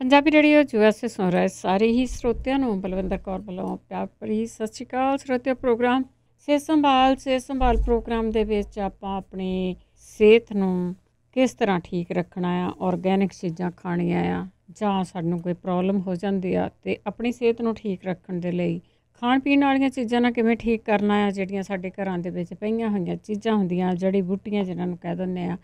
Punjabi radio USA ਸੁਣ ਰਹੇ ਸਾਰੇ ਹੀ ਸਰੋਤਿਆਂ ਨੂੰ ਬਲਵਿੰਦਰ ਕੌਰ ਵੱਲੋਂ ਪਿਆਰ ਭਰੀ ਸਤਿ ਸ਼੍ਰੀ ਅਕਾਲ। ਸਰੋਤਿਓ, ਪ੍ਰੋਗਰਾਮ ਸਿਹਤ ਸੰਭਾਲ ਪ੍ਰੋਗਰਾਮ ਦੇ ਵਿੱਚ ਆਪਾਂ ਆਪਣੀ ਸਿਹਤ ਨੂੰ ਕਿਸ ਤਰ੍ਹਾਂ ਠੀਕ ਰੱਖਣਾ ਆ, ਔਰਗੈਨਿਕ ਚੀਜ਼ਾਂ ਖਾਣੀਆਂ ਆ, ਜਾਂ ਸਾਨੂੰ ਕੋਈ ਪ੍ਰੋਬਲਮ ਹੋ ਜਾਂਦੀ ਆ ਅਤੇ ਆਪਣੀ ਸਿਹਤ ਨੂੰ ਠੀਕ ਰੱਖਣ ਦੇ ਲਈ ਖਾਣ ਪੀਣ ਵਾਲੀਆਂ ਚੀਜ਼ਾਂ ਨਾਲ ਕਿਵੇਂ ਠੀਕ ਕਰਨਾ ਆ। ਜਿਹੜੀਆਂ ਸਾਡੇ ਘਰਾਂ ਦੇ ਵਿੱਚ ਪਈਆਂ ਹੋਈਆਂ ਚੀਜ਼ਾਂ ਹੁੰਦੀਆਂ, ਜੜੀ ਬੂਟੀਆਂ ਜਿਹਨਾਂ ਨੂੰ ਕਹਿ ਦਿੰਦੇ ਆ,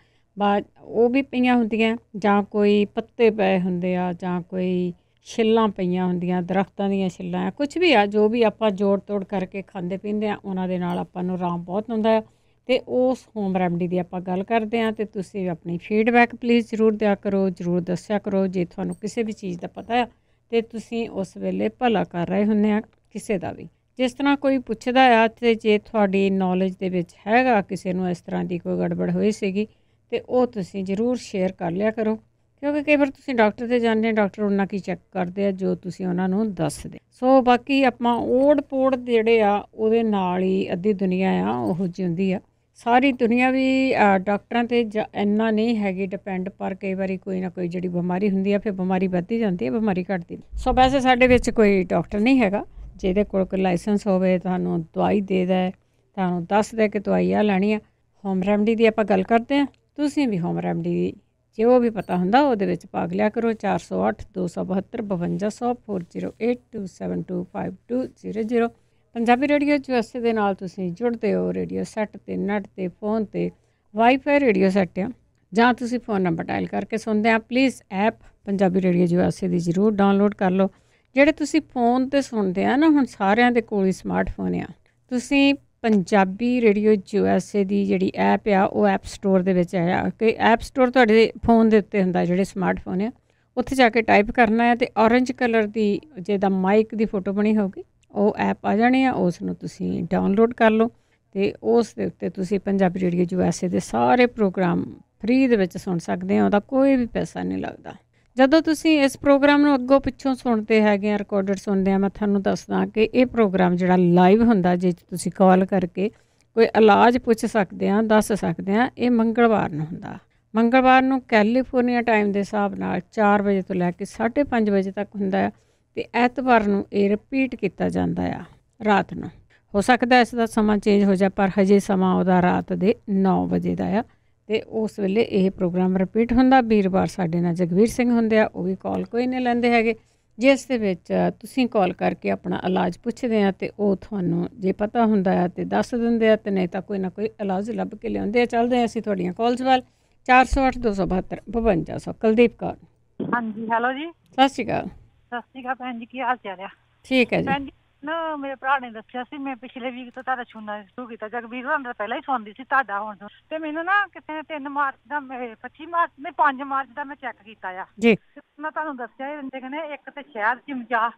ਉਹ ਵੀ ਪਈਆਂ ਹੁੰਦੀਆਂ, ਜਾਂ ਕੋਈ ਪੱਤੇ ਪਏ ਹੁੰਦੇ ਆ, ਜਾਂ ਕੋਈ ਛਿੱਲਾਂ ਪਈਆਂ ਹੁੰਦੀਆਂ, ਦਰਖਤਾਂ ਦੀਆਂ ਛਿੱਲਾਂ ਆ, ਕੁਛ ਵੀ ਆ, ਜੋ ਵੀ ਆਪਾਂ ਜੋੜ ਤੋੜ ਕਰਕੇ ਖਾਂਦੇ ਪੀਂਦੇ ਆ, ਉਹਨਾਂ ਦੇ ਨਾਲ ਆਪਾਂ ਨੂੰ ਆਰਾਮ ਬਹੁਤ ਹੁੰਦਾ ਆ। ਅਤੇ ਉਸ ਹੋਮ ਰੈਮਡੀ ਦੀ ਆਪਾਂ ਗੱਲ ਕਰਦੇ ਹਾਂ। ਅਤੇ ਤੁਸੀਂ ਆਪਣੀ ਫੀਡਬੈਕ ਪਲੀਜ਼ ਜ਼ਰੂਰ ਦਿਆ ਕਰੋ, ਜ਼ਰੂਰ ਦੱਸਿਆ ਕਰੋ ਜੇ ਤੁਹਾਨੂੰ ਕਿਸੇ ਵੀ ਚੀਜ਼ ਦਾ ਪਤਾ ਆ ਅਤੇ ਤੁਸੀਂ ਉਸ ਵੇਲੇ ਭਲਾ ਕਰ ਰਹੇ ਹੁੰਦੇ ਆ ਕਿਸੇ ਦਾ ਵੀ। ਜਿਸ ਤਰ੍ਹਾਂ ਕੋਈ ਪੁੱਛਦਾ ਆ ਅਤੇ ਜੇ ਤੁਹਾਡੀ ਨੌਲੇਜ ਦੇ ਵਿੱਚ ਹੈਗਾ ਕਿਸੇ ਨੂੰ ਇਸ ਤਰ੍ਹਾਂ ਦੀ ਕੋਈ ਗੜਬੜ ਹੋਈ ਸੀਗੀ, ਅਤੇ ਉਹ ਤੁਸੀਂ ਜ਼ਰੂਰ ਸ਼ੇਅਰ ਕਰ ਲਿਆ ਕਰੋ, ਕਿਉਂਕਿ ਕਈ ਵਾਰ ਤੁਸੀਂ ਡਾਕਟਰ 'ਤੇ ਜਾਂਦੇ, ਡਾਕਟਰ ਉਹਨਾਂ ਕੀ ਚੈੱਕ ਕਰਦੇ ਆ ਜੋ ਤੁਸੀਂ ਉਹਨਾਂ ਨੂੰ ਦੱਸਦੇ। ਸੋ ਬਾਕੀ ਆਪਾਂ ਓੜ ਪੋੜ ਜਿਹੜੇ ਆ ਉਹਦੇ ਨਾਲ ਹੀ ਅੱਧੀ ਦੁਨੀਆ ਆ ਉਹ ਜਿਉਂਦੀ ਆ। ਸਾਰੀ ਦੁਨੀਆ ਵੀ ਡਾਕਟਰਾਂ 'ਤੇ ਇੰਨਾ ਨਹੀਂ ਹੈਗੀ ਡਿਪੈਂਡ, ਪਰ ਕਈ ਵਾਰੀ ਕੋਈ ਨਾ ਕੋਈ ਜਿਹੜੀ ਬਿਮਾਰੀ ਹੁੰਦੀ ਆ ਫਿਰ ਬਿਮਾਰੀ ਵੱਧਦੀ ਜਾਂਦੀ ਹੈ, ਬਿਮਾਰੀ ਘਟਦੀ ਨਹੀਂ। ਸੋ ਵੈਸੇ ਸਾਡੇ ਵਿੱਚ ਕੋਈ ਡਾਕਟਰ ਨਹੀਂ ਹੈਗਾ ਜਿਹਦੇ ਕੋਲ ਕੋਈ ਲਾਇਸੈਂਸ ਹੋਵੇ, ਤੁਹਾਨੂੰ ਦਵਾਈ ਦੇ ਦੇ, ਤੁਹਾਨੂੰ ਦੱਸ ਦੇ ਕਿ ਦਵਾਈ ਆ ਲੈਣੀ ਆ। ਹੋਮ ਰੈਮਡੀ ਦੀ ਆਪਾਂ ਗੱਲ ਕਰਦੇ ਹਾਂ। ਤੁਸੀਂ ਵੀ ਹੋਮ ਰੈਮਡੀ ਦੀ ਜੋ ਵੀ ਪਤਾ ਹੁੰਦਾ ਉਹਦੇ ਵਿੱਚ ਭਾਗ ਲਿਆ ਕਰੋ। 408 272 5200 4082725200। ਪੰਜਾਬੀ ਰੇਡੀਓ USA ਦੇ ਨਾਲ ਤੁਸੀਂ ਜੁੜਦੇ ਹੋ ਰੇਡੀਓ ਸੈੱਟ 'ਤੇ, ਨੈੱਟ 'ਤੇ, ਫੋਨ 'ਤੇ, ਵਾਈਫਾਈ ਰੇਡੀਓ ਸੈੱਟ ਆ, ਜਾਂ ਤੁਸੀਂ ਫ਼ੋਨ ਨੰਬਰ ਡਾਇਲ ਕਰਕੇ ਸੁਣਦੇ ਆ। Please app Punjabi radio USA ਦੀ ਜ਼ਰੂਰ ਡਾਊਨਲੋਡ ਕਰ ਲਓ। ਜਿਹੜੇ ਤੁਸੀਂ ਫ਼ੋਨ 'ਤੇ ਸੁਣਦੇ ਆ ਨਾ, ਹੁਣ ਸਾਰਿਆਂ ਦੇ ਕੋਲ ਹੀ ਸਮਾਰਟਫੋਨ ਆ। ਤੁਸੀਂ ਪੰਜਾਬੀ ਰੇਡੀਓ USA ਦੀ ਜਿਹੜੀ ਐਪ ਆ ਉਹ ਐਪ ਸਟੋਰ ਦੇ ਵਿੱਚ ਆ ਕਿ ਐਪ ਸਟੋਰ ਤੁਹਾਡੇ ਫੋਨ ਦੇ ਉੱਤੇ ਹੁੰਦਾ, ਜਿਹੜੇ ਸਮਾਰਟਫੋਨ ਆ ਉੱਥੇ ਜਾ ਕੇ ਟਾਈਪ ਕਰਨਾ ਹੈ ਅਤੇ ਔਰੰਜ ਕਲਰ ਦੀ ਜਿਹਦਾ ਮਾਈਕ ਦੀ ਫੋਟੋ ਬਣੀ ਹੋਊਗੀ ਉਹ ਐਪ ਆ ਜਾਣੀ ਆ। ਉਸ ਨੂੰ ਤੁਸੀਂ ਡਾਊਨਲੋਡ ਕਰ ਲਓ ਅਤੇ ਉਸ ਦੇ ਉੱਤੇ ਤੁਸੀਂ ਪੰਜਾਬੀ ਰੇਡੀਓ USA ਦੇ ਸਾਰੇ ਪ੍ਰੋਗਰਾਮ ਫ੍ਰੀ ਦੇ ਵਿੱਚ ਸੁਣ ਸਕਦੇ ਹੋ। ਉਹਦਾ ਕੋਈ ਵੀ ਪੈਸਾ ਨਹੀਂ ਲੱਗਦਾ। ਜਦੋਂ ਤੁਸੀਂ ਇਸ ਪ੍ਰੋਗਰਾਮ ਨੂੰ ਅੱਗੋਂ ਪਿੱਛੋਂ ਸੁਣਦੇ ਹੈਗੇ ਆ, ਰਿਕਾਰਡਡ ਸੁਣਦੇ ਆ, ਮੈਂ ਤੁਹਾਨੂੰ ਦੱਸਦਾ ਕਿ ਇਹ ਪ੍ਰੋਗਰਾਮ ਜਿਹੜਾ ਲਾਈਵ ਹੁੰਦਾ, ਜਿਸ 'ਚ ਤੁਸੀਂ ਕਾਲ ਕਰਕੇ ਕੋਈ ਇਲਾਜ ਪੁੱਛ ਸਕਦੇ ਆ, ਦੱਸ ਸਕਦੇ ਆ, ਇਹ ਮੰਗਲਵਾਰ ਨੂੰ ਹੁੰਦਾ। ਮੰਗਲਵਾਰ ਨੂੰ ਕੈਲੀਫੋਰਨੀਆ ਟਾਈਮ ਦੇ ਹਿਸਾਬ ਨਾਲ 4 ਵਜੇ ਤੋਂ ਲੈ ਕੇ 5:30 ਵਜੇ ਤੱਕ ਹੁੰਦਾ ਆ, ਅਤੇ ਐਤਵਾਰ ਨੂੰ ਇਹ ਰਿਪੀਟ ਕੀਤਾ ਜਾਂਦਾ ਆ ਰਾਤ ਨੂੰ। ਹੋ ਸਕਦਾ ਇਸ ਦਾ ਸਮਾਂ ਚੇਂਜ ਹੋ ਜਾ, ਪਰ ਹਜੇ ਸਮਾਂ ਉਹਦਾ ਰਾਤ ਦੇ 9 ਵਜੇ ਦਾ ਆ, ਅਤੇ ਉਸ ਵੇਲੇ ਇਹ ਪ੍ਰੋਗਰਾਮ ਰਿਪੀਟ ਹੁੰਦਾ। ਵੀਰਵਾਰ ਸਾਡੇ ਨਾਲ ਜਗਵੀਰ ਸਿੰਘ ਹੁੰਦੇ ਆ, ਉਹ ਵੀ ਕਾਲ ਕੋਈ ਨਹੀਂ ਲੈਂਦੇ ਹੈਗੇ, ਜਿਸ ਦੇ ਵਿੱਚ ਤੁਸੀਂ ਕਾਲ ਕਰਕੇ ਆਪਣਾ ਇਲਾਜ ਪੁੱਛਦੇ ਆ ਅਤੇ ਉਹ ਤੁਹਾਨੂੰ ਜੇ ਪਤਾ ਹੁੰਦਾ ਆ ਅਤੇ ਦੱਸ ਦਿੰਦੇ ਆ, ਅਤੇ ਨਹੀਂ ਤਾਂ ਕੋਈ ਨਾ ਕੋਈ ਇਲਾਜ ਲੱਭ ਕੇ ਲਿਆਉਂਦੇ ਆ। ਚੱਲਦੇ ਆ ਅਸੀਂ ਤੁਹਾਡੀਆਂ ਕਾਲਸ ਵੱਲ। 408 272 5200। ਕੁਲਦੀਪ ਕੌਰ। ਹਾਂਜੀ, ਹੈਲੋ ਜੀ। ਸਤਿ ਸ਼੍ਰੀ ਅਕਾਲ। ਸਤਿ ਸ਼੍ਰੀ ਅਕਾਲ ਭੈਣ ਜੀ, ਕੀ ਹਾਲ ਚਾਲ ਆ? ਠੀਕ ਹੈ ਜੀ। ਭੈਣ ਜੀ ਨਾ ਮੇਰੇ ਭਰਾ ਨੇ ਦੱਸਿਆ ਸੀ, ਮੈਂ ਪਿਛਲੇ ਵੀਕ ਤੋਂ ਤੁਹਾਡਾ ਸੁਣਨਾ ਸ਼ੁਰੂ ਕੀਤਾ। ਜਗਵੀਰ ਹੋਣਾ ਦਾ ਪਹਿਲਾਂ ਹੀ ਸੁਣਦੀ ਸੀ ਤੁਹਾਡਾ ਹੁਣ ਤੋਂ, ਤੇ ਮੈਨੂੰ ਨਾ ਕਿਤੇ 3 ਮਾਰਚ ਦਾ 25 ਮਾਰਚ ਨੇ 5 ਮਾਰਚ ਦਾ ਮੈਂ ਚੈੱਕ ਕੀਤਾ ਆ ਜੀ। ਮੈਂ ਤੁਹਾਨੂੰ ਦੱਸਿਆ ਹੀ ਦਿੰਦੇ ਕਹਿੰਦੇ ਇੱਕ ਤੇ ਸ਼ਹਿਦ ਚਮਚਾ,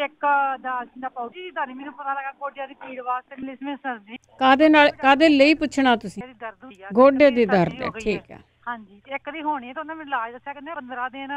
ਇੱਕ ਦਾਲਚੀਨੀ ਦਾ ਪਾਊਡਰ ਦਾ ਨਹੀਂ ਮੈਨੂੰ ਪਤਾ ਲੱਗਾ। ਗੋਡਿਆਂ ਦੀ ਪੀੜ ਵਾਸਤੇ ਇੰਗਲਿਸ਼ ਵਿੱਚ ਸਰਦੀ ਕਾਹਦੇ ਲਈ ਪੁੱਛਣਾ ਤੁਸੀਂ? ਦਰਦ ਹੋਈ ਆ, ਗੋਡੇ ਦੀ ਦਰਦ ਹੈ, ਠੀਕ ਹੈ। ਹਾਂਜੀ, ਇੱਕ ਦੀ ਹੋਣੀ ਹੈ ਤਾਂ ਉਹਨੇ ਮੈਨੂੰ ਇਲਾਜ ਦੱਸਿਆ, ਕਹਿੰਦੇ 15 ਦਿਨ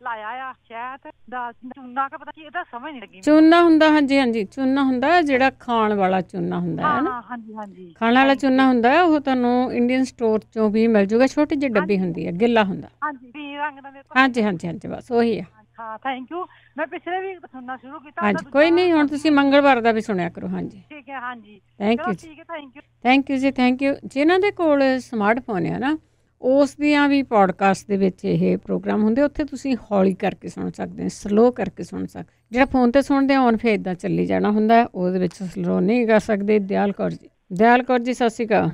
ਲਾਇਆ ਆ ਸ਼ਹਿਦ ਦਾਲਚੀਨੀ ਚੂਨਾ, ਪਤਾ ਕੀ ਇਹਦਾ ਸਮਝ ਨਹੀਂ ਲੱਗੀ। ਚੂਨਾ ਹੁੰਦਾ, ਹਾਂਜੀ ਹਾਂਜੀ, ਚੂਨਾ ਹੁੰਦਾ ਜਿਹੜਾ ਖਾਣ ਵਾਲਾ ਚੂਨਾ ਹੁੰਦਾ ਹੈ ਨਾ। ਹਾਂਜੀ ਹਾਂਜੀ, ਖਾਣ ਵਾਲਾ ਚੂਨਾ ਹੁੰਦਾ ਹੈ, ਉਹ ਤੁਹਾਨੂੰ ਇੰਡੀਅਨ ਸਟੋਰ 'ਚੋਂ ਵੀ ਮਿਲ ਜੂਗਾ। ਛੋਟੀ ਜਿਹੀ ਡੱਬੀ ਹੁੰਦੀ ਹੈ, ਗਿੱਲਾ ਹੁੰਦਾ। ਹਾਂਜੀ, ਪੀ ਰੰਗ ਦਾ। ਹਾਂਜੀ ਹਾਂਜੀ ਹਾਂਜੀ, ਬਸ ਉਹੀ ਆ। ਹਾਂ, ਥੈਂਕ ਯੂ। ਮੈਂ ਪਿਛਲੇ ਵੀਕ ਸੁਣਨਾ ਸ਼ੁਰੂ ਕੀਤਾ। ਹਾਂਜੀ, ਕੋਈ ਨਹੀਂ, ਹੁਣ ਤੁਸੀਂ ਮੰਗਲਵਾਰ ਦਾ ਵੀ ਸੁਣਿਆ ਕਰੋ। ਹਾਂਜੀ, ਠੀਕ ਹੈ। ਹਾਂਜੀ, ਥੈਂਕ ਯੂ ਜੀ। ਠੀਕ ਹੈ, ਥੈਂਕ ਯੂ। ਥੈਂਕ ਯੂ ਜੀ, ਥੈਂਕ ਯੂ। ਜਿਨ੍ਹਾਂ ਦੇ ਕੋਲ ਸਮਾਰਟਫੋਨ ਆ ਨਾ, ਉਸ ਦੀਆਂ ਵੀ ਪੋਡਕਾਸਟ ਦੇ ਵਿੱਚ ਇਹ ਪ੍ਰੋਗਰਾਮ ਹੁੰਦੇ, ਉੱਥੇ ਤੁਸੀਂ ਹੌਲੀ ਕਰਕੇ ਸੁਣ ਸਕਦੇ ਹੋ, ਸਲੋ ਕਰਕੇ ਸੁਣ ਸਕਦੇ। ਜਿਹੜਾ ਫੋਨ 'ਤੇ ਸੁਣਦੇ ਆ, ਹੁਣ ਫਿਰ ਇੱਦਾਂ ਚੱਲੀ ਜਾਣਾ ਹੁੰਦਾ, ਉਹਦੇ ਵਿੱਚ ਸਲੋ ਨਹੀਂ ਕਰ ਸਕਦੇ। ਦਿਆਲ ਕੌਰ ਜੀ, ਦਿਆਲ ਕੌਰ ਜੀ, ਸਤਿ ਸ਼੍ਰੀ ਅਕਾਲ।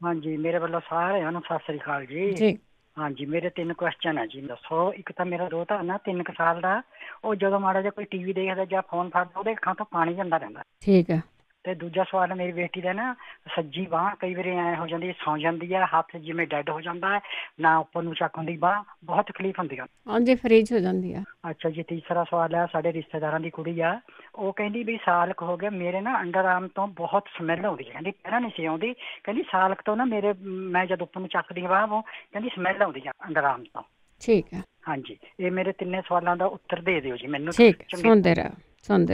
ਹਾਂਜੀ, ਮੇਰੇ ਵੱਲੋਂ ਸਾਰਿਆਂ ਨੂੰ ਸਤਿ ਸ੍ਰੀ ਅਕਾਲ ਜੀ। ਜੀ। ਹਾਂਜੀ, ਮੇਰੇ 3 ਕੁਐਸਚਨ ਹੈ ਜੀ, ਦੱਸੋ। ਇੱਕ ਤਾਂ ਮੇਰਾ ਦੋਤਾ ਨਾ 3 ਸਾਲ ਦਾ, ਉਹ ਜਦੋਂ ਮਾੜਾ ਜਿਹਾ ਕੋਈ ਟੀਵੀ ਦੇਖਦਾ ਜਾਂ ਫੋਨ ਫੜਦਾ, ਉਹਦੇ ਅੱਖਾਂ ਤੋਂ ਪਾਣੀ ਜਾਂਦਾ ਰਹਿੰਦਾ। ਠੀਕ ਹੈ। ਤੇ ਦੂਜਾ ਸਵਾਲ ਮੇਰੀ ਬੇਟੀ ਦਾ ਨਾ ਸੱਜੀ ਬਾਂਹ ਕਈ ਵਾਰੀ ਐ ਹੋ ਜਾਂਦੀ, ਸੌਂ ਜਾਂਦੀ ਹੈ, ਹੱਥ ਜਿਵੇਂ ਡੈਡ ਹੋ ਜਾਂਦਾ ਹੈ, ਨਾ ਉੱਪਰ ਨੂੰ ਚੱਕ ਹੁੰਦੀ ਬਾਂਹ, ਬਹੁਤ ਤਕਲੀਫ ਹੁੰਦੀ ਆ। ਹਾਂਜੀ, ਫਰੀਜ ਹੋ ਜਾਂਦੀ ਆ। ਅੱਛਾ ਜੀ, ਤੀਸਰਾ ਸਵਾਲ ਹੈ, ਸਾਡੇ ਰਿਸ਼ਤੇਦਾਰਾਂ ਦੀ ਕੁੜੀ ਆ, ਉਹ ਕਹਿੰਦੀ ਵੀ ਸਾਲ ਕੁ ਹੋ ਗਿਆ ਮੇਰੇ ਨਾ ਅੰਡਰ ਆਰਮ ਤੋਂ ਬਹੁਤ ਸਮੈਲ ਆਉਂਦੀ ਹੈ। ਕਹਿੰਦੀ ਪਹਿਲਾਂ ਨਹੀਂ ਸੀ ਆਉਂਦੀ, ਕਹਿੰਦੀ ਸਾਲ ਕੁ ਤੋਂ ਨਾ ਮੇਰੇ, ਮੈਂ ਜਦ ਉੱਪਰ ਨੂੰ ਚੱਕਦੀ ਬਾਂਹ, ਉਹ ਕਹਿੰਦੀ ਸਮੈਲ ਆਉਂਦੀ ਆ ਅੰਡਰ ਆਰਮ ਤੋਂ। ਠੀਕ ਹੈ। ਹਾਂਜੀ, ਇਹ ਮੇਰੇ 3 ਸਵਾਲਾਂ ਦਾ ਉੱਤਰ ਦੇ ਦਿਓ ਜੀ ਮੈਨੂੰ। ਠੀਕ, ਸੁਣਦੇ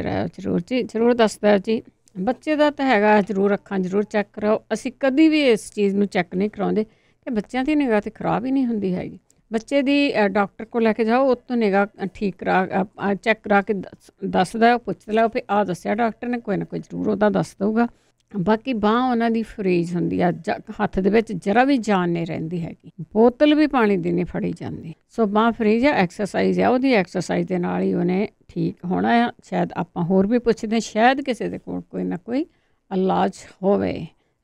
ਰਹੋ ਜ਼ਰੂਰ ਜੀ, ਜ਼ਰੂਰ ਦੱਸਦਾ ਜੀ। ਬੱਚੇ ਦਾ ਤਾਂ ਹੈਗਾ, ਜ਼ਰੂਰ ਅੱਖਾਂ ਜ਼ਰੂਰ ਚੈੱਕ ਕਰਾਓ। ਅਸੀਂ ਕਦੀ ਵੀ ਇਸ ਚੀਜ਼ ਨੂੰ ਚੈੱਕ ਨਹੀਂ ਕਰਾਉਂਦੇ ਕਿ ਬੱਚਿਆਂ ਦੀ ਨਿਗਾਹ ਤਾਂ ਖਰਾਬ ਹੀ ਨਹੀਂ ਹੁੰਦੀ ਹੈਗੀ। ਬੱਚੇ ਦੀ ਡਾਕਟਰ ਕੋਲ ਲੈ ਕੇ ਜਾਓ, ਉਹ ਤੋਂ ਨਿਗਾਹ ਠੀਕ ਕਰਾ ਚੈੱਕ ਕਰਾ ਕੇ ਦੱਸਦਾ, ਉਹ ਪੁੱਛ ਲਓ ਵੀ ਆਹ ਦੱਸਿਆ ਡਾਕਟਰ ਨੇ, ਕੋਈ ਨਾ ਕੋਈ ਜ਼ਰੂਰ ਉਹਦਾ ਦੱਸ ਦਊਗਾ। ਬਾਕੀ ਬਾਂਹ ਉਹਨਾਂ ਦੀ ਫਰੀਜ਼ ਹੁੰਦੀ ਆ, ਹੱਥ ਦੇ ਵਿੱਚ ਜਰਾ ਵੀ ਜਾਨ ਨਹੀਂ ਰਹਿੰਦੀ ਹੈਗੀ, ਬੋਤਲ ਵੀ ਪਾਣੀ ਦੀ ਨਹੀਂ ਫੜੀ ਜਾਂਦੀ। ਸੋ ਬਾਂਹ ਫਰੀਜ਼ ਆ, ਐਕਸਰਸਾਈਜ਼ ਆ, ਉਹਦੀ ਐਕਸਰਸਾਈਜ਼ ਦੇ ਨਾਲ ਹੀ ਉਹਨੇ ਠੀਕ ਹੋਣਾ ਆ। ਸ਼ਾਇਦ ਆਪਾਂ ਹੋਰ ਵੀ ਪੁੱਛਦੇ, ਸ਼ਾਇਦ ਕਿਸੇ ਦੇ ਕੋਲ ਕੋਈ ਨਾ ਕੋਈ ਇਲਾਜ ਹੋਵੇ।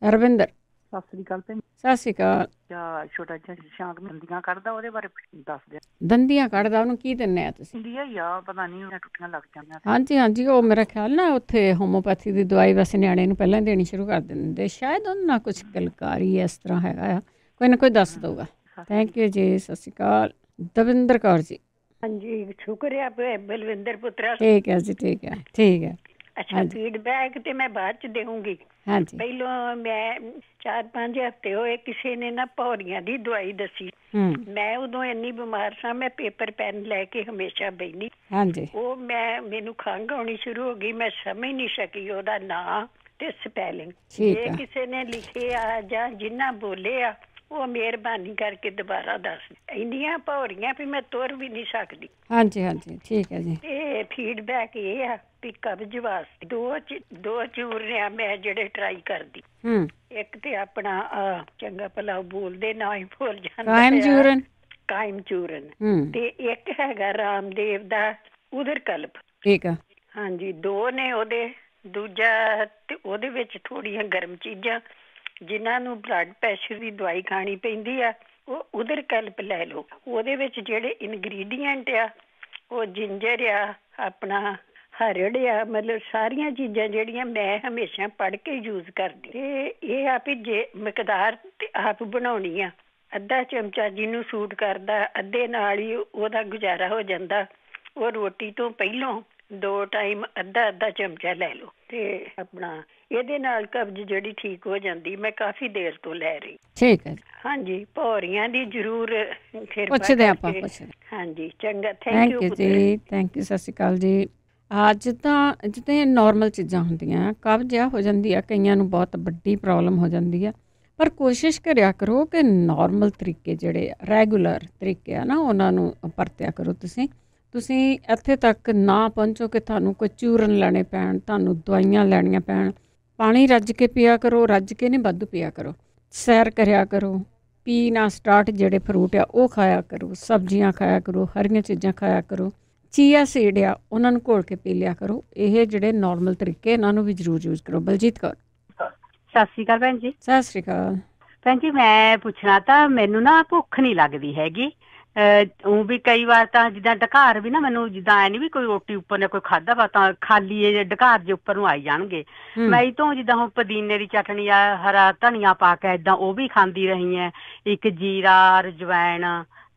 ਰਵਿੰਦਰ, ਸਤਿ ਸ੍ਰੀ ਅਕਾਲ ਭੈਣ। ਸਤਿ ਸ਼੍ਰੀ ਅਕਾਲ। ਛੋਟਾ ਜਿਹਾ ਸ਼ਾਂਕ ਦੰਦੀਆਂ ਕੱਢਦਾ, ਉਹਦੇ ਬਾਰੇ ਦੱਸ ਦਿਓ। ਦੰਦੀਆਂ ਕੱਢਦਾ, ਉਹਨੂੰ ਕੀ ਦਿੰਦੇ ਆ ਤੁਸੀਂ? ਹੁੰਦੀ ਹੀ ਆ, ਪਤਾ ਨਹੀਂ ਟੁੱਟੀਆਂ ਲੱਗ ਜਾਂਦੀਆਂ। ਹਾਂਜੀ ਹਾਂਜੀ, ਉਹ ਮੇਰਾ ਖਿਆਲ ਨਾ ਉੱਥੇ ਹੋਮੋਪੈਥੀ ਦੀ ਦਵਾਈ ਵੈਸੇ ਨਿਆਣੇ ਨੂੰ ਪਹਿਲਾਂ ਦੇਣੀ ਸ਼ੁਰੂ ਕਰ ਦਿੰਦੇ, ਸ਼ਾਇਦ ਉਹਨਾਂ ਨਾਲ ਕੁਝ ਗਲਕਾਰੀ ਇਸ ਤਰ੍ਹਾਂ ਹੈਗਾ ਆ, ਕੋਈ ਨਾ ਕੋਈ ਦੱਸ ਦਊਗਾ। ਥੈਂਕ ਯੂ ਜੀ, ਸਤਿ ਸ਼੍ਰੀ ਅਕਾਲ। ਦਵਿੰਦਰ ਕੌਰ ਜੀ। ਹਾਂਜੀ, ਸ਼ੁਕਰ ਹੈ ਬਲਵਿੰਦਰ ਪੁੱਤਰਾ। ਠੀਕ ਹੈ ਜੀ, ਠੀਕ ਹੈ, ਠੀਕ ਹੈ। ਅੱਛਾ, ਫੀਡਬੈਕ ਤੇ ਮੈਂ ਬਾਅਦ ਚ ਦੇਵਾਂਗੀ। ਹਾਂਜੀ, ਪਹਿਲਾਂ ਮੈਂ 4-5 ਹਫ਼ਤੇ ਹੋਏ ਕਿਸੇ ਨੇ ਨਾ ਪੌੜੀਆਂ ਦੀ ਦਵਾਈ ਦੱਸੀ। ਮੈਂ ਉਦੋਂ ਇੰਨੀ ਬਿਮਾਰ ਸਾਂ, ਮੈਂ ਪੇਪਰ ਪੈਨ ਲੈ ਕੇ ਹਮੇਸ਼ਾ ਬੈਠੀ। ਹਾਂਜੀ, ਉਹ ਮੈਨੂੰ ਖੰਘ ਆਉਣੀ ਸ਼ੁਰੂ ਹੋ ਗਈ, ਮੈਂ ਸਮਝ ਨਹੀਂ ਸਕੀ ਉਹਦਾ ਨਾਂ ਤੇ ਸਪੈਲਿੰਗ। ਜੇ ਕਿਸੇ ਨੇ ਲਿਖਿਆ ਜਾਂ ਜਿੰਨਾ ਬੋਲਿਆ, ਉਹ ਮਿਹਰਬਾਨੀ ਕਰਕੇ ਦੁਬਾਰਾ ਦੱਸ। ਇੰਨੀਆਂ ਪੌੜੀਆਂ ਵੀ ਮੈਂ ਤੁਰ ਵੀ ਨਹੀਂ ਸਕਦੀ। ਹਾਂਜੀ ਹਾਂਜੀ, ਠੀਕ ਹੈ ਜੀ। ਤੇ ਫੀਡਬੈਕ ਇਹ ਆ ਵੀ ਕਬਜ਼ ਵਾਸਤੇ ਦੋ ਚੂਰਨ ਆ ਮੈਂ ਜਿਹੜੇ ਟਰਾਈ ਕਰਦੀ। ਇੱਕ ਤੇ ਆਪਣਾ ਚੰਗਾ ਭਲਾ ਬੋਲਦੇ ਨਾ ਹੀ ਭੁੱਲ ਜਾਂਦਾ, ਕਾਇਮ ਚੂਰਨ। ਤੇ ਇੱਕ ਹੈਗਾ ਰਾਮਦੇਵ ਦਾ ਉਦਰ ਕਲਪ। ਠੀਕ ਆ। ਹਾਂਜੀ, 2 ਨੇ ਉਹਦੇ। ਦੂਜਾ ਤੇ ਉਹਦੇ ਵਿੱਚ ਥੋੜੀਆਂ ਗਰਮ ਚੀਜ਼ਾਂ, ਜਿਨ੍ਹਾਂ ਨੂੰ ਬਲੱਡ ਪ੍ਰੈਸ਼ਰ ਦੀ ਦਵਾਈ ਖਾਣੀ ਪੈਂਦੀ ਆ, ਉਹ ਉਦਰ ਕਲਪ ਲੈ ਲਓ। ਉਹਦੇ ਵਿੱਚ ਜਿਹੜੇ ਇਨਗਰੀਡੀਐਂਟ ਆ, ਉਹ ਜਿੰਜਰ ਆ, ਆਪਣਾ ਹਰੜ ਆ, ਮਤਲਬ ਸਾਰੀਆਂ ਚੀਜ਼ਾਂ ਜਿਹੜੀਆਂ ਮੈਂ ਹਮੇਸ਼ਾ ਪੜ੍ਹ ਕੇ ਯੂਜ਼ ਕਰਦੀ। ਤੇ ਇਹ ਆ ਵੀ ਜੇ ਮਿਕਦਾਰ ਤੇ ਆਪ ਬਣਾਉਣੀ ਆ, ਅੱਧਾ ਚਮਚਾ ਜਿਹਨੂੰ ਸੂਟ ਕਰਦਾ, ਅੱਧੇ ਨਾਲ ਹੀ ਉਹਦਾ ਗੁਜ਼ਾਰਾ ਹੋ ਜਾਂਦਾ। ਉਹ ਰੋਟੀ ਤੋਂ ਪਹਿਲਾਂ 2 ਟਾਈਮ ਅੱਧਾ ਚਮਚਾ ਲੈ ਲਓ ਤੇ ਆਪਣਾ ਇਹਦੇ ਨਾਲ ਕਬਜ਼ ਜਿਹੜੀ ਠੀਕ ਹੋ ਜਾਂਦੀ। ਮੈਂ ਕਾਫੀ ਦੇਰ ਤੋਂ ਲੈ ਰਹੀ। ਠੀਕ ਹੈ। ਹਾਂਜੀ, ਭੌਰੀਆਂ ਦੀ ਜ਼ਰੂਰ ਫਿਰ ਪੁੱਛਦੇ ਆਪਾਂ। ਹਾਂਜੀ, ਚੰਗਾ, ਥੈਂਕ ਯੂ ਜੀ, ਥੈਂਕ ਯੂ, ਸਤਿ ਸ਼੍ਰੀ ਅਕਾਲ ਜੀ। ਅੱਜ ਤਾਂ ਜਿੱਦਾਂ ਨੋਰਮਲ ਚੀਜ਼ਾਂ ਹੁੰਦੀਆਂ, ਕਬਜ਼ ਹੋ ਜਾਂਦੀ ਆ, ਕਈਆਂ ਨੂੰ ਬਹੁਤ ਵੱਡੀ ਪ੍ਰੋਬਲਮ ਹੋ ਜਾਂਦੀ ਆ, ਪਰ ਕੋਸ਼ਿਸ਼ ਕਰਿਆ ਕਰੋ ਕਿ ਨੋਰਮਲ ਤਰੀਕੇ ਜਿਹੜੇ ਰੈਗੂਲਰ ਤਰੀਕੇ ਆ ਨਾ, ਉਹਨਾਂ ਨੂੰ ਵਰਤਿਆ ਕਰੋ। ਤੁਸੀਂ ਇੱਥੇ ਤੱਕ ਨਾ ਪਹੁੰਚੋ ਕਿ ਤੁਹਾਨੂੰ ਕੋਈ ਚੂਰਨ ਲੈਣੇ ਪੈਣ, ਤੁਹਾਨੂੰ ਦਵਾਈਆਂ ਲੈਣੀਆਂ ਪੈਣ। ਪਾਣੀ ਰੱਜ ਕੇ ਪੀਆ ਕਰੋ, ਰੱਜ ਕੇ ਨਹੀਂ ਵਾਧੂ ਪੀਆ ਕਰੋ। ਸੈਰ ਕਰਿਆ ਕਰੋ, ਪੀਣਾ ਸਟਾਰਟ, ਜਿਹੜੇ ਫਰੂਟ ਆ ਉਹ ਖਾਇਆ ਕਰੋ, ਸਬਜ਼ੀਆਂ ਖਾਇਆ ਕਰੋ, ਹਰੀਆਂ ਚੀਜ਼ਾਂ ਖਾਇਆ ਕਰੋ। ਚੀਆ ਸੀਡ ਆ, ਉਹਨਾਂ ਨੂੰ ਘੋਲ ਕੇ ਪੀ ਲਿਆ ਕਰੋ। ਇਹ ਜਿਹੜੇ ਨੋਰਮਲ ਤਰੀਕੇ, ਇਹਨਾਂ ਨੂੰ ਵੀ ਜ਼ਰੂਰ ਯੂਜ਼ ਕਰੋ। ਬਲਜੀਤ ਕੌਰ। ਸਤਿ ਸ਼੍ਰੀ ਅਕਾਲ ਭੈਣ ਜੀ। ਸਤਿ ਸ਼੍ਰੀ ਅਕਾਲ ਭੈਣ ਜੀ। ਮੈਂ ਪੁੱਛਣਾ ਤਾਂ, ਮੈਨੂੰ ਨਾ ਭੁੱਖ ਨਹੀਂ ਲੱਗਦੀ ਹੈਗੀ। ਉਹ ਵੀ ਕਈ ਵਾਰ ਤਾਂ ਜਿੱਦਾਂ ਢਕਾਰ ਵੀ ਨਾ, ਮੈਨੂੰ ਜਿੱਦਾਂ ਐ ਨੀ ਵੀ ਕੋਈ ਰੋਟੀ ਉੱਪਰ ਨੇ ਕੋਈ ਖਾਧਾ ਵਾ ਤਾਂ ਖਾਲੀ ਢਕਾਰ ਜੇ ਉੱਪਰ ਨੂੰ ਆਈ ਜਾਣਗੇ। ਮੈਂ ਇਹ ਤੋਂ ਜਿੱਦਾਂ ਹੁਣ ਪੁਦੀਨੇ ਦੀ ਚਟਨੀ ਆ, ਹਰਾ ਧਨੀਆ ਪਾ ਕੇ ਏਦਾਂ ਉਹ ਵੀ ਖਾਂਦੀ ਰਹੀ ਹੈ। ਇੱਕ ਜੀਰਾ, ਰਜਵੈਣ,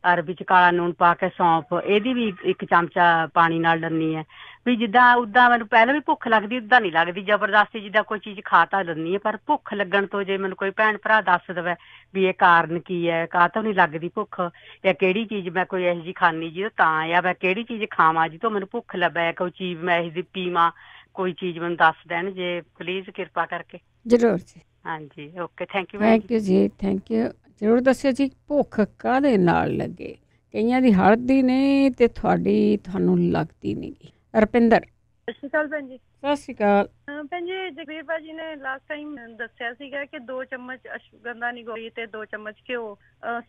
ਔਰ ਵਿੱਚ ਕਾਲਾ ਨੂਣ ਪਾ ਕੇ ਸੌਂਫ, ਇਹਦੀ ਵੀ 1 ਚਮਚਾ ਪਾਣੀ ਨਾਲ ਲੈਂਦੀ ਹੈ। ਵੀ ਜਿੱਦਾਂ ਉੱਦਾਂ ਮੈਨੂੰ ਪਹਿਲਾਂ ਵੀ ਭੁੱਖ ਲੱਗਦੀ, ਉੱਦਾਂ ਨਹੀਂ ਲੱਗਦੀ ਜ਼ਬਰਦਸਤੀ। ਜਿੱਦਾਂ ਕੋਈ ਚੀਜ਼ ਖਾ ਤਾਂ ਲੈਂਦੀ ਹੈ, ਪਰ ਭੁੱਖ ਲੱਗਣ ਤੋਂ ਜੇ ਮੈਨੂੰ ਕੋਈ ਭੈਣ ਭਰਾ ਦੱਸ ਦੇਵੇ ਵੀ ਇਹ ਕਾਰਨ ਕੀ ਹੈ, ਕਾਹ ਤੋਂ ਨਹੀਂ ਲੱਗਦੀ ਭੁੱਖ, ਜਾਂ ਕਿਹੜੀ ਚੀਜ਼ ਮੈਂ ਕੋਈ ਇਹੋ ਜਿਹੀ ਖਾਂਦੀ ਜਿਹਦੇ ਤਾਂ, ਜਾਂ ਮੈਂ ਕਿਹੜੀ ਚੀਜ਼ ਖਾਵਾਂ ਜਿਹਤੋਂ ਮੈਨੂੰ ਭੁੱਖ ਲੱਭੇ, ਕੋਈ ਚੀਜ਼ ਮੈਂ ਇਹੋ ਜਿਹੀ ਪੀਵਾਂ, ਕੋਈ ਚੀਜ਼ ਮੈਨੂੰ ਦੱਸ ਦੇਣ ਜੇ ਪਲੀਜ਼, ਕਿਰਪਾ ਕਰਕੇ। ਜ਼ਰੂਰ ਜੀ। ਹਾਂਜੀ, okay, thank you. Thank you ਜੀ, ਥੈਂਕ ਯੂ। ਜ਼ਰੂਰ ਦੱਸਿਓ ਜੀ, ਭੁੱਖ ਕਾਹਦੇ ਨਾਲ ਲੱਗੇ। ਕਈਆਂ ਦੀ ਹੜਦੀ ਨੇ ਤੇ ਤੁਹਾਨੂੰ ਲੱਗਦੀ ਨਹੀਂ ਗੀ। ਰੁਪਿੰਦਰ। ਸਤਿ ਸ਼੍ਰੀ ਅਕਾਲ ਭੈਣ ਜੀ। ਸਤਿ ਸ਼੍ਰੀ ਅਕਾਲ ਭੈਣ ਜੀ। ਜਗਵੀਰ ਭਾਜੀ ਨੇ ਲਾਸਟ ਟਾਈਮ ਦੱਸਿਆ ਸੀਗਾ ਕਿ 2 ਚਮਚ ਅਸ਼ਵਗੰਧਾ ਨਿਗੋਰੀ ਤੇ 2 ਚਮਚ ਘਿਓ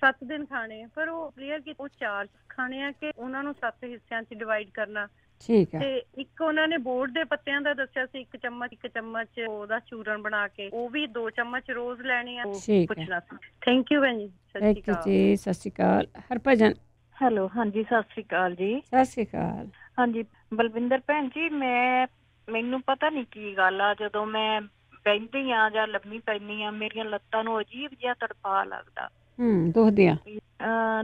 7 ਦਿਨ ਖਾਣੇ, ਪਰ ਉਹ ਕਲੀਅਰ ਕਿ ਉਹ 4 ਖਾਣੇ ਆ ਕਿ ਉਹਨਾਂ ਨੂੰ 7 ਹਿੱਸਿਆਂ 'ਚ ਡਿਵਾਈਡ ਕਰਨਾ। ਠੀਕ ਹੈ। ਤੇ ਇੱਕ ਉਹਨਾਂ ਨੇ ਬੋਰਡ ਦੇ ਪੱਤਿਆਂ ਦਾ ਦੱਸਿਆ ਸੀ, 1 ਚਮਚ ਉਹਦਾ ਚੂਰਨ ਬਣਾ ਕੇ, ਉਹ ਵੀ 2 ਚਮਚ ਰੋਜ਼ ਲੈਣੇ ਆ। ਪੁੱਛਣਾ ਸੀ। ਥੈਂਕ ਯੂ ਭੈਣ ਜੀ। ਸਤਿ ਸ਼੍ਰੀ ਅਕਾਲ ਜੀ। ਸਤਿ ਸ਼੍ਰੀ ਅਕਾਲ। ਹਰਭਜਨ। ਹੈਲੋ, ਹਾਂਜੀ, ਸਤਿ ਸ਼੍ਰੀ ਅਕਾਲ ਜੀ। ਸਤਿ ਸ਼੍ਰੀ ਅਕਾਲ। ਹਾਂਜੀ, ਬਲਵਿੰਦਰ ਭੈਣ ਜੀ, ਮੈਨੂੰ ਪਤਾ ਨਹੀਂ ਕੀ ਗੱਲ ਆ, ਜਦੋਂ ਮੈਂ ਬਹਿੰਦੀ ਆ ਜਾਂ ਲੰਮੀ ਪੈਂਦੀ ਆ, ਮੇਰੀਆਂ ਲੱਤਾਂ ਨੂੰ ਅਜੀਬ ਜਿਹਾ ਤੜਫਾ ਲੱਗਦਾ। ਦੁਖਦੀਆਂ?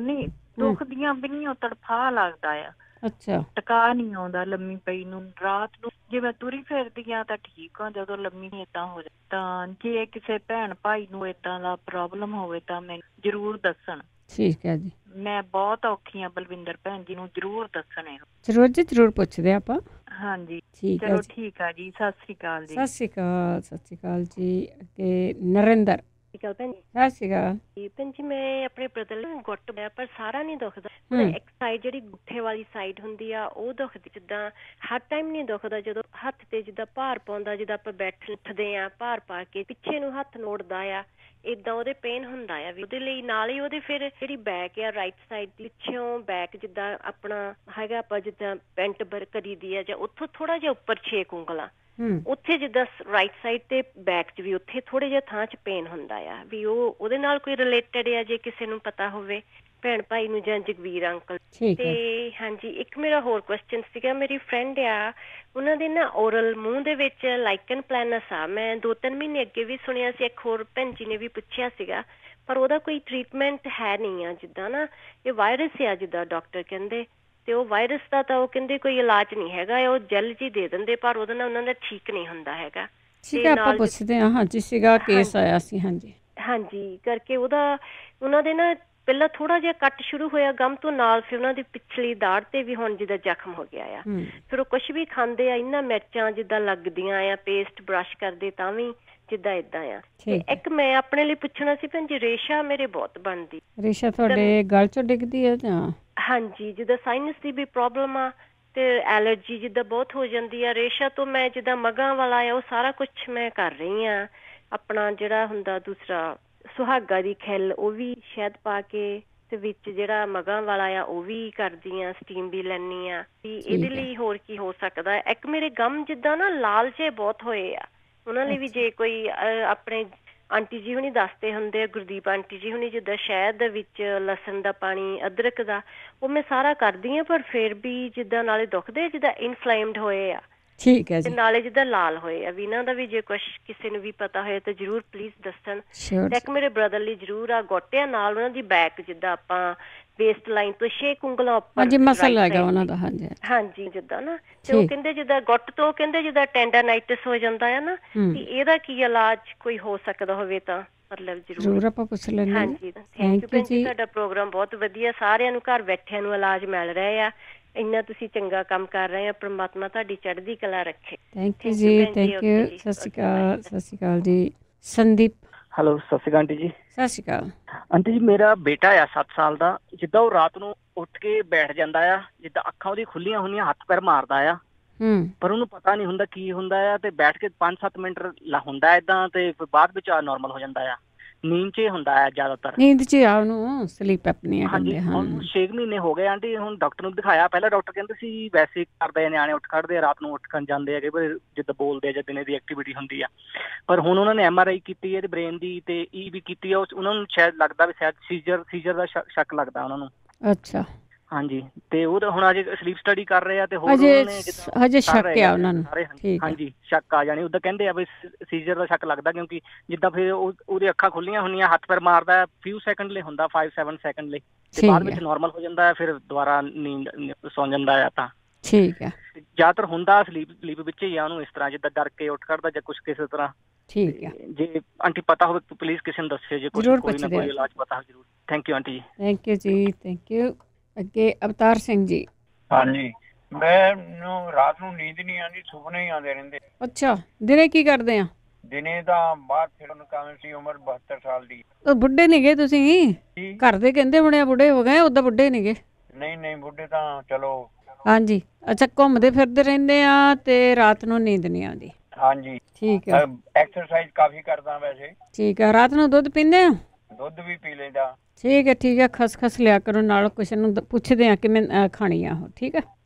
ਨਹੀਂ, ਦੁਖਦੀਆਂ ਵੀ ਨਹੀਂ, ਉਹ ਤੜਫਾ ਲੱਗਦਾ ਆ। ਅੱਛਾ। ਟਿਕਾ ਨਹੀਂ ਆਉਂਦਾ ਲੰਮੀ ਪਈ ਨੂੰ। ਰਾਤ ਨੂੰ ਜੇ ਮੈਂ ਤੁਰੀ ਫਿਰਦੀ ਆ ਤਾਂ ਠੀਕ ਆ, ਜਦੋਂ ਲੰਮੀ ਏਦਾਂ ਹੋ ਜਾਂਦਾ ਤਾਂ ਜੇ ਕਿਸੇ ਭੈਣ ਭਾਈ ਨੂੰ ਏਦਾਂ ਦਾ ਪ੍ਰੋਬਲਮ ਹੋਵੇ ਤਾਂ ਮੈਨੂੰ ਜ਼ਰੂਰ ਦੱਸਣ। ਠੀਕ ਹੈ ਜੀ। ਮੈਂ ਬਹੁਤ ਔਖੀ ਆ ਬਲਵਿੰਦਰ ਭੈਣ ਜੀ, ਨੂੰ ਜ਼ਰੂਰ ਦੱਸਣੇ। ਜ਼ਰੂਰ ਜੀ, ਜ਼ਰੂਰ ਪੁੱਛਦੇ ਆਪਾਂ। ਹਾਂਜੀ, ਚਲੋ ਠੀਕ ਆ ਜੀ। ਸਤਿ ਸ਼੍ਰੀ ਅਕਾਲ ਜੀ। ਸਤਿ ਸ਼੍ਰੀ ਅਕਾਲ। ਸਤਿ ਸ਼੍ਰੀ ਅਕਾਲ ਜੀ। ਅੱਗੇ ਨਰਿੰਦਰ। ਗੱਲ ਭੈਣ ਸਤਿ ਸ਼੍ਰੀ ਅਕਾਲ ਜੀ। ਭੈਣ ਜੀ ਮੈਂ ਆਪਣੇ ਬ੍ਰਦਰ ਨੂੰ ਗੁੱਟ ਪਿਆ ਪਰ ਸਾਰਾ ਨਹੀਂ ਦੁਖਦਾ, ਇੱਕ ਸਾਈਡ ਜਿਹੜੀ ਗੁੱਠੇ ਵਾਲੀ ਸਾਈਡ ਹੁੰਦੀ ਆ ਉਹ ਦੁਖਦੀ, ਜਿੱਦਾਂ ਹਰ ਟਾਈਮ ਨਹੀਂ ਦੁਖਦਾ, ਜਦੋਂ ਹੱਥ ਤੇ ਜਿੱਦਾਂ ਭਾਰ ਪਾਉਂਦਾ, ਜਿੱਦਾਂ ਆਪਾਂ ਉੱਠਦੇ ਆ ਭਾਰ ਪਾ ਕੇ ਪਿੱਛੇ ਨੂੰ ਹੱਥ ਨੋੜਦਾ ਆ, ਏਦਾਂ ਉਹਦੇ ਪੇਨ ਹੁੰਦਾ ਆ ਵੀ ਉਹਦੇ ਲਈ। ਨਾਲ ਹੀ ਉਹਦੇ ਫਿਰ ਜਿਹੜੀ ਬੈਕ ਆ ਰਾਈਟ ਸਾਈਡ ਪਿੱਛੋਂ ਬੈਕ ਜਿੱਦਾਂ ਆਪਣਾ ਹੈਗਾ, ਆਪਾਂ ਜਿੱਦਾਂ ਪੈਂਟ ਕਰੀ ਦੀ ਆ ਜਾਂ ਉੱਥੋਂ ਥੋੜਾ ਜਿਹਾ ਉੱਪਰ 6 ਉਂਗਲਾਂ ਉੱਥੇ ਜਿੱਦਾਂ ਰਾਈਟ ਸਾਈਡ ਤੇ ਬੈਕ 'ਚ ਵੀ ਉੱਥੇ ਥੋੜੇ ਜਿਹੇ ਥਾਂ 'ਚ ਪੇਨ ਹੁੰਦਾ ਆ ਵੀ ਉਹ ਉਹਦੇ ਨਾਲ ਕੋਈ ਰਿਲੇਟਡ ਆ ਜੇ ਕਿਸੇ ਨੂੰ ਪਤਾ ਹੋਵੇ ਭੈਣ ਭਾਈ ਨੂੰ ਜਾਂ ਜਗਵੀਰ ਅੰਕਲ। ਤੇ ਹਾਂਜੀ ਇੱਕ ਮੇਰਾ ਹੋਰ ਕੁਐਸਚਨ ਸੀਗਾ, ਮੇਰੀ ਫਰੈਂਡ ਆ ਉਹਨਾਂ ਦੇ ਨਾ ਓਰਲ ਮੂੰਹ ਦੇ ਵਿੱਚ ਲਾਈਕਨ ਪਲੈਨਸ ਆ, ਮੈਂ 2-3 ਮਹੀਨੇ ਅੱਗੇ ਵੀ ਸੁਣਿਆ ਸੀ, ਇੱਕ ਹੋਰ ਭੈਣ ਜੀ ਨੇ ਵੀ ਪੁੱਛਿਆ ਸੀਗਾ, ਪਰ ਉਹਦਾ ਕੋਈ ਟਰੀਟਮੈਂਟ ਹੈ ਨਹੀਂ ਆ। ਜਿੱਦਾਂ ਨਾ ਇਹ ਵਾਇਰਸ ਆ ਜਿੱਦਾਂ ਡਾਕਟਰ ਕਹਿੰਦੇ, ਤੇ ਉਹ ਵਾਇਰਸ ਦਾ ਤਾਂ ਉਹ ਕਹਿੰਦੇ ਕੋਈ ਇਲਾਜ ਨਹੀਂ ਹੈਗਾ, ਉਹ ਜੈਲ ਜੀ ਦੇ ਦਿੰਦੇ ਪਰ ਉਹਦੇ ਨਾਲ ਉਹਨਾਂ ਦਾ ਠੀਕ ਨਹੀਂ ਹੁੰਦਾ ਹੈਗਾ। ਠੀਕ ਹੈ ਆਪਾਂ ਪੁੱਛਦੇ ਹਾਂ। ਹਾਂਜੀ ਸੀਗਾ ਕੇਸ ਆਇਆ ਸੀ। ਹਾਂਜੀ ਹਾਂਜੀ ਕਰਕੇ ਉਹਨਾਂ ਦੇ ਨਾ ਪਹਿਲਾਂ ਥੋੜਾ ਜਿਹਾ ਕੱਟ ਸ਼ੁਰੂ ਹੋਇਆ ਗਮ ਤੋਂ, ਨਾਲ ਫਿਰ ਉਹਨਾਂ ਦੀ ਪਿਛਲੀ ਦਾੜ ਤੇ ਵੀ ਹੁਣ ਜਿੱਦਾਂ ਜ਼ਖਮ ਹੋ ਗਿਆ ਆ। ਫਿਰ ਉਹ ਕੁਛ ਵੀ ਖਾਂਦੇ ਆ, ਇਹਨਾਂ ਮਿਰਚਾਂ ਜਿੱਦਾਂ ਲੱਗਦੀਆਂ ਆ, ਪੇਸਟ ਬਰਸ਼ ਕਰਦੇ ਤਾਂ ਵੀ ਜਿੱਦਾਂ ਏਦਾਂ ਆ। ਤੇ ਇੱਕ ਮੈਂ ਆਪਣੇ ਲਈ ਪੁੱਛਣਾ ਸੀ ਭੈਣ ਜੀ, ਰੇਸ਼ਾ ਮੇਰੇ ਬਹੁਤ ਬਣਦੀ। ਰੇਸ਼ਾ ਤੁਹਾਡੇ ਗਲ ਚੋਂ ਡਿੱਗਦੀ ਹੈ ਜਾਂ? ਹਾਂਜੀ ਜਿੱਦਾਂ ਸਾਈਨਸ ਦੀ ਵੀ ਪ੍ਰੋਬਲਮ ਆ ਤੇ ਐਲਰਜੀ ਜਿੱਦਾਂ ਬਹੁਤ ਹੋ ਜਾਂਦੀ ਆ। ਰੇਸ਼ਾ ਤੋਂ ਮੈਂ ਜਿੱਦਾਂ ਮਗਾਂ ਵਾਲਾ ਆ ਉਹ ਸਾਰਾ ਕੁਛ ਮੈਂ ਕਰ ਰਹੀ ਆ, ਆਪਣਾ ਜਿਹੜਾ ਹੁੰਦਾ ਦੂਸਰਾ ਸੁਹਾਗਾ ਦੀ ਖਿੱਲ ਉਹ ਵੀ ਸ਼ਹਿਦ ਪਾ ਕੇ ਤੇ ਵਿੱਚ ਜਿਹੜਾ ਮਗਾਂ ਵਾਲਾ ਆ ਉਹ ਵੀ ਕਰਦੀ ਆ, ਸਟੀਮ ਵੀ ਲੈਂਦੀ ਆ। ਇਹਦੇ ਲਈ ਹੋਰ ਕੀ ਹੋ ਸਕਦਾ? ਇੱਕ ਮੇਰੇ ਗਮ ਜਿੱਦਾਂ ਨਾ ਲਾਲ ਜਿਹੇ ਬਹੁਤ ਹੋਏ ਆ, ਉਹਨਾਂ ਲਈ ਵੀ ਜੇ ਕੋਈ ਆਪਣੇ ਆਂਟੀ ਜੀ ਹੁਣੀ ਦੱਸਦੇ ਹੁੰਦੇ ਆ, ਗੁਰਦੀਪ ਆਂਟੀ ਜੀ ਹੁਣੀ, ਜਿੱਦਾਂ ਸ਼ਹਿਦ ਦੇ ਵਿੱਚ ਲਸਣ ਦਾ ਪਾਣੀ, ਅਦਰਕ ਦਾ, ਉਹ ਮੈਂ ਸਾਰਾ ਕਰਦੀ ਆ ਪਰ ਫਿਰ ਵੀ ਜਿੱਦਾਂ ਨਾਲੇ ਦੁਖਦੇ ਜਿੱਦਾਂ ਇਨਫਲੇਮਡ ਹੋਏ ਆ। ਠੀਕ ਹੈ ਜੀ। ਨਾਲੇ ਜਿੱਦਾਂ ਲਾਲ ਹੋਏ ਆ ਵੀ, ਇਹਨਾਂ ਦਾ ਵੀ ਜੇ ਕੁਛ ਕਿਸੇ ਨੂੰ ਵੀ ਪਤਾ ਹੋਏ ਤਾਂ ਜ਼ਰੂਰ ਪਲੀਜ਼ ਦੱਸਣ। ਤੇ ਇੱਕ ਮੇਰੇ ਬ੍ਰਦਰ ਲਈ ਜ਼ਰੂਰ ਆ ਗੋਟਿਆਂ ਨਾਲ ਉਹਨਾਂ ਦੀ ਬੈਕ ਜਿੱਦਾਂ ਆਪਾਂ ਵੇਸਟ ਲਾਈਨ ਤੋਂ 6 ਉਂਗਲਾਂ ਉੱਪਰ। ਹਾਂਜੀ ਮਸਲ ਹੈਗਾ ਉਹਨਾਂ ਦਾ। ਹਾਂਜੀ ਹਾਂਜੀ ਜਿੱਦਾਂ ਨਾ ਤੇ ਉਹ ਕਹਿੰਦੇ ਜਿੱਦਾਂ ਗੁੱਟ ਤੋਂ ਕਹਿੰਦੇ ਜਿੱਦਾਂ ਟੈਂਡਰਨਾਈਟਿਸ ਹੋ ਜਾਂਦਾ ਆ ਨਾ, ਤੇ ਇਹਦਾ ਕੀ ਇਲਾਜ ਕੋਈ ਹੋ ਸਕਦਾ ਹੋਵੇ ਤਾਂ ਮਤਲਬ ਜ਼ਰੂਰ ਆਪਾਂ ਪੁੱਛ ਲੈਂਦੇ ਹਾਂ। ਹਾਂਜੀ ਥੈਂਕ ਯੂ ਭੈਣ ਜੀ, ਤੁਹਾਡਾ ਪ੍ਰੋਗਰਾਮ ਬਹੁਤ ਵਧੀਆ, ਸਾਰਿਆਂ ਨੂੰ ਘਰ ਬੈਠਿਆਂ ਨੂੰ ਇਲਾਜ ਮਿਲ ਰਿਹਾ ਆ, ਇੰਨਾ ਤੁਸੀਂ ਚੰਗਾ ਕੰਮ ਕਰ ਰਹੇ ਆ, ਪ੍ਰਮਾਤਮਾ ਤੁਹਾਡੀ ਚੜ੍ਹਦੀ ਕਲਾ ਰੱਖੇ। ਥੈਂਕ ਯੂ ਜੀ, ਥੈਂਕ ਯੂ। ਸਤਿ ਸ਼੍ਰੀ ਅਕਾਲ। ਸਤਿ ਸ਼੍ਰੀ ਅਕਾਲ ਜੀ। ਸੰਦੀਪ। ਹੈਲੋ ਸਤਿ ਸ਼੍ਰੀ ਅਕਾਲ ਆਂਟੀ ਜੀ। ਸਤਿ ਸ਼੍ਰੀ ਅਕਾਲ ਆਂਟੀ ਜੀ। ਮੇਰਾ ਬੇਟਾ ਆ 7 ਸਾਲ ਦਾ, ਜਿੱਦਾਂ ਉਹ ਰਾਤ ਨੂੰ ਉੱਠ ਕੇ ਬੈਠ ਜਾਂਦਾ ਆ, ਜਿੱਦਾਂ ਅੱਖਾਂ ਉਹਦੀ ਖੁੱਲੀਆਂ ਹੁੰਦੀਆਂ, ਹੱਥ ਪੈਰ ਮਾਰਦਾ ਆ, ਪਰ ਉਹਨੂੰ ਪਤਾ ਨਹੀਂ ਹੁੰਦਾ ਕੀ ਹੁੰਦਾ ਆ, ਤੇ ਬੈਠ ਕੇ 5-7 ਮਿੰਟ ਹੁੰਦਾ ਏਦਾਂ, ਤੇ ਫਿਰ ਬਾਅਦ ਵਿੱਚ ਨਾਰਮਲ ਹੋ ਜਾਂਦਾ ਆ। ਨੀਂਦ 'ਚ ਹੁੰਦਾ ਹੈ ਜ਼ਿਆਦਾਤਰ, ਨੀਂਦ 'ਚ ਆ ਉਹਨੂੰ ਸਲੀਪ ਐਪਨੀਆ ਕਹਿੰਦੇ ਹਨ। ਹੁਣ 6 ਮਹੀਨੇ ਹੋ ਗਏ ਆਂਟੀ, ਹੁਣ ਡਾਕਟਰ ਨੂੰ ਦਿਖਾਇਆ, ਪਹਿਲਾਂ ਡਾਕਟਰ ਕਹਿੰਦੇ ਸੀ ਵੈਸੇ ਕਰਦੇ ਨਿਆਣੇ ਉੱਠ ਖੜਦੇ, ਰਾਤ ਨੂੰ ਉੱਠ ਜਾਂਦੇ ਹੈਗੇ, ਪਰ ਜਿੱਦਾਂ ਬੋਲਦੇ ਆ ਜਾਂ ਦਿਨੇ ਦੀ ਐਕਟੀਵਿਟੀ ਹੁੰਦੀ ਆ, ਪਰ ਹੁਣ ਉਹਨਾਂ ਨੇ MRI ਕੀਤੀ ਹੈ ਬ੍ਰੇਨ ਦੀ ਤੇ E ਵੀ ਕੀਤੀ ਆ, ਉਹਨਾਂ ਨੂੰ ਸ਼ਾਇਦ ਲੱਗਦਾ ਵੀ ਸ਼ਾਇਦ ਸੀਜ਼ਰ ਦਾ ਸ਼ੱਕ ਲੱਗਦਾ ਉਹਨਾਂ ਨੂੰ। ਅੱਛਾ ਹਾਂਜੀ, ਤੇ ਉਹ ਤਾਂ ਹੁਣ ਅਜੇ ਸਲੀਪ ਸਟੱਡੀ ਕਰ ਰਹੇ ਆ, ਤੇ ਹੋਰ ਹਜੇ ਸ਼ੱਕ ਆ ਉਹਨਾਂ ਨੂੰ। ਹਾਂਜੀ ਸ਼ੱਕ ਆ ਜਾਣੀ, ਉਦਾਂ ਕਹਿੰਦੇ ਆ ਵੀ ਸੀਜ਼ਰ ਦਾ ਸ਼ੱਕ ਲੱਗਦਾ, ਕਿਉਂਕਿ ਜਿੱਦਾਂ ਫਿਰ ਉਹਦੀ ਅੱਖਾਂ ਖੁੱਲੀਆਂ ਹੁੰਦੀਆਂ, ਹੱਥ ਪੈਰ ਮਾਰਦਾ, ਫਿਊ ਸੈਕਿੰਡ ਲਈ ਹੁੰਦਾ, 5-7 ਸੈਕਿੰਡ ਲਈ, ਤੇ ਬਾਅਦ ਵਿੱਚ ਨਾਰਮਲ ਹੋ ਜਾਂਦਾ, ਫਿਰ ਦੁਬਾਰਾ ਨੀਂਦ ਸੌਂ ਜਾਂਦਾ ਆ। ਤਾਂ ਠੀਕ ਹੈ, ਜ਼ਿਆਦਾਤਰ ਹੁੰਦਾ ਸਲੀਪ ਵਿੱਚ ਹੀ ਆ ਉਹਨੂੰ, ਇਸ ਤਰ੍ਹਾਂ ਜਿੱਦਾਂ ਡਰ ਕੇ ਉੱਠ ਖੜਦਾ ਜਾਂ ਕੁਛ ਕਿਸੇ ਤਰ੍ਹਾਂ। ਠੀਕ ਹੈ, ਜੇ ਆਂਟੀ ਪਤਾ ਹੋਵੇ ਪਲੀਜ਼ ਕਿਸੇ ਨੂੰ ਦੱਸਿਓ, ਜੇ ਕੋਈ ਨਾ ਕੋਈ ਇਲਾਜ ਪਤਾ ਜ਼ਰੂਰ। ਥੈਂਕ ਯੂ ਆਂਟੀ ਜੀ। ਥੈਂਕ ਯੂ ਜੀ, ਥੈਂਕ ਯੂ। ਅੱਗੇ ਅਵਤਾਰ ਸਿੰਘ ਜੀ। ਹਾਂਜੀ, ਮੈਨੂੰ ਰਾਤ ਨੂੰ ਨੀਂਦ ਨਹੀਂ ਆਉਂਦੀ, ਸੁਪਨੇ ਹੀ ਆਉਂਦੇ ਰਹਿੰਦੇ। ਅੱਛਾ, ਦਿਨੇ ਕੀ ਕਰਦੇ ਆ? ਦਿਨੇ ਤਾਂ ਬਾਹਰ ਫਿਰਨ ਕੰਮ ਸੀ, ਉਮਰ 72 ਸਾਲ ਦੀ। ਬੁੱਢੇ ਨੀ ਗਏ ਤੁਸੀਂ? ਘਰ ਦੇ ਕਹਿੰਦੇ ਬੁੜੇ ਹੋ ਗਏ, ਉਦਾਂ ਬੁੱਢੇ ਨੀ ਗਏ? ਨਹੀਂ ਬੁੱਢੇ ਤਾਂ ਚਲੋ। ਹਾਂਜੀ ਅੱਛਾ, ਘੁੰਮਦੇ ਫਿਰਦੇ ਰਹਿੰਦੇ ਆ ਤੇ ਰਾਤ ਨੂੰ ਨੀਂਦ ਨਹੀਂ ਆਉਂਦੀ? ਹਾਂਜੀ ਠੀਕ ਹੈ। ਐਕਸਰਸਾਈਜ਼ ਕਾਫੀ ਕਰਦਾ ਵੈਸੇ। ਠੀਕ ਹੈ, ਰਾਤ ਨੂੰ ਦੁੱਧ ਪੀਂਦੇ ਆ? ਦੁੱਧ ਵੀ ਪੀ ਲੈਂਦਾ। ਠੀਕ ਹੈ ਠੀਕ ਹੈ, ਖਸਖਸ ਲਿਆ ਕਰੋ ਨਾਲ, ਕੁਛ ਨੂੰ ਪੁੱਛਦੇ ਆ ਕਿਵੇਂ ਖਾਣੀ ਆ ਉਹ। ਠੀਕ ਹੈ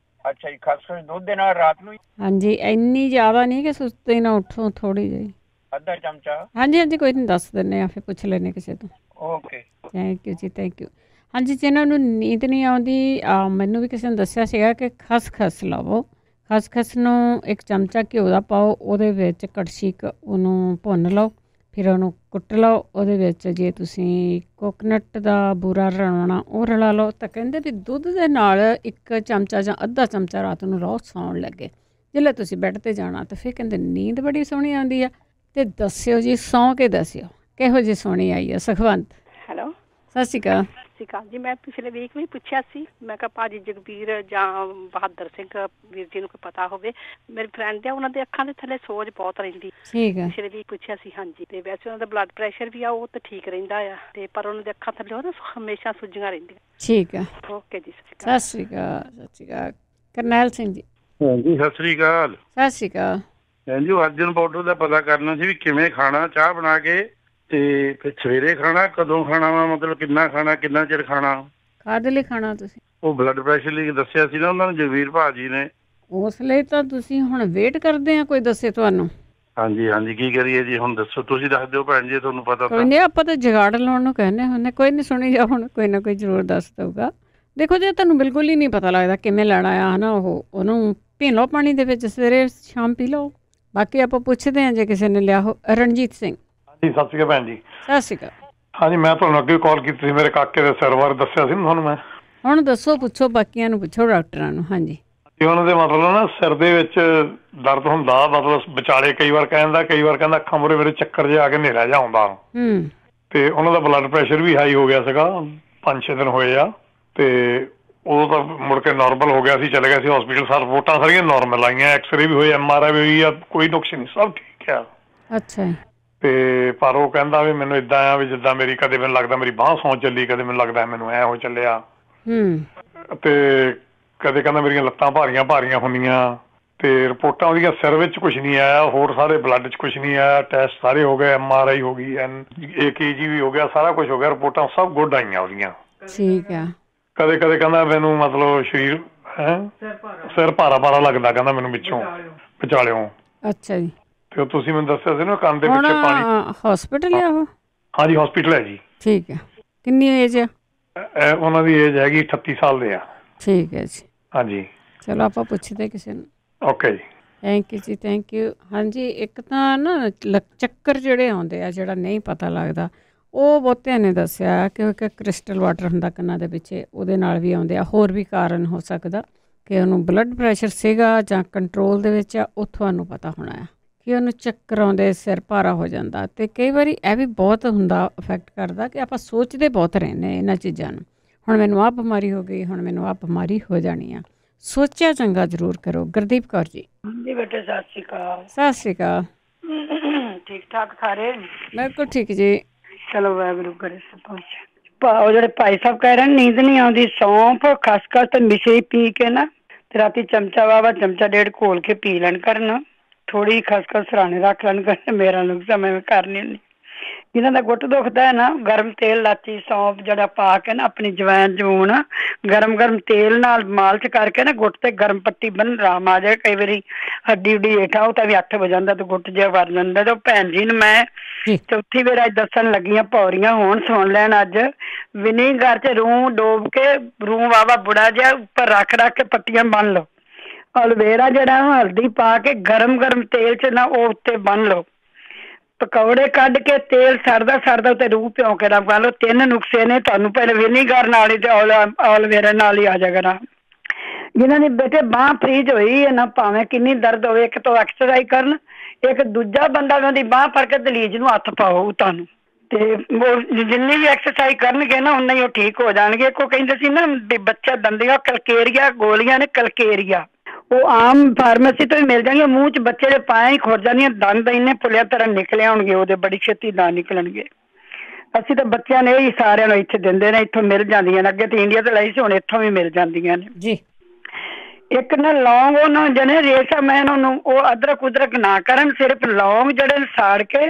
ਅੱਛਾ ਜੀ, ਖਸਖਸ ਦੁੱਧ ਦੇ ਨਾਲ ਰਾਤ ਨੂੰ? ਹਾਂਜੀ, ਇੰਨੀ ਜ਼ਿਆਦਾ ਨਹੀਂ ਕਿ ਸੁਸਤੇ ਨਾ ਉੱਠੋ, ਥੋੜੀ ਜਿਹੀ, ਅੱਧਾ ਚਮਚਾ। ਹਾਂਜੀ ਹਾਂਜੀ ਕੋਈ ਨਹੀਂ, ਦੱਸ ਦਿੰਦੇ ਆ, ਫਿਰ ਪੁੱਛ ਲੈਂਦੇ ਕਿਸੇ ਤੋਂ। ਓਕੇ ਥੈਂਕ ਯੂ ਜੀ, ਥੈਂਕ ਯੂ। ਹਾਂਜੀ, ਜਿਹਨਾਂ ਨੂੰ ਨੀਂਦ ਨਹੀਂ ਆਉਂਦੀ, ਮੈਨੂੰ ਵੀ ਕਿਸੇ ਨੇ ਦੱਸਿਆ ਸੀਗਾ ਕਿ ਖਸਖਸ ਲਵੋ। ਖਸਖਸ ਨੂੰ 1 ਚਮਚਾ ਘਿਓ ਦਾ ਪਾਓ, ਉਹਦੇ ਵਿੱਚ ਕੜਛੀ ਉਹਨੂੰ ਭੁੰਨ ਲਓ, ਫਿਰ ਉਹਨੂੰ ਕੁੱਟ ਲਓ, ਉਹਦੇ ਵਿੱਚ ਜੇ ਤੁਸੀਂ ਕੋਕਨਟ ਦਾ ਬੂਰਾ ਰਲਾਉਣਾ ਉਹ ਰਲਾ ਲਓ। ਤਾਂ ਕਹਿੰਦੇ ਵੀ ਦੁੱਧ ਦੇ ਨਾਲ 1 ਚਮਚਾ ਜਾਂ ਅੱਧਾ ਚਮਚਾ ਰਾਤ ਨੂੰ ਲਓ, ਸੌਣ ਲੱਗੇ। ਜਿੱਲੇ ਤੁਸੀਂ ਬੈੱਡ 'ਤੇ ਜਾਣਾ ਤਾਂ ਫਿਰ ਕਹਿੰਦੇ ਨੀਂਦ ਬੜੀ ਸੋਹਣੀ ਆਉਂਦੀ ਆ। ਤੇ ਦੱਸਿਓ ਜੀ, ਸੌਂ ਕੇ ਦੱਸਿਓ ਕਿਹੋ ਜਿਹੀ ਸੋਹਣੀ ਆਈ ਆ। ਸੁਖਵੰਤ। ਹੈਲੋ ਸਤਿ ਸ਼੍ਰੀ ਅਕਾਲ। ਸ਼੍ਰੀ ਅਕਾਲ ਜੀ। ਮੈਂ ਪਿਛਲੇ ਵੀਕ ਵੀ ਪੁੱਛਿਆ ਸੀ, ਮੈਂ ਕਿਹਾ ਭਾਜੀ ਜਗਬੀਰ ਜਾਂ ਬਹਾਦਰ ਸਿੰਘ ਵੀਰ ਜੀ ਨੂੰ ਕੋਈ ਪਤਾ ਹੋਵੇ। ਮੇਰੇ ਫਰੈਂਡ ਆ, ਉਹਨਾਂ ਦੇ ਅੱਖਾਂ ਦੇ ਥੱਲੇ ਸੋਜ ਬਹੁਤ ਰਹਿੰਦੀ। ਠੀਕ ਹੈ। ਪਿਛਲੇ ਵੀਕ ਪੁੱਛਿਆ ਸੀ। ਹਾਂਜੀ, ਤੇ ਵੈਸੇ ਉਹਨਾਂ ਦਾ ਬਲੱਡ ਪ੍ਰੈਸ਼ਰ ਵੀ ਆ, ਉਹ ਤਾਂ ਠੀਕ ਰਹਿੰਦਾ ਆ, ਤੇ ਪਰ ਉਹਨਾਂ ਦੇ ਅੱਖਾਂ ਥੱਲੇ ਉਹ ਹਮੇਸ਼ਾ ਸੁੱਜੀਆਂ ਰਹਿੰਦੀਆਂ। ਠੀਕ ਹੈ। ਓਕੇ ਜੀ, ਸਤਿ ਸ਼੍ਰੀ ਅਕਾਲ। ਸਤਿ ਸ਼੍ਰੀ ਅਕਾਲ। ਕਰਨੈਲ ਸਿੰਘ ਜੀ। ਹਾਂਜੀ, ਸਤਿ ਸ਼੍ਰੀ ਅਕਾਲ। ਸਤਿ ਸ਼੍ਰੀ ਅਕਾਲ। ਹਾਂਜੀ, ਅਰਜਨ ਪਾਊਡਰ ਦਾ ਪਤਾ ਕਰਨਾ ਸੀ ਵੀ ਕਿਵੇਂ ਖਾਣਾ, ਚਾਹ ਬਣਾ ਕੇ, ਤੇ ਫਿਰ ਸਵੇਰੇ ਖਾਣਾ, ਕਦੋਂ ਖਾਣਾ ਵਾ, ਮਤਲਬ ਕਿੰਨਾ ਖਾਣਾ, ਕਿੰਨਾ ਚਿਰ ਖਾਣਾ? ਕਾਹਦੇ ਲਈ ਖਾਣਾ ਤੁਸੀਂ? ਉਹ ਬਲੱਡ ਪ੍ਰੈਸ਼ਰ ਲਈ ਦੱਸਿਆ ਸੀ ਨਾ ਉਹਨਾਂ ਨੇ, ਜਗਵੀਰ ਭਾਜੀ ਨੇ। ਉਸ ਲਈ ਤਾਂ ਤੁਸੀਂ ਹੁਣ ਵੇਟ ਕਰਦੇ ਆ ਕੋਈ ਦੱਸੇ ਤੁਹਾਨੂੰ? ਹਾਂਜੀ ਹਾਂਜੀ, ਕੀ ਕਰੀਏ ਜੀ ਹੁਣ, ਦੱਸੋ, ਤੁਸੀਂ ਦੱਸ ਦਿਓ ਭੈਣ ਜੀ, ਤੁਹਾਨੂੰ ਪਤਾ। ਕੋਈ ਨਹੀਂ, ਆਪਾਂ ਤਾਂ ਜੁਗਾੜ ਲਾਉਣ ਨੂੰ ਕਹਿੰਦੇ ਹੁੰਦੇ। ਕੋਈ ਨਹੀਂ, ਸੁਣੀ ਜਾ, ਹੁਣ ਕੋਈ ਨਾ ਕੋਈ ਜ਼ਰੂਰ ਦੱਸ ਦਊਗਾ। ਦੇਖੋ, ਜੇ ਤੁਹਾਨੂੰ ਬਿਲਕੁਲ ਹੀ ਨਹੀਂ ਪਤਾ ਲੱਗਦਾ ਕਿਵੇਂ ਲੈਣਾ ਆ, ਹੈ ਨਾ, ਉਹਨੂੰ ਪੀ ਲਓ ਪਾਣੀ ਦੇ ਵਿੱਚ, ਸਵੇਰੇ ਸ਼ਾਮ ਪੀ ਲਓ। ਬਾਕੀ ਆਪਾਂ ਪੁੱਛਦੇ ਹਾਂ ਜੇ ਕਿਸੇ ਨੇ ਲਿਆ ਹੋ। ਰਣਜੀਤ ਸਿੰਘ। ਹਾਂਜੀ, ਸਤਿ ਸ਼੍ਰੀ ਅਕਾਲ ਭੈਣ ਜੀ। ਸਤਿ ਸ਼੍ਰੀ ਅਕਾਲ। ਹਾਂਜੀ, ਮੈਂ ਤੁਹਾਨੂੰ ਅੱਗੇ ਕਾਲ ਕੀਤੀ ਸੀ, ਮੇਰੇ ਕਾਕੇ ਦੇ ਸਿਰ ਬਾਰੇ ਦੱਸਿਆ ਸੀ ਤੁਹਾਨੂੰ ਮੈਂ। ਹੁਣ ਦੱਸੋ, ਪੁੱਛੋ, ਬਾਕੀਆਂ ਨੂੰ ਪੁੱਛੋ, ਡਾਕਟਰਾਂ ਨੂੰ। ਹਾਂਜੀ, ਉਹਨਾਂ ਦੇ ਮਤਲਬ ਨਾ ਸਿਰ ਦੇ ਵਿੱਚ ਦਰਦ ਹੁੰਦਾ, ਮਤਲਬ ਵਿਚਾਲੇ ਕਈ ਵਾਰ ਕਹਿੰਦਾ, ਕਈ ਵਾਰ ਕਹਿੰਦਾ ਅੱਖਾਂ ਮੂਹਰੇ ਮੇਰੇ ਚੱਕਰ ਜਿਹਾ ਆ ਕੇ ਹਨੇਰਾ ਜਿਹਾ ਆਉਂਦਾ। ਤੇ ਉਹਨਾਂ ਦਾ ਬਲੱਡ ਪ੍ਰੈਸ਼ਰ ਵੀ ਹਾਈ ਹੋ ਗਿਆ ਸੀਗਾ, 5-6 ਦਿਨ ਹੋਏ ਆ, ਤੇ ਉਦੋਂ ਤਾਂ ਮੁੜ ਕੇ ਨੋਰਮਲ ਹੋ ਗਿਆ ਸੀ, ਚਲੇ ਗਏ ਸੀ ਹਸਪੀਟਲ। ਸਾਰ ਰਿਪੋਰਟਾਂ ਸਾਰੀਆਂ ਨੋਰਮਲ ਆਈਆਂ, ਐਕਸਰੇ ਵੀ ਹੋਏ, MRI ਵੀ ਹੋਈ ਆ, ਕੋਈ ਨੁਕਸ ਨਹੀਂ, ਸਭ ਠੀਕ ਆ। ਅੱਛਾ। ਤੇ ਪਰ ਉਹ ਕਹਿੰਦਾ ਵੀ ਮੈਨੂੰ ਏਦਾਂ ਆ ਵੀ ਜਿੱਦਾਂ ਮੇਰੀ ਕਦੇ ਮੈਨੂੰ ਲੱਗਦਾ ਮੇਰੀ ਬਾਂਹ ਸੌਂ ਚੱਲੀ, ਕਦੇ ਮੈਨੂੰ ਲੱਗਦਾ ਮੈਨੂੰ ਐ ਹੋ ਚੱਲਿਆ, ਤੇ ਕਦੇ ਕਹਿੰਦਾ ਮੇਰੀਆਂ ਲੱਤਾਂ ਭਾਰੀਆਂ ਭਾਰੀਆਂ ਹੁੰਦੀਆਂ। ਤੇ ਰਿਪੋਰਟਾਂ ਉਹਦੀਆਂ ਸਿਰ ਵਿੱਚ ਕੁਛ ਨਹੀਂ ਆਇਆ, ਹੋਰ ਸਾਰੇ ਬਲੱਡ 'ਚ ਕੁਛ ਨਹੀਂ ਆਇਆ, ਟੈਸਟ ਸਾਰੇ ਹੋ ਗਏ, MRI ਹੋ ਗਈ, EKG ਵੀ ਹੋ ਗਿਆ, ਸਾਰਾ ਕੁਛ ਹੋ ਗਿਆ, ਰਿਪੋਰਟਾਂ ਸਭ ਗੁੱਡ ਆਈਆਂ ਉਹਦੀਆਂ। ਠੀਕ ਆ। ਕਦੇ ਕਦੇ ਕਹਿੰਦਾ ਮੈਨੂੰ ਮਤਲਬ ਸਰੀਰ ਸਿਰ ਭਾਰਾ ਭਾਰਾ ਲੱਗਦਾ, ਕਹਿੰਦਾ ਮੈਨੂੰ ਪਿੱਛੋਂ ਵਿਚਾਲਿਓਂ। ਅੱਛਾ ਜੀ। ਤੇ ਤੁਸੀਂ ਮੈਨੂੰ ਦੱਸਿਆ ਸੀ ਨਾ ਕੰਨ ਦੇ ਪਿੱਛੇ ਪਾਣੀ। ਹਸਪੀਟਲ ਆ ਉਹ? ਹਾਂਜੀ, ਹਸਪੀਟਲ ਹੈ ਜੀ। ਠੀਕ ਹੈ। ਕਿੰਨੀ ਏਜ ਆ ਉਹਨਾਂ ਦੀ? ਏਜ ਹੈਗੀ 38 ਸਾਲ ਦੇ ਆ। ਠੀਕ ਹੈ ਜੀ। ਹਾਂਜੀ, ਚਲੋ ਆਪਾਂ ਪੁੱਛਦੇ ਕਿਸੇ ਨੂੰ। ਓਕੇ ਜੀ, ਥੈਂਕ ਯੂ ਜੀ, ਥੈਂਕ ਯੂ। ਹਾਂਜੀ, ਇੱਕ ਤਾਂ ਨਾ ਚੱਕਰ ਜਿਹੜੇ ਆਉਂਦੇ ਆ, ਜਿਹੜਾ ਨਹੀਂ ਪਤਾ ਲੱਗਦਾ, ਉਹ ਬਹੁਤਿਆਂ ਨੇ ਦੱਸਿਆ ਕਿ ਇੱਕ ਕ੍ਰਿਸਟਲ ਵਾਟਰ ਹੁੰਦਾ ਕੰਨਾਂ ਦੇ ਪਿੱਛੇ, ਉਹਦੇ ਨਾਲ ਵੀ ਆਉਂਦੇ ਆ। ਹੋਰ ਵੀ ਕਾਰਨ ਹੋ ਸਕਦਾ ਕਿ ਉਹਨੂੰ ਬਲੱਡ ਪ੍ਰੈਸ਼ਰ ਸੀਗਾ ਜਾਂ ਕੰਟਰੋਲ ਦੇ ਵਿੱਚ ਆ, ਉਹ ਤੁਹਾਨੂੰ ਪਤਾ ਹੋਣਾ ਆ ਕਿ ਉਹਨੂੰ ਚੱਕਰ ਆਉਂਦੇ, ਸਿਰ ਭਾਰਾ ਹੋ ਜਾਂਦਾ। ਅਤੇ ਕਈ ਵਾਰੀ ਇਹ ਵੀ ਬਹੁਤ ਹੁੰਦਾ, ਅਫੈਕਟ ਕਰਦਾ ਕਿ ਆਪਾਂ ਸੋਚਦੇ ਬਹੁਤ ਰਹਿੰਦੇ ਇਹਨਾਂ ਚੀਜ਼ਾਂ ਨੂੰ। ਹੁਣ ਮੈਨੂੰ ਆਹ ਬਿਮਾਰੀ ਹੋ ਗਈ, ਹੁਣ ਮੈਨੂੰ ਆਹ ਬਿਮਾਰੀ ਹੋ ਜਾਣੀ ਆ। ਸੋਚਿਆ ਚੰਗਾ ਜ਼ਰੂਰ ਕਰੋ। ਗੁਰਦੀਪ ਕੌਰ ਜੀ। ਜੀ ਬੇਟੇ, ਸਤਿ ਸ਼੍ਰੀ ਅਕਾਲ। ਸਤਿ ਸ਼੍ਰੀ ਅਕਾਲ। ਠੀਕ ਠਾਕ ਸਾਰੇ? ਬਿਲਕੁਲ ਠੀਕ ਜੀ। ਚਲੋ ਵਾਹਿਗੁਰੂ ਕਰੇ ਸਭ। ਉਹ ਜਿਹੜੇ ਭਾਈ ਸਾਹਿਬ ਕਹਿ ਰਹੇ ਨੀਂਦ ਨਹੀਂ ਆਉਂਦੀ, ਸੌਂਫ, ਖਸਖਸ ਤੇ ਮਿਸ਼ਰੀ ਪੀ ਕੇ ਨਾ ਤੇ ਰਾਤੀ ਚਮਚਾ ਵਾਵਾ ਚਮਚਾ ਡੇਢ ਘੋਲ ਕੇ ਪੀ ਲੈਣ ਕਰਨ। ਥੋੜੀ ਖਸਖਸ ਸਰਾਣੇ ਰੱਖ ਲੈਣ ਕਰਨ। ਮੇਰਾ ਨੁਕਸਾ ਮੈਂ ਕਰਨੀ ਹੁੰਦੀ। ਜਿਹਨਾਂ ਦਾ ਗੁੱਟ ਦੁਖਦਾ ਹੈ ਨਾ, ਗਰਮ ਤੇਲ, ਇਲਾਚੀ, ਸੌਂਫ ਜਿਹੜਾ ਪਾ ਕੇ ਨਾ, ਆਪਣੀ ਜਵੈਣ ਜਮੂਣ ਗਰਮ ਗਰਮ ਤੇਲ ਨਾਲ ਮਾਲਸ਼ ਕਰਕੇ ਨਾ ਗੁੱਟ ਤੇ ਗਰਮ ਪੱਟੀ ਬੰਨ, ਆਰਾਮ ਆ ਜਾਏ। ਕਈ ਵਾਰੀ ਹੱਡੀ ਉੱਡੀ ਹੇਠਾਂ ਉਹ ਤਾਂ ਵੀ 8 ਵਜ ਜਾਂਦਾ ਤੇ ਗੁੱਟ ਜਿਹਾ ਵਰ ਜਾਂਦਾ। ਤੇ ਉਹ ਭੈਣ ਜੀ ਨੂੰ ਮੈਂ ਚੌਥੀ ਵਾਰ ਅੱਜ ਦੱਸਣ ਲੱਗੀਆਂ, ਪੌੜੀਆਂ ਹੋਣ ਸੁਣ ਲੈਣ। ਅੱਜ ਵਿਨੀਗਰ 'ਚ ਰੂੰ ਡੋਬ ਕੇ, ਰੂੰ ਵਾਵਾ ਬੁੜਾ ਜਿਹਾ ਉੱਪਰ ਰੱਖ ਰੱਖ ਕੇ ਪੱਟੀਆਂ ਬੰਨ ਲਓ। ਐਲੋਵੇਰਾ ਜਿਹੜਾ ਹਲਦੀ ਪਾ ਕੇ ਗਰਮ ਗਰਮ ਤੇਲ 'ਚ ਨਾ ਉਹ ਉੱਤੇ ਬੰਨ ਲਓ। ਪਕੌੜੇ ਕੱਢ ਕੇ ਤੇਲ ਸੜਦਾ ਸੜਦਾ ਉੱਤੇ ਰੂਹ ਭਿਉਂ ਕੇ ਰੱਖ ਲਓ। 3 ਨੁਕਸੇ ਨੇ ਤੁਹਾਨੂੰ, ਪਹਿਲੇ ਵਿਨੀਗਰ ਨਾਲ ਹੀ ਤੇ ਐਲੋਵੇਰਾ ਨਾਲ ਹੀ ਆ ਜਾਏਗਾ। ਜਿਨ੍ਹਾਂ ਦੀ ਬੇਟੇ ਬਾਂਹ ਫਰੀਜ ਹੋਈ ਹੈ ਨਾ, ਭਾਵੇਂ ਕਿੰਨੀ ਦਰਦ ਹੋਵੇ, ਇੱਕ ਤੋਂ ਐਕਸਰਸਾਈਜ਼ ਕਰਨ, ਇੱਕ ਦੂਜਾ ਬੰਦਾ ਉਹਨਾਂ ਦੀ ਬਾਂਹ ਫੜ ਕੇ ਦਲੀਜ ਨੂੰ ਹੱਥ ਪਾਓ ਤੁਹਾਨੂੰ, ਤੇ ਜਿੰਨੀ ਵੀ ਐਕਸਰਸਾਈਜ਼ ਕਰਨਗੇ ਨਾ ਉਨਾ ਹੀ ਉਹ ਠੀਕ ਹੋ ਜਾਣਗੇ। ਕੋ ਕਹਿੰਦੇ ਸੀ ਨਾ ਵੀ ਬੱਚਾ ਦੰਦੀਆਂ ਕਲਕੇਰੀਆ ਗੋਲੀਆਂ ਨੇ, ਕਲਕੇਰੀਆ ਉਹ ਆਮ ਫਾਰਮੇਸੀ ਤੋਂ ਹੀ ਮਿਲ ਜਾਣਗੀਆਂ। ਮੂੰਹ 'ਚ ਬੱਚੇ ਦੇ ਪਾਇਆ ਹੀ ਖੁਰ ਜਾਂਦੀਆਂ, ਦੰਦ ਇੰਨੇ ਫੁੱਲਿਆ ਤਰ੍ਹਾਂ ਨਿਕਲੇ ਆਉਣਗੇ ਉਹਦੇ, ਬੜੀ ਛੇਤੀ ਦੰਦ ਨਿਕਲਣਗੇ। ਅਸੀਂ ਤਾਂ ਬੱਚਿਆਂ ਨੇ ਇਹੀ ਸਾਰਿਆਂ ਨੂੰ ਇੱਥੇ ਦਿੰਦੇ ਨੇ, ਇੱਥੋਂ ਮਿਲ ਜਾਂਦੀਆਂ ਨੇ। ਅੱਗੇ ਤਾਂ ਇੰਡੀਆ ਤੋਂ ਲਈ ਸੀ, ਹੁਣ ਇੱਥੋਂ ਵੀ ਮਿਲ ਜਾਂਦੀਆਂ ਨੇ ਜੀ। ਇੱਕ ਨਾ ਲੌਂਗ, ਉਹਨੂੰ ਜਿਹੜੇ ਰੇਸ਼ਾ ਮੈਂ ਉਹਨੂੰ ਉਹ ਅਦਰਕ ਉਦਰਕ ਨਾ ਕਰਨ, ਸਿਰਫ ਲੌਂਗ ਜਿਹੜੇ ਸਾੜ ਕੇ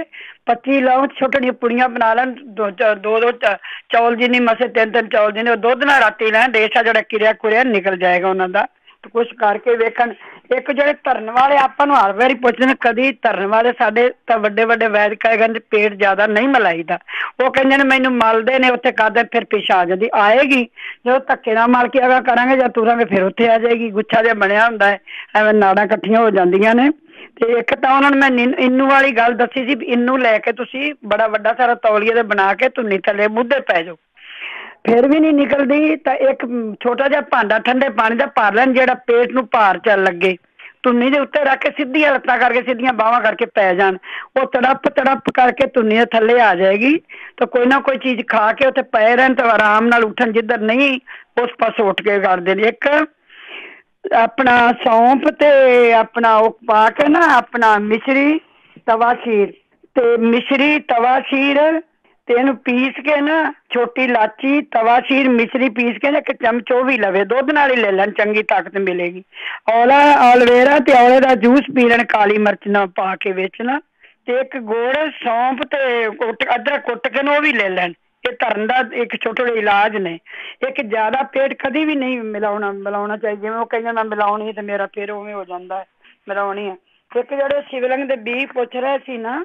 25 ਲੌਂਗ ਛੋਟੀਆਂ ਪੁੜੀਆਂ ਬਣਾ ਲੈਣ, ਦੋ ਚੌਲ ਜਿੰਨੀ ਮਸੇ 3 ਚੌਲ ਜਿੰਨੇ, ਉਹ ਦੁੱਧ ਨਾਲ ਰਾਤੀ ਲੈਣ, ਰੇਸ਼ਾ ਜਿਹੜਾ ਕਿਰਿਆ ਕੁਰਿਆ ਨਿਕਲ ਜਾਏਗਾ ਉਹਨਾਂ ਦਾ। ਕੁਛ ਕਰਕੇ ਵੇਖਣ। ਇੱਕ ਜਿਹੜੇ ਧਰਨ ਵਾਲੇ ਆਪਾਂ ਨੂੰ ਹਰ ਵਾਰੀ ਪੁੱਛਦੇ ਨੇ, ਕਦੀ ਧਰਨ ਵਾਲੇ ਸਾਡੇ ਤਾਂ ਵੱਡੇ ਵੱਡੇ ਵੈਦ ਕਹੇ ਕਹਿੰਦੇ ਪੇਟ ਜ਼ਿਆਦਾ ਨਹੀਂ ਮਲਾਈਦਾ। ਉਹ ਕਹਿੰਦੇ ਨੇ ਮੈਨੂੰ ਮਲਦੇ ਨੇ ਉੱਥੇ ਕਰਦੇ, ਫਿਰ ਪਿੱਛਾ ਆ ਜਾਂਦੀ। ਆਏਗੀ ਜਦੋਂ ਧੱਕੇ ਨਾਲ ਮਲ ਕੇ ਆਗਾ ਕਰਾਂਗੇ ਜਾਂ ਤੁਰਾਂਗੇ ਫਿਰ ਉੱਥੇ ਆ ਜਾਏਗੀ। ਗੁੱਛਾ ਜਿਹਾ ਬਣਿਆ ਹੁੰਦਾ ਹੈ, ਐਵੇਂ ਨਾੜਾਂ ਇਕੱਠੀਆਂ ਹੋ ਜਾਂਦੀਆਂ ਨੇ। ਤੇ ਇੱਕ ਤਾਂ ਉਹਨਾਂ ਨੂੰ ਮੈਂ ਇਨੂੰ ਵਾਲੀ ਗੱਲ ਦੱਸੀ ਸੀ, ਇਨੂੰ ਲੈ ਕੇ ਤੁਸੀਂ ਬੜਾ ਵੱਡਾ ਸਾਰਾ ਤੌਲੀਏ ਦੇ ਬਣਾ ਕੇ ਧੁੰਨੀ ਥੱਲੇ ਮੁੱਧੇ ਪੈ ਜਾਓ, ਫਿਰ ਵੀ ਨਹੀਂ ਨਿਕਲਦੀ ਤਾਂ ਇੱਕ ਛੋਟਾ ਜਿਹਾ ਭਾਂਡਾ ਠੰਡੇ ਪਾਣੀ ਦਾ ਭਰ ਲੈਣ, ਜਿਹੜਾ ਪੇਟ ਨੂੰ ਭਾਰ ਚੱਲ ਲੱਗੇ, ਧੁੰਨੀ ਦੇ ਉੱਤੇ ਰੱਖ ਕੇ ਸਿੱਧੀਆਂ ਲੱਤਾਂ ਕਰਕੇ ਸਿੱਧੀਆਂ ਬਾਹਾਂ ਕਰਕੇ ਪੈ ਜਾਣ, ਉਹ ਤੜਪ ਕਰਕੇ ਧੁੰਨੀ ਦੇ ਥੱਲੇ ਆ ਜਾਏਗੀ। ਤਾਂ ਕੋਈ ਨਾ ਕੋਈ ਚੀਜ਼ ਖਾ ਕੇ ਉੱਥੇ ਪਏ ਰਹਿਣ ਤਾਂ ਆਰਾਮ ਨਾਲ ਉੱਠਣ, ਜਿੱਧਰ ਨਹੀਂ ਉਸ ਪਾਸੋਂ ਉੱਠ ਕੇ ਕਰਦੇ ਨੇ। ਇੱਕ ਆਪਣਾ ਸੌਂਫ ਤੇ ਆਪਣਾ ਉਹ ਪਾ ਕੇ ਨਾ ਆਪਣਾ ਮਿਸ਼ਰੀ ਤਵਾ ਖੀਰ ਤੇ ਮਿਸ਼ਰੀ ਤਵਾ ਖੀਰ ਤੇ ਇਹਨੂੰ ਪੀਸ ਕੇ ਨਾ, ਛੋਟੀ ਇਲਾਚੀ ਤਵਾ ਖੀਰ ਮਿਸ਼ਰੀ ਪੀਸ ਕੇ ਨਾ ਇੱਕ ਚਮਚ ਉਹ ਵੀ ਲਵੇ, ਦੁੱਧ ਨਾਲ ਹੀ ਲੈ ਲੈਣ, ਚੰਗੀ ਤਾਕਤ ਮਿਲੇਗੀ। ਔਲਾ ਐਲੋਵੇਰਾ ਤੇ ਔਲੇ ਦਾ ਜੂਸ ਪੀ ਲੈਣ, ਕਾਲੀ ਮਿਰਚ ਨਾ ਪਾ ਕੇ ਵਿੱਚ ਨਾ, ਤੇ ਇੱਕ ਗੁੜ ਸੌਂਫ ਤੇ ਅਦਰਕ ਕੁੱਟ ਕੇ ਨਾ ਉਹ ਵੀ ਲੈ ਲੈਣ। ਇਹ ਧਰਨ ਦਾ ਇੱਕ ਛੋਟੇ ਜਿਹੇ ਇਲਾਜ ਨੇ। ਇੱਕ ਜ਼ਿਆਦਾ ਪੇਟ ਕਦੀ ਵੀ ਨਹੀਂ ਮਿਲਾਉਣਾ ਚਾਹੀਦਾ, ਜਿਵੇਂ ਉਹ ਕਈਆਂ ਨਾਲ ਮਿਲਾਉਣੀ ਤੇ ਮੇਰਾ ਫਿਰ ਉਵੇਂ ਹੋ ਜਾਂਦਾ ਮਿਲਾਉਣੀ ਹੈ। ਇੱਕ ਜਿਹੜੇ ਸ਼ਿਵਲਿੰਗ ਦੇ ਬੀਜ ਪੁੱਛ ਰਹੇ ਸੀ ਨਾ,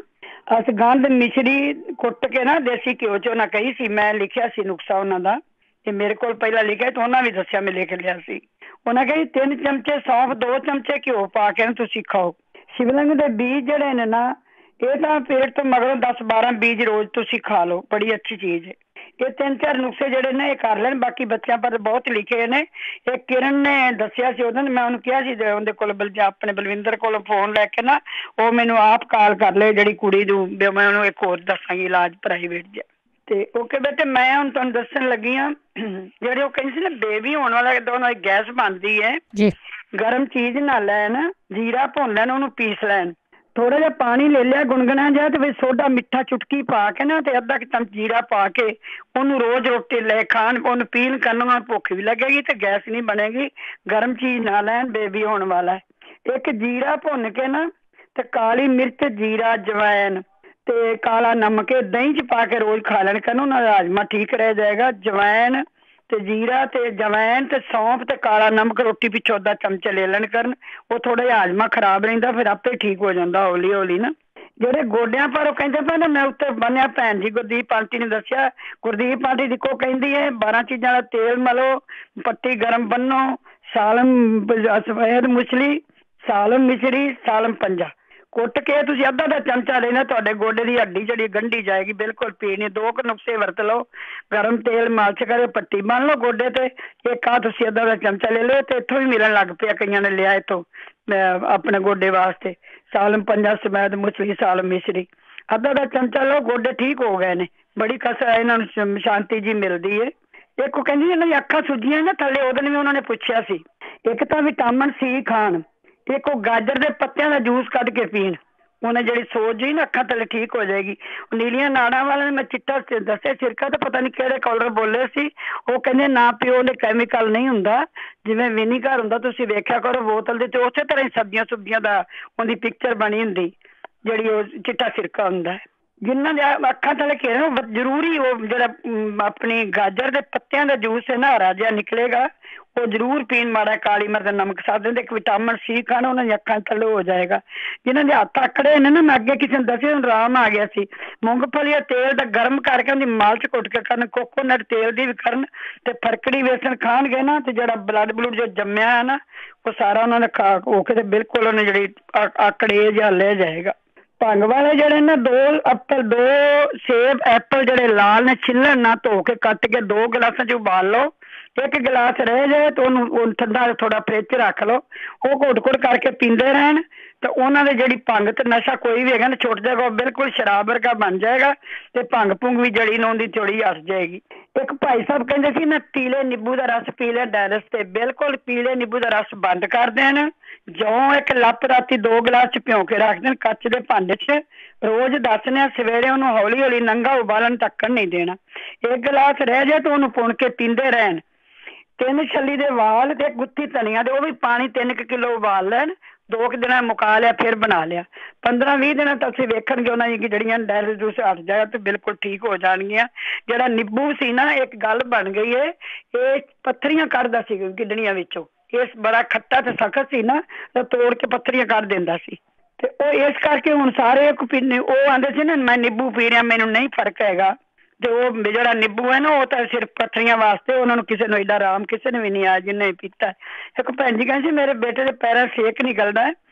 ਅਸਗੰਧ ਮਿਸ਼ਰੀ ਕੁੱਟ ਕੇ ਨਾ ਦੇਸੀ ਘਿਓ ਚ ਉਹਨਾਂ ਕਹੀ ਸੀ, ਮੈਂ ਲਿਖਿਆ ਸੀ ਨੁਕਸਾ ਉਹਨਾਂ ਦਾ, ਤੇ ਮੇਰੇ ਕੋਲ ਪਹਿਲਾਂ ਲਿਖਿਆ ਤੇ ਉਹਨਾਂ ਵੀ ਦੱਸਿਆ, ਮੈਂ ਲਿਖ ਲਿਆ ਸੀ। ਉਹਨਾਂ ਕਹੀ 3 ਚਮਚੇ ਸੌਂਫ 2 ਚਮਚੇ ਘਿਓ ਪਾ ਕੇ ਨਾ ਤੁਸੀਂ ਖਾਓ। ਸ਼ਿਵਲਿੰਗ ਦੇ ਬੀਜ ਜਿਹੜੇ ਨੇ ਨਾ, ਇਹ ਤਾਂ ਪੇਟ ਤੋਂ ਮਗਰੋਂ 10-12 ਬੀਜ ਰੋਜ਼ ਤੁਸੀਂ ਖਾ ਲਓ, ਬੜੀ ਅੱਛੀ ਚੀਜ਼ ਹੈ। ਇਹ 3-4 ਨੁਕਸੇ ਜਿਹੜੇ ਨੇ ਇਹ ਕਰ ਲੈਣ, ਬਾਕੀ ਬੱਚਿਆਂ ਪਰ ਬਹੁਤ ਲਿਖੇ ਨੇ। ਇਹ ਕਿਰਨ ਨੇ ਦੱਸਿਆ ਸੀ ਉਦੋਂ, ਮੈਂ ਉਹਨੂੰ ਕਿਹਾ ਸੀ ਉਹਦੇ ਕੋਲ ਆਪਣੇ ਬਲਵਿੰਦਰ ਕੋਲੋਂ ਫੋਨ ਲੈ ਕੇ ਨਾ, ਉਹ ਮੈਨੂੰ ਆਪ ਕਾਲ ਕਰ ਲਏ ਜਿਹੜੀ ਕੁੜੀ ਨੂੰ, ਮੈਂ ਉਹਨੂੰ ਇੱਕ ਹੋਰ ਦੱਸਾਂਗੀ ਇਲਾਜ ਪ੍ਰਾਈਵੇਟ ਜਿਹਾ। ਤੇ ਓਕੇ ਬੇਟੇ, ਮੈਂ ਹੁਣ ਤੁਹਾਨੂੰ ਦੱਸਣ ਲੱਗੀ ਹਾਂ ਜਿਹੜੇ ਉਹ ਕਹਿੰਦੇ ਸੀ ਨਾ ਬੇਬੀ ਹੋਣ ਵਾਲਾ ਦੋਨੋਂ ਗੈਸ ਬਣਦੀ ਹੈ, ਗਰਮ ਚੀਜ਼ ਨਾ ਲੈਣ, ਜੀਰਾ ਭੁੰਨ ਲੈਣ, ਉਹਨੂੰ ਪੀਸ ਲੈਣ, ਥੋੜਾ ਜਿਹਾ ਪਾਣੀ ਲੈ ਲਿਆ ਗੁਣਗੁਣਾ ਜਿਹਾ, ਤੇ ਵਿੱਚ ਸੋਡਾ ਮਿੱਠਾ ਚੁਟਕੀ ਪਾ ਕੇ ਨਾ, ਤੇ ਅੱਧਾ ਚਮਚ ਜੀਰਾ ਪਾ ਕੇ ਉਹਨੂੰ ਰੋਜ਼ ਰੋਟੀ ਲੈ ਖਾਣ, ਉਹਨੂੰ ਪੀਣ ਕਰਨ ਨਾਲ ਭੁੱਖ ਵੀ ਲੱਗੇਗੀ ਤੇ ਗੈਸ ਨਹੀਂ ਬਣੇਗੀ। ਗਰਮ ਚੀਜ਼ ਨਾ ਲੈਣ, ਬੇਬੀ ਹੋਣ ਵਾਲਾ। ਇੱਕ ਜੀਰਾ ਭੁੰਨ ਕੇ ਨਾ, ਤੇ ਕਾਲੀ ਮਿਰਚ, ਜੀਰਾ, ਜਵੈਨ ਤੇ ਕਾਲਾ ਨਮਕ ਦਹੀਂ ਚ ਪਾ ਕੇ ਰੋਜ਼ ਖਾ ਲੈਣ ਕਰਨ, ਉਹਨਾਂ ਦਾ ਹਾਜ਼ਮਾ ਠੀਕ ਰਹਿ ਜਾਏਗਾ। ਜਵੈਨ ਤੇ ਜੀਰਾ ਤੇ ਜਵੈਨ ਤੇ ਸੌਂਫ ਤੇ ਕਾਲਾ ਨਮਕ ਰੋਟੀ ਪਿੱਛੋਂ ਅੱਧਾ ਚਮਚਾ ਲੈ ਲੈਣ ਕਰਨ, ਉਹ ਥੋੜਾ ਜਿਹਾ ਹਾਜ਼ਮਾ ਖਰਾਬ ਰਹਿੰਦਾ, ਫਿਰ ਆਪੇ ਠੀਕ ਹੋ ਜਾਂਦਾ ਹੌਲੀ ਹੌਲੀ ਨਾ। ਜਿਹੜੇ ਗੋਡਿਆਂ ਪਰ ਉਹ ਕਹਿੰਦੇ ਪਏ ਨਾ, ਮੈਂ ਉੱਤੇ ਬੰਨਿਆ, ਭੈਣ ਜੀ ਗੁਰਦੀਪ ਆਂਟੀ ਨੇ ਦੱਸਿਆ, ਗੁਰਦੀਪ ਆਂਟੀ ਦੀ ਕੋ ਕਹਿੰਦੀ ਹੈ 12 ਚੀਜ਼ਾਂ ਦਾ ਤੇਲ ਮਲੋ, ਪੱਟੀ ਗਰਮ ਬੰਨੋ, ਸਾਲਮ ਸਫੈਦ ਮੁਛਲੀ, ਸਾਲਮ ਮਿਸ਼ਰੀ, ਸਾਲਮ ਪੰਜਾ ਕੁੱਟ ਕੇ ਤੁਸੀਂ ਅੱਧਾ ਚਮਚਾ ਲੈਣਾ, ਤੁਹਾਡੇ ਗੋਡੇ ਦੀ ਹੱਡੀ ਜਿਹੜੀ ਗੰਢੀ ਜਾਏਗੀ, ਬਿਲਕੁਲ ਪੀਣੀ। 2 ਨੁਕਸੇ ਵਰਤ ਲਓ, ਗਰਮ ਤੇਲ ਮਾਲਸ਼ ਕਰੇ, ਪੱਟੀ ਬੰਨ ਲਓ ਗੋਡੇ ਤੇ, ਇੱਕ ਆ ਤੁਸੀਂ ਅੱਧਾ ਚਮਚਾ ਲੈ ਲਿਓ। ਤੇ ਇੱਥੋਂ ਵੀ ਮਿਲਣ ਲੱਗ ਪਿਆ, ਕਈਆਂ ਨੇ ਲਿਆ ਇੱਥੋਂ ਆਪਣੇ ਗੋਡੇ ਵਾਸਤੇ, ਸਾਲਮ ਪੰਜਾ, ਸਮੈਦ ਮੁਛਲੀ, ਸਾਲਮ ਮਿਸ਼ਰੀ, ਅੱਧਾ ਚਮਚਾ ਲਓ, ਗੋਡੇ ਠੀਕ ਹੋ ਗਏ ਨੇ, ਬੜੀ ਕਸਰ ਇਹਨਾਂ ਨੂੰ ਸ਼ਾਂਤੀ ਜੀ ਮਿਲਦੀ ਹੈ। ਇੱਕ ਉਹ ਕਹਿੰਦੀ ਇਹਨਾਂ ਦੀ ਅੱਖਾਂ ਸੁੱਜੀਆਂ ਨਾ ਥੱਲੇ, ਉਹਦੇ ਵੀ ਉਹਨਾਂ ਨੇ ਪੁੱਛਿਆ ਸੀ। ਇੱਕ ਤਾਂ ਵਿਟਾਮਿਨ ਸੀ ਖਾਣ, ਇੱਕ ਉਹ ਗਾਜਰ ਦੇ ਪੱਤਿਆਂ ਦਾ ਜੂਸ ਕੱਢ ਕੇ ਪੀਣ, ਉਹਨੇ ਜਿਹੜੀ ਸੋਜ ਜੀ ਨਾ ਅੱਖਾਂ ਥੱਲੇ ਠੀਕ ਹੋ ਜਾਏਗੀ। ਨੀਲੀਆਂ ਨਾੜਾਂ ਵਾਲੇ ਨੇ ਮੈਂ ਚਿੱਟਾ ਦੱਸਿਆ ਸਿਰਕਾ, ਤਾਂ ਪਤਾ ਨਹੀਂ ਕਿਹੜੇ ਕਲਰ ਬੋਲੇ ਸੀ, ਉਹ ਕਹਿੰਦੇ ਨਾ ਪਿਓ, ਉਹਦੇ ਕੈਮੀਕਲ ਨਹੀਂ ਹੁੰਦਾ, ਜਿਵੇਂ ਵਿਨੀਗਰ ਹੁੰਦਾ, ਤੁਸੀਂ ਵੇਖਿਆ ਕਰੋ ਬੋਤਲ ਦੇ ਤੇ ਉਸੇ ਤਰ੍ਹਾਂ ਹੀ ਸਬਜ਼ੀਆਂ ਸੁਬਜ਼ੀਆਂ ਦਾ ਉਹਦੀ ਪਿਕਚਰ ਬਣੀ ਹੁੰਦੀ, ਜਿਹੜੀ ਉਹ ਚਿੱਟਾ ਸਿਰਕਾ ਹੁੰਦਾ। ਜਿਨ੍ਹਾਂ ਦੇ ਅੱਖਾਂ ਥੱਲੇ ਘੇਰੇ ਜ਼ਰੂਰੀ ਉਹ ਜਿਹੜਾ ਆਪਣੀ ਗਾਜਰ ਦੇ ਪੱਤਿਆਂ ਦਾ ਜੂਸ ਹੈ ਨਾ, ਹਰਾ ਜਿਹਾ ਨਿਕਲੇਗਾ, ਉਹ ਜ਼ਰੂਰ ਪੀਣ, ਮਾੜਾ ਕਾਲੀ ਮਿਰਚ ਨਮਕ ਸਾਧ ਦਿੰਦੇ, ਇੱਕ ਵਿਟਾਮਿਨ ਸੀ ਖਾਣ, ਉਹਨਾਂ ਦੀਆਂ ਅੱਖਾਂ ਥੱਲੇ ਹੋ ਜਾਏਗਾ। ਜਿਨ੍ਹਾਂ ਦੇ ਹੱਥ ਆਕੜੇ ਨੇ ਨਾ, ਮੈਂ ਅੱਗੇ ਕਿਸੇ ਨੂੰ ਦੱਸਿਆ, ਆਰਾਮ ਆ ਗਿਆ ਸੀ। ਮੂੰਗਫਲੀ ਦਾ ਤੇਲ ਦਾ ਗਰਮ ਕਰਕੇ ਉਹਦੀ ਮਾਲਸ਼ ਕੁੱਟ ਕੇ ਕਰਨ, ਕੋਕੋਨਟ ਤੇਲ ਦੀ ਵੀ ਕਰਨ, ਤੇ ਫਰਕੜੀ ਵੇਸਣ ਖਾਣਗੇ ਨਾ, ਤੇ ਜਿਹੜਾ ਬਲੱਡ ਬਲੂਡ ਜੋ ਜੰਮਿਆ ਹੈ ਨਾ, ਉਹ ਸਾਰਾ ਉਹਨਾਂ ਨੇ ਖਾ ਹੋ ਕੇ ਤੇ ਬਿਲਕੁਲ ਉਹਨੇ ਜਿਹੜੀ ਆਕੜੇ ਜਿਹਾ ਲੈ ਜਾਏਗਾ। ਭੰਗ ਵਾਲੇ ਜਿਹੜੇ ਨਾ 2 ਸੇਬ ਐਪਲ ਜਿਹੜੇ ਲਾਲ ਨੇ, ਛਿੱਲਣ ਨਾ, ਧੋ ਕੇ ਕੱਟ ਕੇ 2 ਗਲਾਸਾਂ ਚ ਉਬਾਲ ਲਓ, 1 ਗਲਾਸ ਰਹਿ ਜਾਏ ਤੇ ਉਹਨੂੰ ਠੰਡਾ ਥੋੜਾ ਫਰਿੱਜ ਚ ਰੱਖ ਲਓ, ਉਹ ਘੁੱਟ ਕਰਕੇ ਪੀਂਦੇ ਰਹਿਣ, ਤੇ ਉਹਨਾਂ ਦੇ ਜਿਹੜੀ ਭੰਗ ਤੇ ਨਸ਼ਾ ਕੋਈ ਵੀ ਹੈਗਾ ਨਾ ਛੁੱਟ ਜਾਏਗਾ, ਬਿਲਕੁਲ ਸ਼ਰਾਬ ਵਰਗਾ ਬਣ ਜਾਏਗਾ, ਤੇ ਭੰਗ ਭੁੰਗ ਵੀ ਜੜੀ ਨੂੰ ਉਹਦੀ ਥੋੜੀ ਹੱਸ ਜਾਏਗੀ। ਇੱਕ ਭਾਈ ਸਾਹਿਬ ਕਹਿੰਦੇ ਸੀ ਨਾ, ਪੀਲੇ ਨਿੰਬੂ ਦਾ ਰਸ ਪੀ ਲੈ ਡਾਇਰਸ ਤੇ, ਬਿਲਕੁਲ ਪੀਲੇ ਨਿੰਬੂ ਦਾ ਰਸ ਬੰਦ ਕਰ ਦੇਣ, ਜੌਂ 1 ਲੱਪ ਰਾਤੀ 2 ਗਲਾਸ ਚ ਭਿਉਂ ਕੇ ਰੱਖ ਦੇਣ ਕੱਚ ਦੇ ਭਾਂਡੇ ਚ, ਰੋਜ਼ ਦੱਸਣੇ ਆ, ਸਵੇਰੇ ਉਹਨੂੰ ਹੌਲੀ ਹੌਲੀ ਨੰਗਾ ਉਬਾਲਣ ਢੱਕਣ ਨਹੀਂ ਦੇਣਾ, 1 ਗਲਾਸ ਰਹਿ ਜਾਏ ਤੇ ਉਹਨੂੰ ਪੁਣ ਕੇ ਪੀਂਦੇ ਰਹਿਣ। 3 ਛੱਲੀ ਦੇ ਵਾਲ ਤੇ ਗੁੱਥੀ ਧਨੀਆ ਦੇ, ਉਹ ਵੀ ਪਾਣੀ 3 ਕਿਲੋ ਉਬਾਲ ਲੈਣ, 2 ਦਿਨਾਂ ਮੁਕਾ ਲਿਆ, ਫਿਰ ਬਣਾ ਲਿਆ, 15-20 ਦਿਨਾਂ ਤੱਕ ਤੁਸੀਂ ਵੇਖਣਗੇ ਉਹਨਾਂ ਦੀ ਜਿਹੜੀਆਂ ਡਾਇਰਿਸ ਜੂਸ ਹਟ ਜਾਏਗਾ ਤੇ ਬਿਲਕੁਲ ਠੀਕ ਹੋ ਜਾਣਗੀਆਂ। ਜਿਹੜਾ ਨਿੰਬੂ ਸੀ ਨਾ, ਇੱਕ ਗੱਲ ਬਣ ਗਈ ਹੈ, ਇਹ ਪੱਥਰੀਆਂ ਕੱਢਦਾ ਸੀ ਕਿਡਨੀਆਂ ਵਿੱਚੋਂ, ਇਸ ਬੜਾ ਖੱਟਾ ਤੇ ਸਖਤ ਸੀ ਨਾ, ਤਾਂ ਤੋੜ ਕੇ ਪੱਥਰੀਆਂ ਕੱਢ ਦਿੰਦਾ ਸੀ, ਤੇ ਉਹ ਇਸ ਕਰਕੇ ਹੁਣ ਸਾਰੇ ਪੀਣੇ, ਉਹ ਆਂਦੇ ਸੀ ਨਾ ਮੈਂ ਨਿੰਬੂ ਪੀ ਰਿਹਾ, ਮੈਨੂੰ ਨਹੀਂ ਫਰਕ ਹੈਗਾ, ਤੇ ਉਹ ਜਿਹੜਾ ਨਿੰਬੂ ਹੈ ਨਾ, ਉਹ ਤਾਂ ਸਿਰਫ ਪੱਥਰੀਆਂ ਵਾਸਤੇ, ਉਹਨਾਂ ਨੂੰ ਕਿਸੇ ਨੂੰ ਏਡਾ ਆਰਾਮ ਕਿਸੇ ਨੇ ਵੀ ਨਹੀਂ ਆਇਆ ਜਿੰਨੇ ਪੀਤਾ। ਇੱਕ ਭੈਣ ਜੀ ਕਹਿੰਦੇ ਸੀ ਮੇਰੇ ਬੇਟੇ ਦੇ ਪੈਰਾਂ ਸੇਕ ਨਿਕਲਦਾ,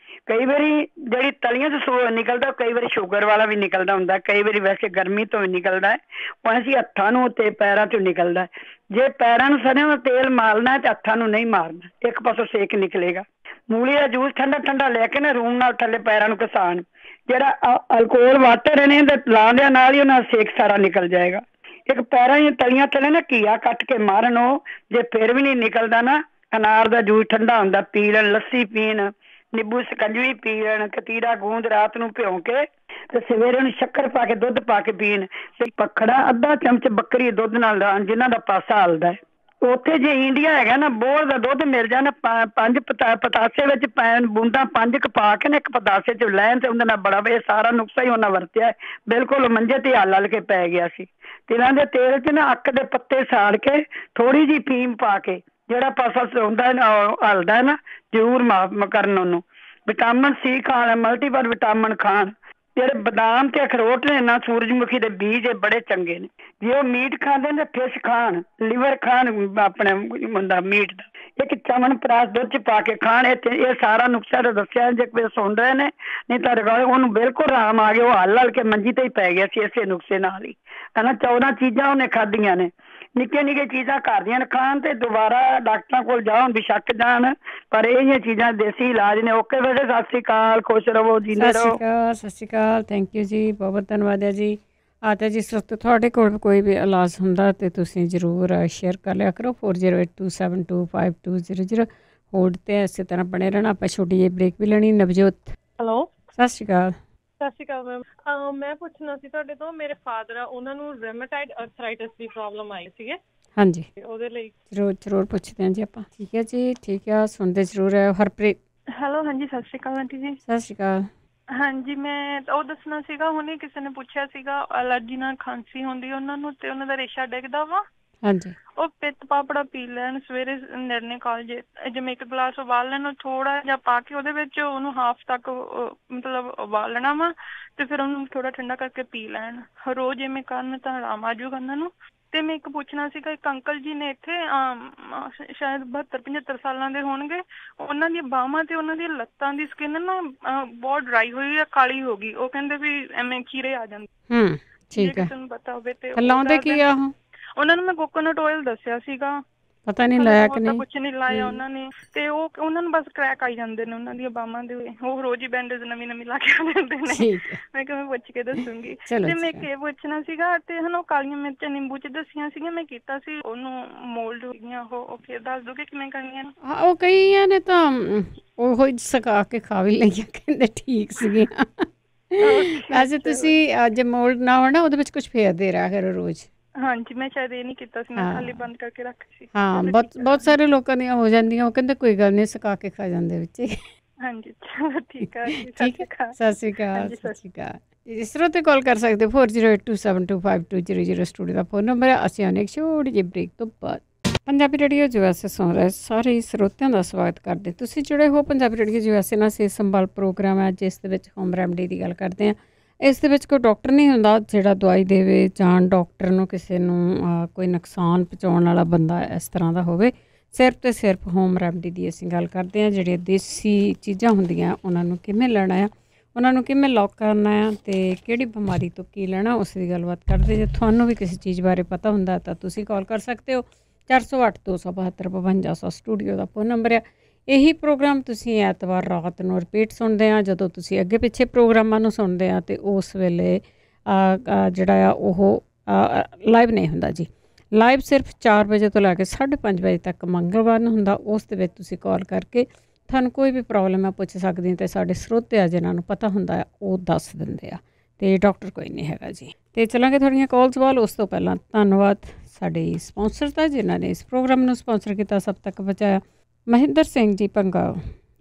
ਕਈ ਵਾਰੀ ਜਿਹੜੀ ਤਲੀਆਂ ਤੋਂ ਨਿਕਲਦਾ ਕਈ ਵਾਰੀ ਸ਼ੂਗਰ ਵਾਲਾ ਵੀ ਨਿਕਲਦਾ ਹੁੰਦਾ, ਕਈ ਵਾਰੀ ਵੈਸੇ ਗਰਮੀ ਤੋਂ ਵੀ ਨਿਕਲਦਾ ਹੈ। ਉਹ ਅਸੀਂ ਹੱਥਾਂ ਨੂੰ ਤੇ ਪੈਰਾਂ ਤੋਂ ਨਿਕਲਦਾ। ਜੇ ਪੈਰਾਂ ਨੂੰ ਸਰ੍ਹੋਂ ਦਾ ਤੇਲ ਮਾਰਨਾ ਤੇ ਹੱਥਾਂ ਨੂੰ ਨਹੀਂ ਮਾਰਨਾ, ਇੱਕ ਪਾਸੋਂ ਸੇਕ ਨਿਕਲੇਗਾ। ਮੂਲੀ ਦਾ ਜੂਸ ਠੰਡਾ ਠੰਡਾ ਲੈ ਕੇ ਨਾ ਰੂਮ ਨਾਲ ਥੱਲੇ ਪੈਰਾਂ ਨੂੰ ਘਸਾਣ, ਜਿਹੜਾ ਅਲਕੋਹਲ ਵਾਟਰ ਨੇ ਤੇ ਲਾਉਂਦਿਆਂ ਨਾਲ ਹੀ ਉਹਨਾਂ ਸੇਕ ਸਾਰਾ ਨਿਕਲ ਜਾਏਗਾ। ਇੱਕ ਪੈਰਾਂ ਦੀਆਂ ਤਲੀਆਂ ਥੱਲੇ ਨਾ ਘੀਆ ਕੱਟ ਕੇ ਮਾਰਨ, ਉਹ ਜੇ ਫਿਰ ਵੀ ਨਹੀਂ ਨਿਕਲਦਾ ਨਾ, ਅਨਾਰ ਦਾ ਜੂਸ ਠੰਡਾ ਹੁੰਦਾ ਪੀ ਲੈਣ, ਲੱਸੀ ਪੀਣ, ਨਿੰਬੂ ਸਕੰਜਵੀ ਪੀ ਲੈਣ, ਕਤੀਰਾ ਗੂੰਦ ਰਾਤ ਨੂੰ ਭਿਉਂ ਕੇ ਤੇ ਸਵੇਰੇ ਨੂੰ ਸ਼ੱਕਰ ਪਾ ਕੇ ਦੁੱਧ ਪਾ ਕੇ ਪੀਣ। ਤੇ ਪਖੜਾ ਅੱਧਾ ਚਮਚ ਬੱਕਰੀ ਦੁੱਧ ਨਾਲ ਲਾਣ, ਜਿਨ੍ਹਾਂ ਦਾ ਪਾਸਾ ਹਲਦਾ। ਉੱਥੇ ਜੇ ਇੰਡੀਆ ਹੈਗਾ ਨਾ, ਬੋਰ ਦਾ ਦੁੱਧ ਮਿਲ ਜਾਣਾ, 5 ਪਤਾਸੇ ਵਿੱਚ ਬੂੰਦਾਂ 5 ਪਾ ਕੇ ਨਾ ਇੱਕ ਪਤਾਸੇ ਚ ਲੈਣ ਤੇ ਉਹਦੇ ਨਾਲ ਬੜਾ ਵੇ ਸਾਰਾ ਨੁਕਸਾ ਹੀ ਉਹਨਾਂ ਵਰਤਿਆ। ਬਿਲਕੁਲ ਮੰਜੇ ਤੇ ਹਲ ਕੇ ਪੈ ਗਿਆ ਸੀ। ਤਿਲਾਂ ਦੇ ਤੇਲ ਚ ਨਾ ਅੱਕ ਦੇ ਪੱਤੇ ਸਾੜ ਕੇ ਥੋੜੀ ਜਿਹੀ ਫੀਮ ਪਾ ਕੇ, ਜਿਹੜਾ ਪਾਸਾ ਹੁੰਦਾ ਹਲਦਾ ਨਾ ਜ਼ਰੂਰ ਕਰਨ ਉਹਨੂੰ। ਵਿਟਾਮਿਨ C ਖਾਣ, ਮਲਟੀਪਲ ਵਿਟਾਮਿਨ ਖਾਣ। ਜਿਹੜੇ ਬਦਾਮ ਤੇ ਅਖਰੋਟ ਨੇ ਨਾ, ਸੂਰਜਮੁਖੀ ਦੇ ਬੀਜ, ਇਹ ਬੜੇ ਚੰਗੇ ਨੇ। ਜੇ ਉਹ ਮੀਟ ਖਾਂਦੇ ਨੇ ਫਿਸ਼ ਖਾਣ, ਲਿਵਰ ਖਾਣ, ਆਪਣੇ ਹੁੰਦਾ ਮੀਟ ਦਾ, ਇੱਕ ਚਮਨ ਪ੍ਰਾਸ ਦੁੱਧ ਚ ਪਾ ਕੇ ਖਾਣ। ਇਹ ਸਾਰਾ ਨੁਕਸਾ ਤਾਂ ਦੱਸਿਆ, ਜੇ ਕੋਈ ਸੁਣ ਰਹੇ ਨੇ, ਨਹੀਂ ਤਾਂ ਉਹਨੂੰ ਬਿਲਕੁਲ ਆਰਾਮ ਆ ਗਿਆ। ਉਹ ਹਲ ਕੇ ਮੰਜੀ ਤੇ ਹੀ ਪੈ ਗਿਆ ਸੀ ਇਸੇ ਨੁਕਸੇ ਨਾਲ ਹੀ। ਹਨਾ 14 ਚੀਜ਼ਾਂ ਉਹਨੇ ਖਾਧੀਆਂ ਨੇ। ਨਿੱਕੀਆਂ ਨਿੱਕੀਆਂ ਚੀਜ਼ਾਂ ਘਰ ਦੀਆਂ ਖਾਣ ਤੇ ਦੁਬਾਰਾ ਡਾਕਟਰਾਂ ਕੋਲ ਜਾਣ ਬਿਸ਼ੱਕ ਜਾਣ, ਪਰ ਇਹ ਜਿਹੀਆਂ ਚੀਜ਼ਾਂ ਦੇਸੀ ਇਲਾਜ ਨੇ। ਓਕੇ ਬੇਟੇ, ਸਤਿ ਸ਼੍ਰੀ ਅਕਾਲ, ਖੁਸ਼ ਰਹੋ, ਜੀਂਦੇ ਰਹੋ। ਸਤਿ ਸ਼੍ਰੀ ਅਕਾਲ, ਥੈਂਕ ਯੂ ਜੀ, ਬਹੁਤ ਬਹੁਤ ਧੰਨਵਾਦ ਹੈ ਜੀ। ਤਾਂ ਜਿਸ ਵਕਤ ਤੁਹਾਡੇ ਕੋਲ ਕੋਈ ਵੀ ਇਲਾਜ ਹੁੰਦਾ ਤੇ ਤੁਸੀਂ ਜ਼ਰੂਰ ਸ਼ੇਅਰ ਕਰ ਲਿਆ ਕਰੋ। 4082725200 ਹੋਲਡ 'ਤੇ ਇਸੇ ਤਰ੍ਹਾਂ ਬਣੇ ਰਹਿਣਾ। ਆਪਾਂ ਛੋਟੀ ਜਿਹੀ ਬ੍ਰੇਕ ਵੀ ਲੈਣੀ। ਨਵਜੋਤ, ਹੈਲੋ, ਸਤਿ ਸ਼੍ਰੀ ਅਕਾਲ। ਸਤਿ ਸ਼੍ਰੀ ਅਕਾਲ ਮੈਮ। ਮੈਂ ਪੁੱਛਣਾ ਸੀ ਤੁਹਾਡੇ ਤੋਂ, ਮੇਰੇ ਫਾਦਰ ਆ, ਉਹਨਾਂ ਨੂੰ ਰੈਮੇਟਾਇਡ ਅਰਥਰਾਈਟਿਸ ਦੀ ਪ੍ਰੋਬਲਮ ਆਈ ਸੀਗੇ। ਹਾਂਜੀ, ਉਹਦੇ ਲਈ ਜ਼ਰੂਰ ਪੁੱਛਦੇ ਹਾਂ ਜੀ ਆਪਾਂ। ਠੀਕ ਹੈ ਜੀ, ਠੀਕ ਆ, ਸੁਣਦੇ ਜ਼ਰੂਰ ਹੈ। ਹਰਪ੍ਰੀਤ, ਹੈਲੋ, ਹਾਂਜੀ, ਸਤਿ ਸ਼੍ਰੀ ਅਕਾਲ ਆਂਟੀ ਜੀ। ਸਤਿ ਸ਼੍ਰੀ ਅਕਾਲ। ਹਾਂਜੀ, ਮੈਂ ਉਹ ਦੱਸਣਾ ਸੀਗਾ, ਹੁਣੇ ਕਿਸੇ ਨੇ ਪੁੱਛਿਆ ਸੀਗਾ ਐਲਰਜੀ ਨਾਲ ਖਾਂਸੀ ਹੁੰਦੀ ਉਹਨਾਂ ਨੂੰ ਤੇ ਉਹਨਾਂ ਦਾ ਰੇਸ਼ਾ ਡਿੱਗਦਾ ਵਾ। ਹਾਂਜੀ, ਉਹ ਪਿੱਤ ਪਾਪੜਾ ਪੀ ਲੈਣ ਸਵੇਰੇ ਨਿਰਣੇ ਕਾਲਜ, ਜਿਵੇਂ ਇੱਕ ਗਲਾਸ ਉਬਾਲ ਲੈਣ, ਥੋੜਾ ਜਿਹਾ ਪਾ ਕੇ ਉਹਦੇ ਵਿੱਚ ਉਹਨੂੰ ਹਾਫ ਤੱਕ ਮਤਲਬ ਉਬਾਲਣਾ ਵਾ ਤੇ ਫਿਰ ਉਹਨੂੰ ਥੋੜਾ ਠੰਡਾ ਕਰਕੇ ਪੀ ਲੈਣ ਰੋਜ਼। ਜਿਵੇਂ ਕਰਨ ਤਾਂ ਆਰਾਮ ਆ ਜਾਊਗਾ ਉਹਨਾਂ ਨੂੰ। ਤੇ ਮੈਂ ਇੱਕ ਪੁੱਛਣਾ ਸੀਗਾ, ਇੱਕ ਅੰਕਲ ਜੀ ਨੇ ਇੱਥੇ ਸ਼ਾਇਦ 72-75 ਸਾਲਾਂ ਦੇ ਹੋਣਗੇ, ਉਹਨਾਂ ਦੀਆਂ ਬਾਹਾਂ ਤੇ ਉਹਨਾਂ ਦੀਆਂ ਲੱਤਾਂ ਦੀ ਸਕਿਨ ਨਾ ਬਹੁਤ ਡਰਾਈ ਹੋਈ ਆ, ਕਾਲੀ ਹੋ ਗਈ। ਉਹ ਕਹਿੰਦੇ ਵੀ ਐਵੇਂ ਖੀਰੇ ਆ ਜਾਂਦੇ। ਠੀਕ ਹੈ, ਕਿਸੇ ਨੂੰ ਪਤਾ ਹੋਵੇ ਤੇ ਲਾਉਂਦੇ ਕੀ ਆ ਉਹ? ਉਹਨਾਂ ਨੂੰ ਮੈਂ ਕੋਕੋਨਟ ਆਇਲ ਦੱਸਿਆ ਸੀਗਾ, ਪਤਾ ਨਹੀਂ ਲਾਇਆ ਕਿ ਨਹੀਂ, ਕੁਛ ਨਹੀਂ ਲਾਇਆ ਉਹਨਾਂ ਨੇ। ਤੇ ਉਹ ਉਹਨਾਂ ਨੂੰ ਬਸ ਕਰੈਕ ਆਈ ਜਾਂਦੇ ਨੇ ਉਹਨਾਂ ਦੀਆਂ ਬਾਹਾਂ ਦੇ। ਉਹ ਰੋਜ਼ ਹੀ ਬੈਂਡੇਜ ਨਵੀਂ ਲਾ ਕੇ ਦਿੰਦੇ ਨੇ। ਮੈਂ ਕਿਹਾ ਮੈਂ ਪੁੱਛ ਕੇ ਦੱਸੂਗੀ। ਤੇ ਮੈਂ ਇਹ ਪੁੱਛਣਾ ਸੀਗਾ, ਤੇ ਉਹ ਕਾਲੀਆਂ ਮਿਰਚਾਂ ਨਿੰਬੂ ਚ ਦੱਸੀਆਂ ਸੀਗੀਆਂ, ਮੈਂ ਕੀਤਾ ਸੀ ਉਹਨੂੰ ਮੋਲਡ ਹੋ ਗਈਆਂ। ਉਹ ਫਿਰ ਦੱਸ ਦੋਗੇ ਕਿਵੇਂ ਕਰਨੀਆਂ? ਉਹ ਕਈਆਂ ਨੇ ਤਾਂ ਉਹ ਸੁਕਾ ਕੇ ਖਾ ਵੀ ਲਈਆਂ, ਕਹਿੰਦੇ ਠੀਕ ਸੀਗੀਆਂ। ਵੈਸੇ ਤੁਸੀਂ ਜੇ ਮੋਲਡ ਨਾ ਹੋਣਾ ਉਹਦੇ ਵਿੱਚ ਕੁਝ ਫੇਰ ਦੇ ਰਿਹਾ ਕਰੋ ਰੋਜ਼। ਹਾਂਜੀ, ਮੈਂ ਸ਼ਾਇਦ ਇਹ ਨਹੀਂ ਕੀਤਾ ਸੀ, ਮੈਂ ਖਾਲੀ ਬੰਦ ਕਰਕੇ ਰੱਖੀ ਸੀ। ਹਾਂ, ਬਹੁਤ ਸਾਰੇ ਲੋਕਾਂ ਦੀਆਂ ਹੋ ਜਾਂਦੀਆਂ। ਉਹ ਕਹਿੰਦੇ ਕੋਈ ਗੱਲ ਨਹੀਂ, ਸੁਕਾ ਕੇ ਖਾ ਜਾਂਦੇ ਵਿੱਚ। ਹਾਂਜੀ, ਚਲੋ ਠੀਕ ਹੈ। ਠੀਕ ਹੈ, ਸਤਿ ਸ਼੍ਰੀ ਅਕਾਲ। ਸਤਿ ਸ਼੍ਰੀ ਅਕਾਲ। ਇਸ ਤਰ੍ਹਾਂ 'ਤੇ ਕਾਲ ਕਰ ਸਕਦੇ 4082725200 ਸਟੂਡੀਓ ਦਾ ਫੋਨ ਨੰਬਰ ਹੈ। ਅਸੀਂ ਆਉਣੇ ਇੱਕ ਛੋਟੀ ਜਿਹੀ ਬ੍ਰੇਕ ਤੋਂ ਬਾਅਦ। ਪੰਜਾਬੀ ਰੇਡੀਓ USA ਸੁਣ ਰਹੇ ਸਾਰੇ ਸਰੋਤਿਆਂ ਦਾ ਸਵਾਗਤ ਕਰਦੇ। ਤੁਸੀਂ ਜੁੜੇ ਹੋ ਪੰਜਾਬੀ ਰੇਡੀਓ USA ਨਾਲ। ਸਿਹਤ ਸੰਭਾਲ ਪ੍ਰੋਗਰਾਮ ਹੈ ਜਿਸ ਦੇ ਵਿੱਚ ਹੋਮ ਰੈਮਡੀ ਦੀ ਗੱਲ ਕਰਦੇ ਹਾਂ। ਇਸ ਦੇ ਵਿੱਚ ਕੋਈ ਡਾਕਟਰ ਨਹੀਂ ਹੁੰਦਾ ਜਿਹੜਾ ਦਵਾਈ ਦੇਵੇ, ਜਾਂ ਡਾਕਟਰ ਨੂੰ ਕਿਸੇ ਨੂੰ ਕੋਈ ਨੁਕਸਾਨ ਪਹੁੰਚਾਉਣ ਵਾਲਾ ਬੰਦਾ ਇਸ ਤਰ੍ਹਾਂ ਦਾ ਹੋਵੇ। ਸਿਰਫ ਅਤੇ ਸਿਰਫ ਹੋਮ ਰੈਮਡੀ ਦੀ ਅਸੀਂ ਗੱਲ ਕਰਦੇ ਹਾਂ। ਜਿਹੜੀਆਂ ਦੇਸੀ ਚੀਜ਼ਾਂ ਹੁੰਦੀਆਂ ਉਹਨਾਂ ਨੂੰ ਕਿਵੇਂ ਲੈਣਾ ਆ, ਉਹਨਾਂ ਨੂੰ ਕਿਵੇਂ ਲੌਕ ਕਰਨਾ ਆ, ਅਤੇ ਕਿਹੜੀ ਬਿਮਾਰੀ ਤੋਂ ਕੀ ਲੈਣਾ, ਉਸ ਦੀ ਗੱਲਬਾਤ ਕਰਦੇ। ਜੇ ਤੁਹਾਨੂੰ ਵੀ ਕਿਸੇ ਚੀਜ਼ ਬਾਰੇ ਪਤਾ ਹੁੰਦਾ ਤਾਂ ਤੁਸੀਂ ਕਾਲ ਕਰ ਸਕਦੇ ਹੋ। 408272 ਸਟੂਡੀਓ ਦਾ ਫੋਨ ਨੰਬਰ ਆ। ਇਹੀ ਪ੍ਰੋਗਰਾਮ ਤੁਸੀਂ ਐਤਵਾਰ ਰਾਤ ਨੂੰ ਰਿਪੀਟ ਸੁਣਦੇ ਆ। ਜਦੋਂ ਤੁਸੀਂ ਅੱਗੇ ਪਿੱਛੇ ਪ੍ਰੋਗਰਾਮਾਂ ਨੂੰ ਸੁਣਦੇ ਆ ਅਤੇ ਉਸ ਵੇਲੇ ਜਿਹੜਾ ਆ ਉਹ ਲਾਈਵ ਨਹੀਂ ਹੁੰਦਾ ਜੀ। ਲਾਈਵ ਸਿਰਫ 4 ਵਜੇ ਤੋਂ ਲੈ ਕੇ 5:30 ਵਜੇ ਤੱਕ ਮੰਗਲਵਾਰ ਨੂੰ ਹੁੰਦਾ। ਉਸ ਦੇ ਵਿੱਚ ਤੁਸੀਂ ਕਾਲ ਕਰਕੇ ਤੁਹਾਨੂੰ ਕੋਈ ਵੀ ਪ੍ਰੋਬਲਮ ਹੈ ਪੁੱਛ ਸਕਦੇ, ਅਤੇ ਸਾਡੇ ਸਰੋਤੇ ਆ ਜਿਨ੍ਹਾਂ ਨੂੰ ਪਤਾ ਹੁੰਦਾ ਆ ਉਹ ਦੱਸ ਦਿੰਦੇ ਆ, ਅਤੇ ਡਾਕਟਰ ਕੋਈ ਨਹੀਂ ਹੈਗਾ ਜੀ। ਅਤੇ ਚਲਾਂਗੇ ਤੁਹਾਡੀਆਂ ਕਾਲਸ ਵੱਲ। ਉਸ ਤੋਂ ਪਹਿਲਾਂ ਧੰਨਵਾਦ ਸਾਡੇ ਸਪਾਂਸਰ ਦਾ ਜਿਨ੍ਹਾਂ ਨੇ ਇਸ ਪ੍ਰੋਗਰਾਮ ਨੂੰ ਸਪਾਂਸਰ ਕੀਤਾ, ਸਭ ਤੱਕ ਪਹੁੰਚਾਇਆ। ਮਹਿੰਦਰ ਸਿੰਘ ਜੀ ਭੰਗਾ,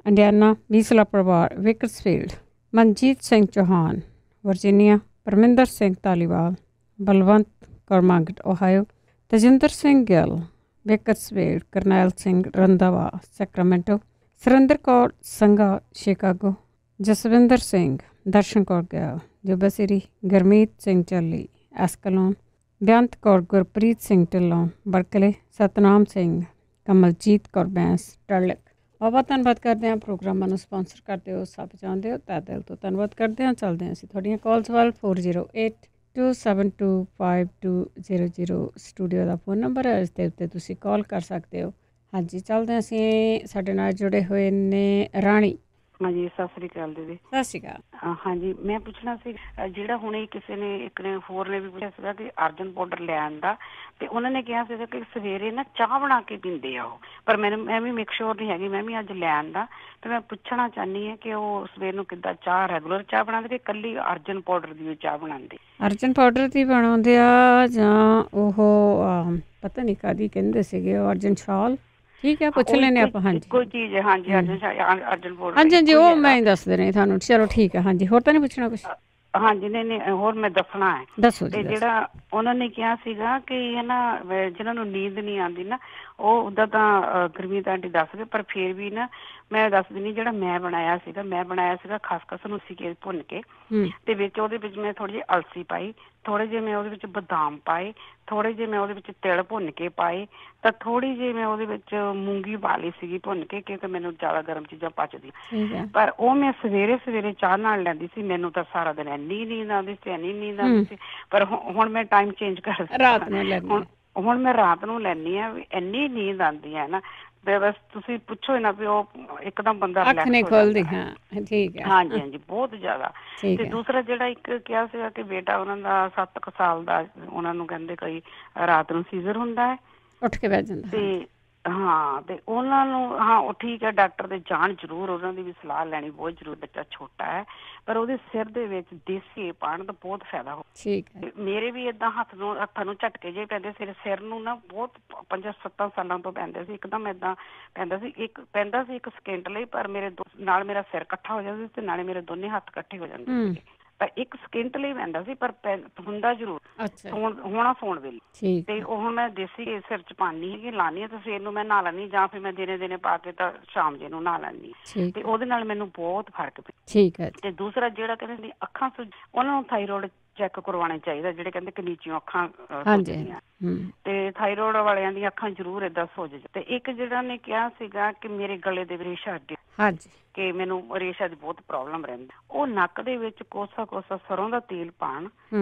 ਇੰਡੀਆਨਾ, ਵੀਸਲਾ ਪਰਿਵਾਰ, Bakersfield, Manjit Singh Chauhan, Virginia, Parminder Singh Dhaliwal, Balwant Kaur Mangat, Ohio, Tajinder Singh Gill, Bakersfield, Karnail Singh Randhawa, Sacramento, Surinder Kaur Sangha, Chicago, Jaswinder Singh, Darshan Kaur Gill, ਜੁਬਸਰੀ, Gurmeet Singh Challi, Escalon, Beant Kaur, Gurpreet Singh Dhillon, Berkeley, Satnam Singh, Kamaljit Kaur Bains, Turlock, ਬਹੁਤ ਧੰਨਵਾਦ ਕਰਦੇ ਹਾਂ। ਪ੍ਰੋਗਰਾਮਾਂ ਨੂੰ ਸਪਾਂਸਰ ਕਰਦੇ ਹੋ, ਸਭ ਚਾਹੁੰਦੇ ਹੋ, ਤਾਂ ਦਿਲ ਤੋਂ ਧੰਨਵਾਦ ਕਰਦੇ ਹਾਂ। ਚੱਲਦੇ ਹਾਂ ਅਸੀਂ ਤੁਹਾਡੀਆਂ ਕਾਲਸ ਵੱਲ। 4082725200 ਸਟੂਡੀਓ ਦਾ ਫੋਨ ਨੰਬਰ ਹੈ, ਇਸ ਦੇ ਉੱਤੇ ਤੁਸੀਂ ਕਾਲ ਕਰ ਸਕਦੇ ਹੋ। ਹਾਂਜੀ, ਚੱਲਦੇ ਹਾਂ ਅਸੀਂ। ਸਾਡੇ ਨਾਲ ਜੁੜੇ ਹੋਏ ਨੇ ਰਾਣੀ। ਹਾਂਜੀ, ਸਤਿ ਸ੍ਰੀ ਅਕਾਲ ਦੀਦੀ। ਸਤਿ ਸ੍ਰੀ ਅਕਾਲ। ਹਾਂਜੀ, ਮੈਂ ਪੁੱਛਣਾ ਸੀ ਜਿਹੜਾ ਹੁਣੇ ਕਿਸੇ ਨੇ ਇੱਕ ਨੇ ਹੋਰ ਨੇ ਵੀ ਪੁੱਛਿਆ ਸੀਗਾ ਕਿ ਅਰਜਨ ਪਾਊਡਰ ਲੈਣ ਦਾ, ਤੇ ਉਹਨਾਂ ਨੇ ਕਿਹਾ ਸੀਗਾ ਕਿ ਸਵੇਰੇ ਨਾ ਚਾਹ ਬਣਾ ਕੇ ਪੀਂਦੇ ਆ ਉਹ, ਪਰ ਮੈਂ ਵੀ ਮੇਕ ਸ਼ੋਰ ਨਹੀਂ ਹੈਗੀ, ਮੈਂ ਵੀ ਅੱਜ ਲੈਣ ਦਾ, ਤੇ ਮੈਂ ਪੁੱਛਣਾ ਚਾਹੁੰਦੀ ਹਾਂ ਕਿ ਉਹ ਸਵੇਰ ਨੂੰ ਕਿੱਦਾਂ ਚਾਹ ਰੈਗੂਲਰ ਚਾਹ ਬਣਾਉਂਦੇ ਕਿ ਇਕੱਲੀ ਅਰਜਨ ਪਾਊਡਰ ਦੀ ਚਾਹ ਬਣਾਉਂਦੇ? ਅਰਜਨ ਪਾਊਡਰ ਦੀ ਬਣਾਉਂਦੇ ਆ ਜਾਂ ਉਹ ਪਤਾ ਨਹੀਂ ਕਾਹਦੀ ਕਹਿੰਦੇ ਸੀਗੇ, ਉਹ ਅਰਜਨ ਸ਼ਾਲ। ਠੀਕ ਹੈ, ਪੁੱਛ ਲੈਂਦੇ ਆਪਾਂ। ਹਾਂਜੀ, ਕੋਈ ਚੀਜ਼ ਹੈ। ਹਾਂਜੀ, ਅਰਜਨ ਪਾਊਡਰ। ਹਾਂਜੀ ਹਾਂਜੀ, ਉਹ ਮੈਂ ਹੀ ਦੱਸ ਦੇ ਰਹੀ ਤੁਹਾਨੂੰ। ਚਲੋ ਠੀਕ ਹੈ। ਹਾਂਜੀ, ਹੋਰ ਤਾਂ ਨਹੀਂ ਪੁੱਛਣਾ ਕੁਛ? ਹਾਂਜੀ, ਨਹੀਂ ਹੋਰ ਮੈਂ ਦੱਸਣਾ ਹੈ। ਦੱਸੋ ਤੇ ਜਿਹੜਾ ਉਹਨਾਂ ਨੇ ਕਿਹਾ ਸੀਗਾ ਕਿ ਹੈ ਨਾ, ਜਿਹਨਾਂ ਨੂੰ ਨੀਂਦ ਨਹੀਂ ਆਉਂਦੀ ਨਾ, ਉਹ ਉੱਦਾਂ ਤਾਂ ਗੁਰਮੀਤ ਆਂਟੀ ਦੱਸ ਗਏ, ਪਰ ਫਿਰ ਵੀ ਨਾ ਮੈਂ ਦੱਸ ਦਿੰਦੀ। ਜਿਹੜਾ ਮੈਂ ਬਣਾਇਆ ਸੀਗਾ ਖਸਖਸ ਨੂੰ ਸੀ ਕੇ ਭੁੰਨ ਕੇ, ਤੇ ਵਿੱਚ ਉਹਦੇ ਵਿੱਚ ਮੈਂ ਥੋੜੀ ਜਿਹੀ ਅਲਸੀ ਪਾਈ, ਥੋੜੇ ਜਿਹੇ ਮੈਂ ਉਹਦੇ ਵਿੱਚ ਬਦਾਮ ਪਾਏ, ਥੋੜੇ ਜਿਹੇ ਮੈਂ ਉਹਦੇ ਵਿੱਚ ਤਿਲ ਭੁੰਨ ਕੇ ਪਾਏ, ਤਾਂ ਥੋੜੀ ਜਿਹੀ ਮੈਂ ਉਹਦੇ ਵਿੱਚ ਮੂੰਗੀ ਪਾ ਲਈ ਸੀਗੀ ਭੁੰਨ ਕੇ, ਕਿਉਂਕਿ ਮੈਨੂੰ ਜ਼ਿਆਦਾ ਗਰਮ ਚੀਜ਼ਾਂ ਪਚਦੀਆਂ। ਪਰ ਉਹ ਮੈਂ ਸਵੇਰੇ ਚਾਹ ਨਾਲ ਲੈਂਦੀ ਸੀ। ਮੈਨੂੰ ਤਾਂ ਸਾਰਾ ਦਿਨ ਇੰਨੀ ਨੀਂਦ ਆਉਂਦੀ ਸੀ, ਪਰ ਹੁਣ ਮੈਂ ਟਾਈਮ ਚੇਂਜ ਕਰ ਦਿੱਤਾ, ਰਾਤ ਨੂੰ ਲੈਂਦੀ। ਹੁਣ ਮੈਂ ਰਾਤ ਨੂੰ ਲੈਂਦੀ ਹਾਂ। ਇੰਨੀ ਨੀਂਦ ਆਉਂਦੀ ਹੈ ਨਾ, ਬਸ ਤੁਸੀਂ ਪੁੱਛੋ ਨਾ ਵੀ ਉਹ ਇੱਕਦਮ ਬੰਦਾ ਅੱਖ ਨਹੀਂ ਖੋਲਦੀ। ਹਾਂ, ਠੀਕ ਹੈ। ਹਾਂਜੀ ਹਾਂਜੀ, ਬਹੁਤ ਜ਼ਿਆਦਾ। ਤੇ ਦੂਸਰਾ ਜਿਹੜਾ ਇੱਕ ਕਿਹਾ ਸੀਗਾ ਕਿ ਬੇਟਾ ਉਹਨਾਂ ਦਾ 7 ਸਾਲ ਦਾ, ਉਹਨਾਂ ਨੂੰ ਕਹਿੰਦੇ ਕਈ ਰਾਤ ਨੂੰ ਸੀਜ਼ਰ ਹੁੰਦਾ ਹੈ, ਉੱਠ ਕੇ ਬਹਿ ਜਾਂਦਾ। ਤੇ ਹਾਂ, ਤੇ ਉਹਨਾਂ ਨੂੰ ਉਹ ਠੀਕ ਹੈ, ਡਾਕਟਰ ਦੇ ਜਾਣ ਜ਼ਰੂਰ, ਉਹਨਾਂ ਦੀ ਵੀ ਸਲਾਹ ਲੈਣੀ ਬਹੁਤ ਜ਼ਰੂਰੀ। ਬੱਚਾ ਛੋਟਾ ਹੈ, ਪਰ ਉਹਦੇ ਸਿਰ ਦੇ ਵਿੱਚ ਦੇਸੀ ਪਾਉਣ ਦਾ ਬਹੁਤ ਫਾਇਦਾ ਹੋ। ਠੀਕ ਹੈ। ਮੇਰੇ ਵੀ ਏਦਾਂ ਹੱਥਾਂ ਨੂੰ ਝਟਕੇ ਜਿਹੇ ਪੈਂਦੇ ਸਿਰ ਨੂੰ ਨਾ, ਬਹੁਤ 5-7 ਸਾਲਾਂ ਤੋਂ ਪੈਂਦੇ ਸੀ। ਇੱਕਦਮ ਏਦਾਂ ਪੈਂਦਾ ਸੀ ਇੱਕ ਸਕਿੰਟ ਲਈ, ਪਰ ਮੇਰੇ ਨਾਲ ਮੇਰਾ ਸਿਰ ਇਕੱਠਾ ਹੋ ਜਾਂਦਾ ਸੀ ਤੇ ਨਾਲੇ ਮੇਰੇ ਦੋਨੇ ਹੱਥ ਇਕੱਠੇ ਹੋ ਜਾਂਦੇ ਸੀ। ਪਰ ਇੱਕ ਸਕਿੰਟ ਲਈ ਪੈਂਦਾ ਸੀ, ਪਰ ਹੁੰਦਾ ਜ਼ਰੂਰ ਸੌਣ ਵੇਲੇ। ਤੇ ਉਹ ਹੁਣ ਮੈਂ ਦੇਸੀ ਸਿਰ ਚ ਪਾਉਂਦੀ ਹੈਗੀ, ਲਾਉਂਦੀ ਹਾਂ, ਤੇ ਸਵੇਰ ਨੂੰ ਮੈਂ ਨਹਾ ਲੈਂਦੀ, ਜਾਂ ਫਿਰ ਮੈਂ ਦਿਨੇ ਪਾ ਕੇ ਤਾਂ ਸ਼ਾਮ ਜੇ ਨੂੰ ਨਹਾ ਲੈਂਦੀ, ਤੇ ਉਹਦੇ ਨਾਲ ਮੈਨੂੰ ਬਹੁਤ ਫਰਕ ਪਿਆ। ਠੀਕ ਹੈ। ਤੇ ਦੂਸਰਾ ਜਿਹੜਾ ਕਹਿੰਦੇ ਅੱਖਾਂ ਉਹਨਾਂ ਨੂੰ ਥਾਈਰੋਇਡ ਚੈੱਕ ਕਰਵਾਉਣਾ ਚਾਹੀਦਾ, ਜਿਹੜੇ ਕਹਿੰਦੇ ਕਿ ਨੀਚਿਓਂ ਅੱਖਾਂ ਸੁੱਜਦੀਆਂ, ਤੇ ਥਾਈਰੋਇਡ ਵਾਲਿਆਂ ਦੀਆਂ ਅੱਖਾਂ ਜ਼ਰੂਰ ਏਦਾਂ ਸੁੱਜ। ਤੇ ਇੱਕ ਜਿਹੜਾ ਨੇ ਕਿਹਾ ਸੀਗਾ ਕਿ ਮੇਰੇ ਗਲੇ ਦੇ ਰੇਸ਼ਾ ਅੱਗੇ, ਕਿ ਮੈਨੂੰ ਰੇਸ਼ਾ ਦੀ ਬਹੁਤ ਪ੍ਰੋਬਲਮ ਰਹਿੰਦੀ, ਉਹ ਨੱਕ ਦੇ ਵਿੱਚ ਕੋਸਾ ਸਰੋਂ ਦਾ ਤੇਲ ਪਾਣ,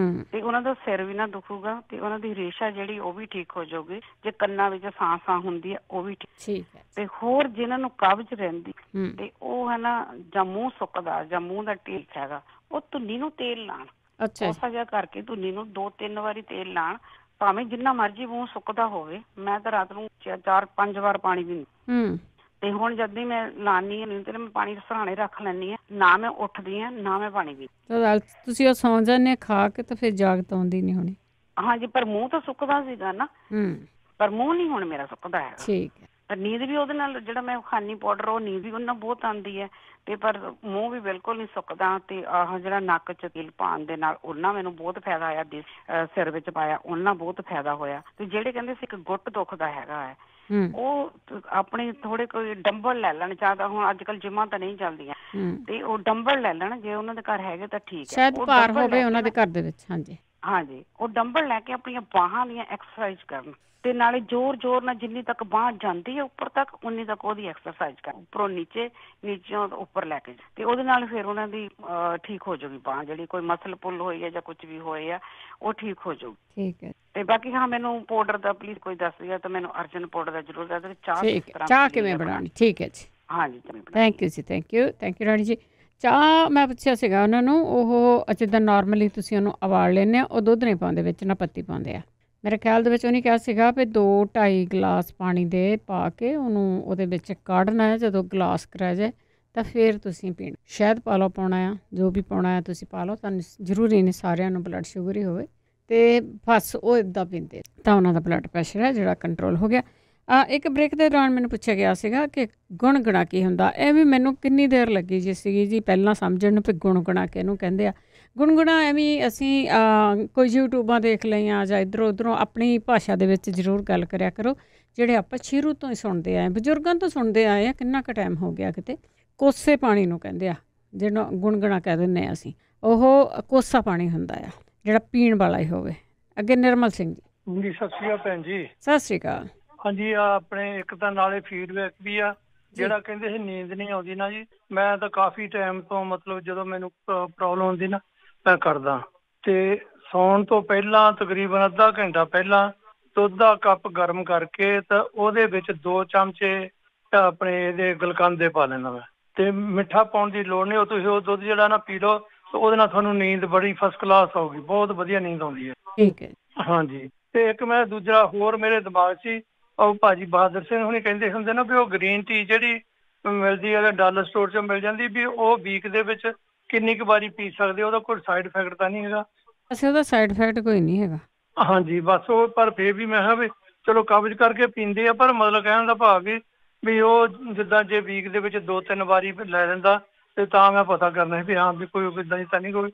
ਤੇ ਉਹਨਾਂ ਦਾ ਸਿਰ ਵੀ ਨਾ ਦੁਖੂਗਾ, ਤੇ ਉਹਨਾਂ ਦੀ ਰੇਸ਼ਾ ਜਿਹੜੀ ਉਹ ਵੀ ਠੀਕ ਹੋ ਜਾਊਗੀ। ਜੇ ਕੰਨਾਂ ਵਿੱਚ ਸਾਂ ਹੁੰਦੀ ਹੈ ਉਹ ਵੀ ਠੀਕ ਹੈ। ਤੇ ਹੋਰ ਜਿਹਨਾਂ ਨੂੰ ਕਬਜ਼ ਰਹਿੰਦੀ, ਤੇ ਉਹ ਹੈ ਨਾ, ਜਾਂ ਮੂੰਹ ਸੁੱਕਦਾ ਜਾਂ ਮੂੰਹ ਦਾ ਢੀਕ ਹੈਗਾ, ਉਹ ਧੁੰਨੀ ਨੂੰ ਤੇਲ ਲਾਣ, ਕੋਸਾ ਜਿਹਾ ਕਰਕੇ ਧੁੰਨੀ ਨੂੰ 2-3 ਵਾਰੀ ਤੇਲ ਲਾਣ, ਭਾਵੇਂ ਜਿੰਨਾ ਮਰਜ਼ੀ ਮੂੰਹ ਸੁੱਕਦਾ ਹੋਵੇ। ਮੈਂ ਤਾਂ ਰਾਤ ਨੂੰ 4-5 ਵਾਰ ਪਾਣੀ ਪੀਂਦੀ। ਤੇ ਹੁਣ ਜਦ ਵੀ ਮੈਂ ਲਾਨੀ ਹਾਂ ਤੇ ਮੈਂ ਪਾਣੀ ਸਰਾਣੇ ਰੱਖ ਲੈਂਦੀ ਹਾਂ, ਨਾ ਮੈਂ ਉੱਠਦੀ ਹਾਂ ਨਾ ਮੈਂ ਪਾਣੀ ਪੀਂਦੀ। ਤੁਸੀਂ ਉਹ ਸੌਂ ਜਾਂਦੇ ਖਾ ਕੇ, ਤਾਂ ਫਿਰ ਜਾਗਤ ਆਉਂਦੀ ਨਹੀਂ ਹੋਣੀ। ਹਾਂਜੀ, ਪਰ ਮੂੰਹ ਤਾਂ ਸੁੱਕਦਾ ਸੀਗਾ ਨਾ, ਪਰ ਮੂੰਹ ਨਹੀਂ ਹੁਣ ਮੇਰਾ ਸੁੱਕਦਾ ਹੈਗਾ। ਠੀਕ ਹੈ। ਪਰ ਨੀਂਦ ਵੀ ਉਹਦੇ ਨਾਲ, ਜਿਹੜਾ ਮੈਂ ਖਾਨੀ ਪਾਊਡਰ, ਉਹ ਨੀਂਦ ਵੀ ਉਹਦੇ ਨਾਲ ਬਹੁਤ ਆਉਂਦੀ ਹੈ, ਤੇ ਪਰ ਮੂੰਹ ਵੀ ਬਿਲਕੁਲ ਨਹੀਂ ਸੁੱਕਦਾ। ਤੇ ਆਹ ਜਿਹੜਾ ਨੱਕ ਚ ਤੇਲ ਪਾਉਣ ਦੇ ਨਾਲ ਉਹਨਾਂ ਮੈਨੂੰ ਬਹੁਤ ਫਾਇਦਾ ਆਇਆ, ਸਿਰ ਵਿੱਚ ਪਾਇਆ ਉਹਨਾਂ ਬਹੁਤ ਫਾਇਦਾ ਹੋਇਆ। ਤੇ ਜਿਹੜੇ ਕਹਿੰਦੇ ਸੀ ਇੱਕ ਗੁੱਟ ਦੁਖਦਾ ਹੈਗਾ ਹੈ, ਉਹ ਆਪਣੇ ਥੋੜੇ ਕੋਈ ਡੰਬਲ ਲੈ ਲੈਣ, ਜਾਂ ਤਾਂ ਹੁਣ ਅੱਜ ਕੱਲ ਜਿਮਾਂ ਤਾਂ ਨਹੀਂ ਚੱਲਦੀਆਂ, ਤੇ ਉਹ ਡੰਬਲ ਲੈ ਲੈਣ, ਜੇ ਉਹਨਾਂ ਦੇ ਘਰ ਹੈਗੇ ਤਾਂ ਠੀਕ ਹੈ। ਸ਼ਾਇਦ ਭਾਰ ਹੋਵੇ ਉਹਨਾਂ ਦੇ ਘਰ ਦੇ ਵਿੱਚ। ਹਾਂਜੀ, ਉਹ ਡੰਬਲ ਲੈ ਕੇ ਆਪਣੀਆਂ ਬਾਹਾਂ ਦੀਆਂ ਐਕਸਰਸਾਈਜ਼ ਕਰਨ, ਤੇ ਨਾਲੇ ਜ਼ੋਰ ਨਾਲ ਜਿੰਨੀ ਤੱਕ ਬਾਂਹ ਜਾਂਦੀ ਹੈ ਉੱਪਰ ਤੱਕ, ਉਨੀ ਤੱਕ ਉਹਦੀ ਐਕਸਰਸਾਈਜ਼ ਕਰਨ, ਉੱਪਰੋਂ ਨੀਚਿਓਂ ਉੱਪਰ ਲੈ ਕੇ, ਤੇ ਉਹਦੇ ਨਾਲ ਫਿਰ ਉਹਨਾਂ ਦੀ ਠੀਕ ਹੋ ਜਾਊਗੀ ਬਾਂਹ, ਜਿਹੜੀ ਕੋਈ ਮਸਲ ਪੁੱਲ ਹੋਈ ਹੈ ਜਾਂ ਕੁਝ ਵੀ ਹੋਏ ਆ, ਉਹ ਠੀਕ ਹੋ ਜਾਊਗੀ। ਠੀਕ ਹੈ। ਤੇ ਬਾਕੀ ਮੈਨੂੰ ਪਾਊਡਰ ਦਾ ਪਲੀਜ਼ ਕੋਈ ਦੱਸ ਦਿਆ, ਤਾਂ ਮੈਨੂੰ ਅਰਜਨ ਪਾਊਡਰ ਦਾ ਜ਼ਰੂਰ ਦੱਸ ਦਿਓ। ਚਾਹ ਕਿਵੇਂ ਬਣਾਉਣੀ? ਠੀਕ ਹੈ ਜੀ। ਹਾਂਜੀ, ਥੈਂਕ ਯੂ ਜੀ, ਥੈਂਕ ਯੂ ਰਾਣੀ ਜੀ। ਚਾਹ ਮੈਂ ਪੁੱਛਿਆ ਸੀਗਾ ਉਹਨਾਂ ਨੂੰ, ਉਹ ਜਿੱਦਾਂ ਨੋਰਮਲੀ ਤੁਸੀਂ ਉਹਨੂੰ ਉਬਾਲ ਲੈਂਦੇ ਆ, ਉਹ ਦੁੱਧ ਨਹੀਂ ਪਾਉਂਦੇ ਵਿੱਚ, ਨਾ ਪੱਤੀ ਪਾਉਂਦੇ ਆ। ਮੇਰੇ ਖਿਆਲ ਦੇ ਵਿੱਚ ਉਹਨੇ ਕਿਹਾ ਸੀਗਾ ਵੀ 2-2.5 ਗਲਾਸ ਪਾਣੀ ਦੇ ਪਾ ਕੇ ਉਹਨੂੰ ਉਹਦੇ ਵਿੱਚ ਕਾਢਣਾ ਹੈ, ਜਦੋਂ ਗਲਾਸ ਕਰਾ ਜਾਏ ਤਾਂ ਫਿਰ ਤੁਸੀਂ ਪੀਣਾ। ਸ਼ਹਿਦ ਪਾ ਲਓ, ਪਾਉਣਾ ਆ, ਜੋ ਵੀ ਪਾਉਣਾ ਆ ਤੁਸੀਂ ਪਾ ਲਓ, ਤੁਹਾਨੂੰ ਜ਼ਰੂਰੀ ਨਹੀਂ ਸਾਰਿਆਂ ਨੂੰ ਬਲੱਡ ਸ਼ੂਗਰ ਹੀ ਹੋਵੇ, ਤੇ ਬਸ ਉਹ ਇੱਦਾਂ ਪੀਂਦੇ ਤਾਂ ਉਹਨਾਂ ਦਾ ਬਲੱਡ ਪ੍ਰੈਸ਼ਰ ਹੈ ਜਿਹੜਾ ਕੰਟਰੋਲ ਹੋ ਗਿਆ। ਇੱਕ ਬ੍ਰੇਕ ਦੇ ਦੌਰਾਨ ਮੈਨੂੰ ਪੁੱਛਿਆ ਗਿਆ ਸੀਗਾ ਕਿ ਗੁਣਗੁਣਾ ਕੀ ਹੁੰਦਾ। ਇਹ ਵੀ ਮੈਨੂੰ ਕਿੰਨੀ ਦੇਰ ਲੱਗੀ ਸੀਗੀ ਜੀ ਪਹਿਲਾਂ ਸਮਝਣ ਨੂੰ, ਵੀ ਗੁਣਗੁਣਾ ਕਿਹਨੂੰ ਕਹਿੰਦੇ ਆ। ਗੁਣਗੁਣਾ ਐਵੇਂ ਅਸੀਂ ਕੋਈ ਯੂਟਿਊਬਾਂ ਦੇਖ ਲਈਆਂ ਜਾਂ ਇੱਧਰੋਂ ਉੱਧਰੋਂ, ਆਪਣੀ ਭਾਸ਼ਾ ਦੇ ਵਿੱਚ ਜ਼ਰੂਰ ਗੱਲ ਕਰਿਆ ਕਰੋ, ਜਿਹੜੇ ਆਪਾਂ ਸ਼ੁਰੂ ਤੋਂ ਹੀ ਸੁਣਦੇ ਆਏ, ਬਜ਼ੁਰਗਾਂ ਤੋਂ ਸੁਣਦੇ ਆਏ ਆ, ਕਿੰਨਾ ਕੁ ਟਾਈਮ ਹੋ ਗਿਆ। ਕਿਤੇ ਕੋਸੇ ਪਾਣੀ ਨੂੰ ਕਹਿੰਦੇ ਆ, ਜਿਹਨੂੰ ਗੁਣਗੁਣਾ ਕਹਿ ਦਿੰਦੇ ਹਾਂ ਅਸੀਂ, ਉਹ ਕੋਸਾ ਪਾਣੀ ਹੁੰਦਾ ਆ ਜਿਹੜਾ ਪੀਣ ਵਾਲਾ ਹੀ ਹੋਵੇ। ਅੱਗੇ ਨਿਰਮਲ ਸਿੰਘ ਜੀ। ਸਤਿ ਸ਼੍ਰੀ ਅਕਾਲ ਭੈਣ ਜੀ। ਸਤਿ ਸ਼੍ਰੀ ਅਕਾਲ। ਹਾਂਜੀ, ਆਪਣੇ ਇੱਕ ਤਾਂ ਨਾਲੇ ਫੀਡਬੈਕ ਵੀ ਆ, ਜਿਹੜਾ ਕਹਿੰਦੇ ਸੀ ਨੀਂਦ ਨਹੀਂ ਆਉਂਦੀ ਨਾ ਜੀ, ਮੈਂ ਤਾਂ ਕਾਫੀ ਟਾਈਮ ਤੋਂ ਮਤਲਬ ਜਦੋਂ ਮੈਨੂੰ ਪ੍ਰੋਬਲਮ ਹੁੰਦੀ ਨਾ ਮੈਂ ਕਰਦਾ, ਤੇ ਸੌਣ ਤੋਂ ਪਹਿਲਾਂ ਤਕਰੀਬਨ ਅੱਧਾ ਘੰਟਾ ਪਹਿਲਾਂ ਦੁੱਧ ਦਾ ਕੱਪ ਗਰਮ ਕਰਕੇ ਤਾਂ ਉਹਦੇ ਵਿੱਚ 2 ਚਮਚੇ ਆਪਣੇ ਇਹਦੇ ਗਲਕੰਦੇ ਪਾ ਲੈਂਦਾ ਮੈਂ, ਤੇ ਮਿੱਠਾ ਪਾਉਣ ਦੀ ਲੋੜ ਨਹੀਂ। ਉਹ ਤੁਸੀਂ ਉਹ ਦੁੱਧ ਜਿਹੜਾ ਨਾ ਪੀ ਲਓ, ਉਹਦੇ ਨਾਲ ਤੁਹਾਨੂੰ ਨੀਂਦ ਬੜੀ ਫਸਟ ਕਲਾਸ ਆਊਗੀ, ਬਹੁਤ ਵਧੀਆ ਨੀਂਦ ਆਉਂਦੀ ਹੈ। ਠੀਕ ਹੈ। ਹਾਂਜੀ, ਤੇ ਇੱਕ ਮੈਂ ਦੂਜਾ ਹੋਰ ਮੇਰੇ ਦਿਮਾਗ 'ਚ ਉਹ ਭਾਜੀ ਬਹਾਦਰ ਸਿੰਘ ਹੁਣੀ ਕਹਿੰਦੇ ਹੁੰਦੇ ਨਾ ਵੀ ਉਹ ਗ੍ਰੀਨ ਟੀ ਜਿਹੜੀ ਮਿਲਦੀ ਹੈ ਡਾਲਰ ਸਟੋਰ 'ਚੋਂ ਮਿਲ ਜਾਂਦੀ, ਵੀ ਉਹ ਵੀਕ ਦੇ ਵਿੱਚ ਕਿੰਨੀ ਕੁ ਵਾਰੀ ਪੀ ਸਕਦੇ, ਉਹਦਾ ਕੋਈ ਸਾਈਡ ਇਫੈਕਟ ਤਾਂ ਨਹੀਂ ਹੈਗਾ? ਅਸੀਂ ਉਹਦਾ ਸਾਈਡ ਇਫੈਕਟ ਕੋਈ ਨਹੀਂ ਹੈਗਾ। ਹਾਂਜੀ ਬਸ ਉਹ, ਪਰ ਫੇਰ ਵੀ ਮੈਂ ਕਿਹਾ ਵੀ ਚਲੋ ਕਬਜ਼ ਕਰਕੇ ਪੀਂਦੇ ਆ, ਪਰ ਮਤਲਬ ਕਹਿਣ ਦਾ ਭਾਵ ਵੀ ਉਹ ਜਿੱਦਾਂ ਜੇ ਵੀਕ ਦੇ ਵਿੱਚ 2-3 ਵਾਰੀ ਲੈ ਲੈਂਦਾ ਤੇ ਤਾਂ ਮੈਂ ਪਤਾ ਕਰਨਾ ਸੀ ਵੀ ਹਾਂ ਵੀ ਕੋਈ ਇਦਾਂ ਦੀ ਤਾਂ ਨਹੀਂ ਕੋਈ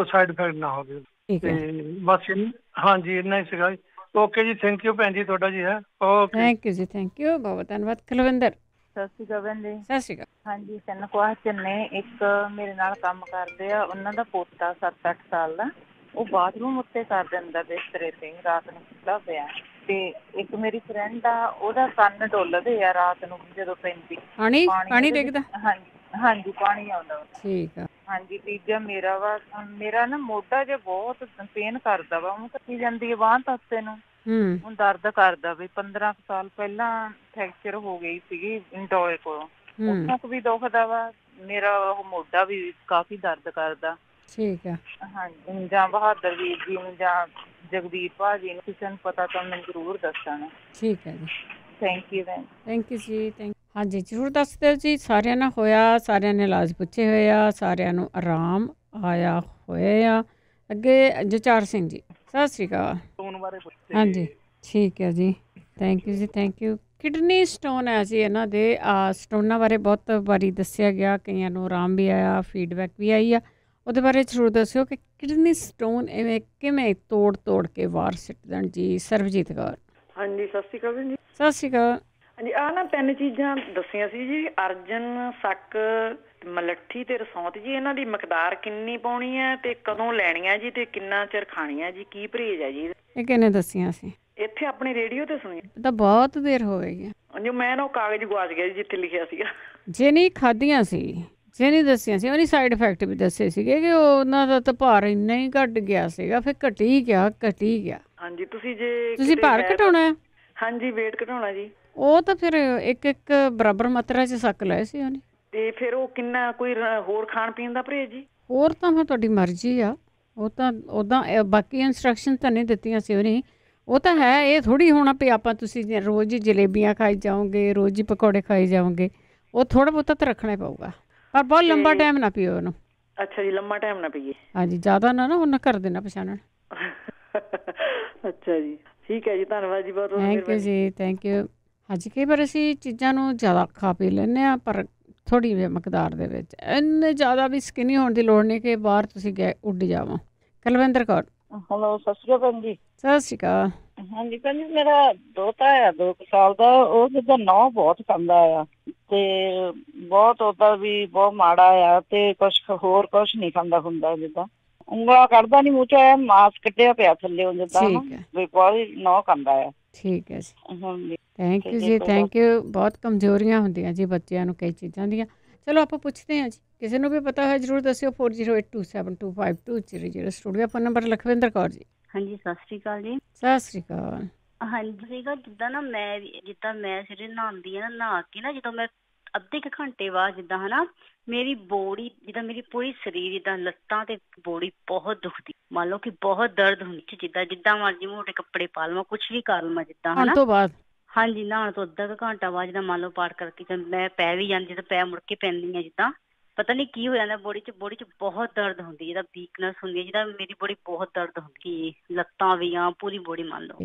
ਸਾਈਡ ਇਫੈਕਟ ਨਾ ਹੋਵੇ। ਤੇ ਬਸ ਹਾਂਜੀ ਇੰਨਾ ਹੀ ਸੀਗਾ ਜੀ। ਓਕੇ ਜੀ, ਥੈਂਕ ਯੂ ਭੈਣ ਜੀ ਤੁਹਾਡਾ ਜੀ। ਹੈ ਓਕੇ, ਥੈਂਕ ਯੂ ਜੀ, ਥੈਂਕ ਯੂ, ਬਹੁਤ ਧੰਨਵਾਦ। ਕੁਲਵਿੰਦਰ ਸਤਿ ਸ਼੍ਰੀ ਅਕਾਲ ਭੈਣ ਜੀ। ਸਤਿ ਸ਼੍ਰੀ ਅਕਾਲ। ਹਾਂਜੀ, ਚੰਨਕਵਾਹ ਚੰਨੇ ਇੱਕ ਮੇਰੇ ਨਾਲ ਕੰਮ ਕਰਦੇ ਆ, ਉਹਨਾਂ ਦਾ ਪੋਤਾ 7-8 ਸਾਲ ਦਾ, ਉਹ ਬਾਥਰੂਮ ਉੱਤੇ ਕਰ ਦਿੰਦਾ ਬਿਸਤਰੇ ਤੇ ਰਾਤ ਨੂੰ ਖੁੱਲ੍ਹਾ ਪਿਆ, ਤੇ ਇੱਕ ਮੇਰੀ ਫਰੈਂਡ ਆ ਉਹਦਾ ਕੰਨ ਡੁੱਲਦੇ ਆ ਰਾਤ ਨੂੰ ਜਦੋਂ ਪੈਂਦੀ ਪਾਣੀ ਡਿੱਗਦਾ। ਹਾਂਜੀ ਪਾਣੀ ਆਉਂਦਾ। ਠੀਕ ਆ। ਹਾਂਜੀ, ਤੀਜਾ ਮੇਰਾ ਨਾ ਮੋਢਾ ਜੇ ਬਹੁਤ ਪੇਨ ਕਰਦਾ ਵਾ, ਉਹਨੂੰ ਕੱਟੀ ਜਾਂਦੀ ਹੈ ਬਾਂਹ ਤੱਤੇ ਨੂੰ, ਹੁਣ ਦਰਦ ਕਰਦਾ ਵੀ 15 ਸਾਲ ਪਹਿਲਾਂ ਫ੍ਰੈਕਚਰ ਹੋ ਗਈ ਸੀਗੀ ਇੰਟੋਏ ਕੋਲੋਂ, ਉੱਥੋਂ ਵੀ ਦੁਖਦਾ ਵਾ ਮੇਰਾ, ਉਹ ਮੋਢਾ ਵੀ ਕਾਫੀ ਦਰਦ ਕਰਦਾ। ਠੀਕ ਆ। ਹਾਂਜੀ, ਜਾਂ ਬਹਾਦਰ ਵੀਰ ਜੀ ਨੂੰ ਜਾਂ ਜਗਦੀਪ ਭਾਜੀ ਨੂੰ ਕਿਸੇ ਨੂੰ ਪਤਾ ਤਾਂ ਮੈਨੂੰ ਜ਼ਰੂਰ ਦੱਸਣਾ। ਠੀਕ ਹੈ ਜੀ, ਥੈਂਕ ਯੂ ਭੈਣ। ਥੈਂਕ ਯੂ ਜੀ, ਥੈਂਕ। ਹਾਂਜੀ ਜ਼ਰੂਰ ਦੱਸ ਦਿਓ ਜੀ। ਸਾਰਿਆਂ ਨਾਲ ਹੋਇਆ, ਸਾਰਿਆਂ ਨੇ ਇਲਾਜ ਪੁੱਛੇ ਹੋਏ ਆ, ਸਾਰਿਆਂ ਨੂੰ ਆਰਾਮ ਆਇਆ ਹੋਇਆ। ਅੱਗੇ ਜਚਾਰ ਸਿੰਘ ਜੀ, ਸਤਿ ਸ਼੍ਰੀ ਅਕਾਲ। ਹਾਂਜੀ ਠੀਕ ਹੈ ਜੀ, ਥੈਂਕ ਯੂ ਜੀ, ਥੈਂਕ ਯੂ। ਕਿਡਨੀ ਸਟੋਨ ਹੈ ਜੀ ਇਹਨਾਂ ਦੇ। ਸਟੋਨਾਂ ਬਾਰੇ ਬਹੁਤ ਵਾਰੀ ਦੱਸਿਆ ਗਿਆ, ਕਈਆਂ ਨੂੰ ਆਰਾਮ ਵੀ ਆਇਆ, ਫੀਡਬੈਕ ਵੀ ਆਈ ਆ, ਉਹਦੇ ਬਾਰੇ ਜ਼ਰੂਰ ਦੱਸਿਓ ਕਿ ਕਿਡਨੀ ਸਟੋਨ ਕਿਵੇਂ ਤੋੜ ਕੇ ਵਾਰ ਸਿੱਟ ਦੇਣ ਜੀ। ਸਰਬਜੀਤ ਕੌਰ। ਹਾਂਜੀ ਸਤਿ ਸ਼੍ਰੀ ਅਕਾਲ ਜੀ। ਸਤਿ ਸ਼੍ਰੀ ਅਕਾਲ। ਹਾਂਜੀ, ਆਹ ਨਾ 3 ਚੀਜ਼ਾਂ ਦੱਸੀਆਂ ਸੀ ਜੀ, ਅਰਜਨ, ਸੱਕ, ਮਲੱਠੀ ਤੇ ਰਸੌਂਤ ਜੀ। ਇਹਨਾਂ ਦੀ ਮਿਕਦਾਰ ਕਿੰਨੀ ਪਾਉਣੀ ਹੈ ਤੇ ਕਦੋਂ ਲੈਣੀ ਹੈ ਜੀ, ਤੇ ਕਿੰਨਾ ਚਿਰ ਖਾਣੀ ਹੈ ਜੀ, ਕੀ ਪਰਹੇਜ਼ ਹੈ ਜੀ? ਇਹ ਕਿਹਨੇ ਦੱਸੀਆਂ ਸੀ? ਇੱਥੇ ਆਪਣੀ ਰੇਡੀਓ ਤੇ ਸੁਣੀ ਤਾਂ ਬਹੁਤ ਦੇਰ ਹੋ ਗਈ ਹੈ। ਜੋ ਮੈਂ ਨਾ ਉਹ ਕਾਗਜ਼ ਗੁਆਚ ਗਿਆ ਜੀ ਜਿੱਥੇ ਲਿਖਿਆ ਸੀਗਾ। ਜੇ ਨਹੀਂ ਖਾਧੀਆਂ ਸੀ, ਜੇ ਨਹੀਂ ਦੱਸੀਆਂ ਸੀ, ਉਹਨੇ ਸਾਈਡ ਇਫੈਕਟ ਵੀ ਦੱਸੇ ਸੀਗੇ ਕਿ ਉਹਨਾਂ ਦਾ ਤਾਂ ਭਾਰ ਇੰਨਾ ਹੀ ਘਟ ਗਿਆ ਸੀਗਾ, ਫਿਰ ਘਟੀ ਗਿਆ। ਹਾਂਜੀ, ਤੁਸੀਂ ਭਾਰ ਘਟਾਉਣਾ ਹੈ? ਹਾਂਜੀ, ਵੇਟ ਘਟਾਉਣਾ ਜੀ। ਉਹ ਤਾਂ ਫਿਰ ਇੱਕ ਬਰਾਬਰ ਮਾਤਰਾ 'ਚ ਸੱਕ ਲਏ ਸੀ ਉਹਨੇ। ਤੇ ਫਿਰ ਉਹ ਕਿੰਨਾ ਕੋਈ ਹੋਰ ਖਾਣ ਪੀਣ ਦਾ ਪਰਹੇਜ਼ ਜੀ? ਹੋਰ ਤਾਂ ਫਿਰ ਤੁਹਾਡੀ ਮਰਜ਼ੀ ਆ, ਉਹ ਤਾਂ ਉੱਦਾਂ ਬਾਕੀ ਇੰਸਟਰਕਸ਼ਨ ਤਾਂ ਨਹੀਂ ਦਿੱਤੀਆਂ ਸੀ ਉਹਨੇ। ਉਹ ਤਾਂ ਹੈ, ਇਹ ਥੋੜ੍ਹੀ ਹੋਣਾ ਵੀ ਆਪਾਂ ਤੁਸੀਂ ਰੋਜ਼ ਹੀ ਜਲੇਬੀਆਂ ਖਾਈ ਜਾਓਗੇ, ਰੋਜ਼ ਹੀ ਪਕੌੜੇ ਖਾਈ ਜਾਓਗੇ। ਉਹ ਥੋੜ੍ਹਾ ਬਹੁਤਾ ਤਾਂ ਰੱਖਣਾ ਹੀ ਪਊਗਾ, ਪਰ ਬਹੁਤ ਲੰਬਾ ਟਾਈਮ ਨਾ ਪੀਓ ਉਹਨੂੰ। ਅੱਛਾ ਜੀ, ਲੰਬਾ ਟਾਈਮ ਨਾ ਪੀਏ। ਹਾਂਜੀ, ਜ਼ਿਆਦਾ ਨਾ ਉਹਨਾਂ ਕਰ ਦੇਣਾ ਪਛਾਣਨ। ਅੱਛਾ ਜੀ, ਠੀਕ ਹੈ ਜੀ, ਧੰਨਵਾਦ ਜੀ, ਬਹੁਤ ਥੈਂਕ ਯੂ ਜੀ, ਥੈਂਕ ਯੂ। ਹਾਂਜੀ, ਕਈ ਵਾਰ ਅਸੀਂ ਚੀਜ਼ਾਂ ਨੂੰ ਜ਼ਿਆਦਾ ਖਾ ਪੀ ਲੈਂਦੇ ਹਾਂ, ਪਰ ਥੋੜ੍ਹੀ ਜਿਹੀ ਮਿਕਦਾਰ ਦੇ ਵਿੱਚ। ਇੰਨੇ ਜ਼ਿਆਦਾ ਵੀ ਸਕਿਨੀ ਹੋਣ ਦੀ ਲੋੜ ਨਹੀਂ ਕਿ ਬਾਹਰ ਤੁਸੀਂ ਉੱਡ ਜਾਵੋ। ਕੁਲਵਿੰਦਰ ਕੌਰ। ਹੈਲੋ, ਸਤਿ ਸ਼੍ਰੀ ਅਕਾਲ ਜੀ। ਸਤਿ ਸ਼੍ਰੀ ਅਕਾਲ। ਹਾਂਜੀ ਭੈਣ ਜੀ, ਮੇਰਾ ਦੋਤਾ ਆ 2 ਸਾਲ ਦਾ, ਉਹ ਜਿੱਦਾਂ ਨਹੁੰ ਬਹੁਤ ਖਾਂਦਾ ਆ, ਤੇ ਬਹੁਤ ਉਹਦਾ ਵੀ ਬਹੁਤ ਮਾੜਾ ਆ, ਤੇ ਕੁਛ ਹੋਰ ਕੁਛ ਨਹੀਂ ਖਾਂਦਾ ਹੁੰਦਾ, ਜਿੱਦਾਂ ਉਂਗਲਾਂ ਕੱਢਦਾ ਨਹੀਂ ਮੂੰਹ 'ਚ, ਮਾਸ ਕੱਢਿਆ ਪਿਆ ਥੱਲੇ ਜਿੱਦਾਂ ਵੀ ਬਹੁਤ ਨਹੁੰ ਖਾਂਦਾ ਆ। ਠੀਕ ਹੈ ਜੀ, ਹਾਂਜੀ ਥੈਂਕ ਯੂ ਜੀ, ਥੈਂਕ ਯੂ। ਬਹੁਤ ਕਮਜ਼ੋਰੀਆਂ ਹੁੰਦੀਆਂ ਜੀ ਬੱਚਿਆਂ ਨੂੰ ਕਈ ਚੀਜ਼ਾਂ ਦੀਆਂ। ਚਲੋ ਆਪਾਂ ਪੁੱਛਦੇ ਹਾਂ ਜੀ, ਕਿਸੇ ਨੂੰ ਵੀ ਪਤਾ ਹੋਇਆ ਜ਼ਰੂਰ ਦੱਸਿਓ। 4082725200 studio phone number. Lakhwinder Kaur ji. ਹਾਂਜੀ ਸਤਿ ਸ਼੍ਰੀ ਅਕਾਲ ਜੀ। ਸਤਿ ਸ਼੍ਰੀ ਅਕਾਲ। ਹਾਂਜੀ ਸੀਗਾ ਜਿੱਦਾਂ ਨਾ ਮੈਂ ਸਵੇਰੇ ਨਹਾਉਂਦੀ ਆ, ਨਹਾ ਕੇ ਨਾ ਜਦੋਂ ਮੈਂ ਅੱਧੇ ਕੁ ਘੰਟੇ ਬਾਅਦ ਜਿੱਦਾਂ ਹਨਾ ਮੇਰੀ ਬੋਡੀ ਜਿੱਦਾਂ ਮੇਰੀ ਪੂਰੀ ਸਰੀਰ ਜਿੱਦਾਂ ਲੱਤਾਂ ਤੇ ਬੋਡੀ ਬਹੁਤ ਦੁਖਦੀ, ਮੰਨ ਲਓ ਕਿ ਬਹੁਤ ਦਰਦ ਹੁੰਦੀ, ਜਿੱਦਾਂ ਮਰਜ਼ੀ ਮੋਟੇ ਕੱਪੜੇ ਪਾ ਲਵਾਂ, ਕੁਛ ਵੀ ਕਰ ਲਵਾਂ ਜਿੱਦਾਂ ਹਨਾ। ਤੋਂ ਬਾਅਦ ਹਾਂਜੀ, ਨਹਾਉਣ ਤੋਂ ਅੱਧਾ ਕੁ ਘੰਟਾ ਬਾਅਦ ਜਿੱਦਾਂ ਮੰਨ ਲਓ ਪਾਠ ਕਰਕੇ ਜਦ ਮੈਂ ਪੈ ਵੀ ਜਾਂਦੀ, ਜਿੱਦਾਂ ਪੈ ਮੁੜ ਕੇ ਪੈਂਦੀ ਆ, ਜਿੱਦਾਂ ਪਤਾ ਨਹੀਂ ਕੀ ਹੋ ਜਾਂਦਾ ਬੋਡੀ ਚ ਬਹੁਤ ਦਰਦ ਹੁੰਦੀ, ਜਿੱਦਾਂ ਵੀਕਨੈਸ ਹੁੰਦੀ ਹੈ, ਜਿੱਦਾਂ ਮੇਰੀ ਬੋਡੀ ਬਹੁਤ ਦਰਦ ਹੁੰਦੀ, ਲੱਤਾਂ ਵੀ ਆ, ਪੂਰੀ ਬੋਡੀ ਮੰਨ ਲਓ।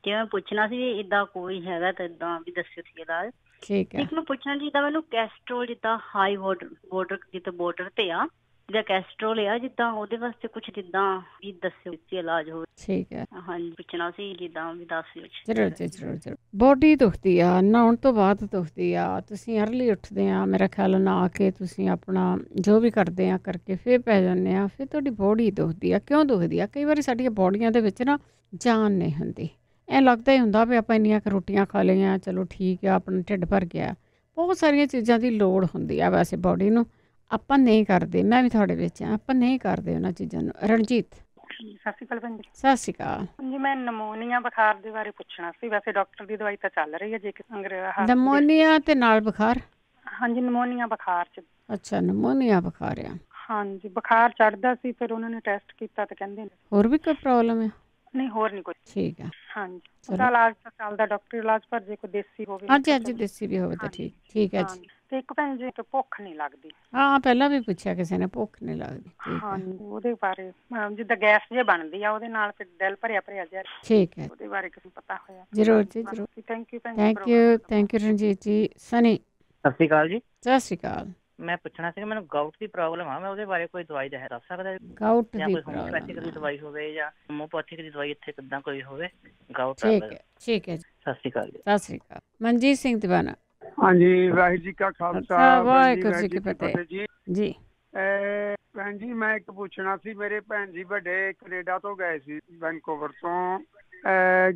ਜੇ ਮੈਂ ਪੁੱਛਣਾ ਸੀ ਏਦਾਂ ਕੋਈ ਹੈਗਾ ਤਾਂ ਏਦਾਂ ਵੀ ਦੱਸਿਓ ਸੀ ਇਲਾਜ। ਠੀਕ ਹੈ। ਇੱਕ ਮੈਂ ਪੁੱਛਣਾ ਜਿੱਦਾਂ ਮੈਨੂੰ ਕੈਸਟਰੋਲ ਜਿੱਦਾਂ ਹਾਈ ਬੋਰਡਰ ਜਿੱਦਾਂ ਬੋਰਡਰ ਤੇ ਆ, ਜਿੱਦਾਂ ਕੈਸਟਰੋਲ ਆ, ਜਿੱਦਾਂ ਉਹਦੇ ਵਾਸਤੇ ਕੁਛ ਜਿੱਦਾਂ ਵੀ ਦੱਸਿਓ ਸੀ ਇਲਾਜ ਹੋਵੇ। ਠੀਕ ਹੈ। ਹਾਂਜੀ, ਪੁੱਛਣਾ ਸੀ ਜਿੱਦਾਂ ਵੀ ਦੱਸਿਓ। ਜ਼ਰੂਰ ਜੀ, ਜ਼ਰੂਰ। ਬੋਡੀ ਦੁਖਦੀ ਆ, ਨਹਾਉਣ ਤੋਂ ਬਾਅਦ ਦੁਖਦੀ ਆ, ਤੁਸੀਂ ਅਰਲੀ ਉੱਠਦੇ ਆ, ਮੇਰਾ ਖਿਆਲ ਨਹਾ ਕੇ ਤੁਸੀਂ ਆਪਣਾ ਜੋ ਵੀ ਕਰਦੇ ਆ ਕਰਕੇ ਫਿਰ ਪੈ ਜਾਂਦੇ ਆ, ਫਿਰ ਤੁਹਾਡੀ ਬੋਡੀ ਦੁਖਦੀ ਆ। ਕਿਉਂ ਦੁਖਦੀ ਆ? ਕਈ ਵਾਰੀ ਸਾਡੀਆਂ ਬੋਡੀਆਂ ਦੇ ਵਿੱਚ ਨਾ ਜਾਨ ਨਹੀਂ ਹੁੰਦੀ, ਐਂ ਲੱਗਦਾ ਹੀ ਹੁੰਦਾ ਵੀ ਆਪਾਂ ਇੰਨੀਆਂ ਕੁ ਰੋਟੀਆਂ ਖਾ ਲਈਆਂ, ਚਲੋ ਠੀਕ ਆ, ਆਪਣਾ ਢਿੱਡ ਭਰ ਗਿਆ, ਬਹੁਤ ਸਾਰੀਆਂ ਚੀਜ਼ਾਂ ਦੀ ਲੋੜ ਹੁੰਦੀ ਆ ਵੈਸੇ ਬਾਡੀ ਨੂੰ, ਆਪਾਂ ਨਹੀਂ ਕਰਦੇ। ਮੈਂ ਵੀ ਤੁਹਾਡੇ ਵਿੱਚ ਆ, ਆਪਾਂ ਨਹੀਂ ਕਰਦੇ ਉਹਨਾਂ ਚੀਜ਼ਾਂ ਨੂੰ। ਰਣਜੀਤ ਸਤਿ ਸ਼੍ਰੀ ਅਕਾਲ ਭੈਣ ਜੀ। ਸਤਿ ਸ਼੍ਰੀ ਅਕਾਲ ਜੀ ਮੈਂ ਨਮੋਨੀਆ ਬੁਖਾਰ ਦੇ ਬਾਰੇ ਪੁੱਛਣਾ ਸੀ। ਵੈਸੇ ਡਾਕਟਰ ਦੀ ਦਵਾਈ ਤਾਂ ਚੱਲ ਰਹੀ ਹੈ ਜੇ ਨਮੋਨੀਆ ਤੇ ਨਾਲ ਬੁਖਾਰ? ਹਾਂਜੀ ਨਮੋਨੀਆ ਬੁਖਾਰ ਚ। ਅੱਛਾ ਨਮੋਨੀਆ ਬੁਖਾਰ ਆ। ਹਾਂਜੀ ਬੁਖਾਰ ਚੜਦਾ ਸੀ, ਫਿਰ ਉਹਨਾਂ ਨੇ ਟੈਸਟ ਕੀਤਾ ਤੇ ਕਹਿੰਦੇ ਹੋਰ ਵੀ ਕੋਈ ਪ੍ਰੋਬਲਮ ਹੈ? ਨਹੀਂ ਹੋਰ ਨਹੀਂ ਕੋਈ। ਠੀਕ ਹੈ। ਹਾਂਜੀ ਉਹਦਾ ਇਲਾਜ ਤਾਂ ਚੱਲਦਾ ਡਾਕਟਰੀ ਇਲਾਜ, ਪਰ ਜੇ ਕੋਈ ਦੇਸੀ ਹੋਵੇ। ਹਾਂਜੀ ਹਾਂਜੀ ਦੇਸੀ ਵੀ ਹੋਵੇ ਤਾਂ ਠੀਕ। ਠੀਕ ਹੈ ਜੀ। ਤੇ ਇੱਕ ਭੈਣ ਜੀ ਭੁੱਖ ਨਹੀਂ ਲੱਗਦੀ। ਹਾਂ ਪਹਿਲਾਂ ਵੀ ਪੁੱਛਿਆ ਕਿਸੇ ਨੇ, ਭੁੱਖ ਨਹੀਂ ਲੱਗਦੀ। ਹਾਂਜੀ ਉਹਦੇ ਬਾਰੇ ਜਿੱਦਾਂ ਗੈਸ ਜੇ ਬਣਦੀ ਆ ਉਹਦੇ ਨਾਲ, ਫਿਰ ਦਿਲ ਭਰਿਆ ਭਰਿਆ ਜਿਹਾ। ਠੀਕ ਹੈ ਉਹਦੇ ਬਾਰੇ ਕਿਸੇ ਨੂੰ ਪਤਾ ਹੋਇਆ? ਜ਼ਰੂਰ ਜੀ ਜ਼ਰੂਰ। ਥੈਂਕ ਯੂ ਭੈਣ ਜੀ। ਥੈਂਕ ਯੂ ਰਣਜੀਤ ਜੀ। ਸਨੀ ਸਤਿ ਸ਼੍ਰੀ ਅਕਾਲ ਜੀ। ਸਤਿ ਸ਼੍ਰੀ ਅਕਾਲ। ਮੈਂ ਪੁੱਛਣਾ ਸੀ ਮੈਨੂੰ ਗਾਊਟ ਦੀ ਪ੍ਰੋਬਲਮ ਆ, ਮੈਂ ਉਹਦੇ ਬਾਰੇ ਕੋਈ ਦਵਾਈ ਦੱਸ ਸਕਦਾ? ਗਾਊਟ ਜਾਂ ਦੀ ਕੋਈ ਹੋਮੋਪੈਥਿਕ ਦੀ ਦਵਾਈ ਹੋਵੇ ਜਾਂ ਹੋਮੋਪੈਥਿਕ ਦੀ ਦਵਾਈ ਇੱਥੇ ਕਿੱਦਾਂ ਕੋਈ ਹੋਵੇ ਗਾਊਟ? ਠੀਕ ਹੈ ਠੀਕ ਹੈ ਜੀ। ਸਤਿ ਸ਼੍ਰੀ ਅਕਾਲ ਜੀ। ਸਤਿ ਸ਼੍ਰੀ ਅਕਾਲ। ਮਨਜੀਤ ਸਿੰਘ ਦੀਵਾਨਾ। ਹਾਂਜੀ ਵਾਹਿਗੁਰੂ ਜੀ ਕਾ ਖਾਲਸਾ ਵਾਹਿਗੁਰੂ ਜੀ ਕੀ ਫਤਿਹ ਜੀ। ਭੈਣ ਜੀ ਮੈਂ ਇੱਕ ਪੁੱਛਣਾ ਸੀ, ਮੇਰੇ ਭੈਣ ਜੀ ਵੱਡੇ ਕੈਨੇਡਾ ਤੋਂ ਗਏ ਸੀ, ਵੈਨਕੂਵਰ ਤੋਂ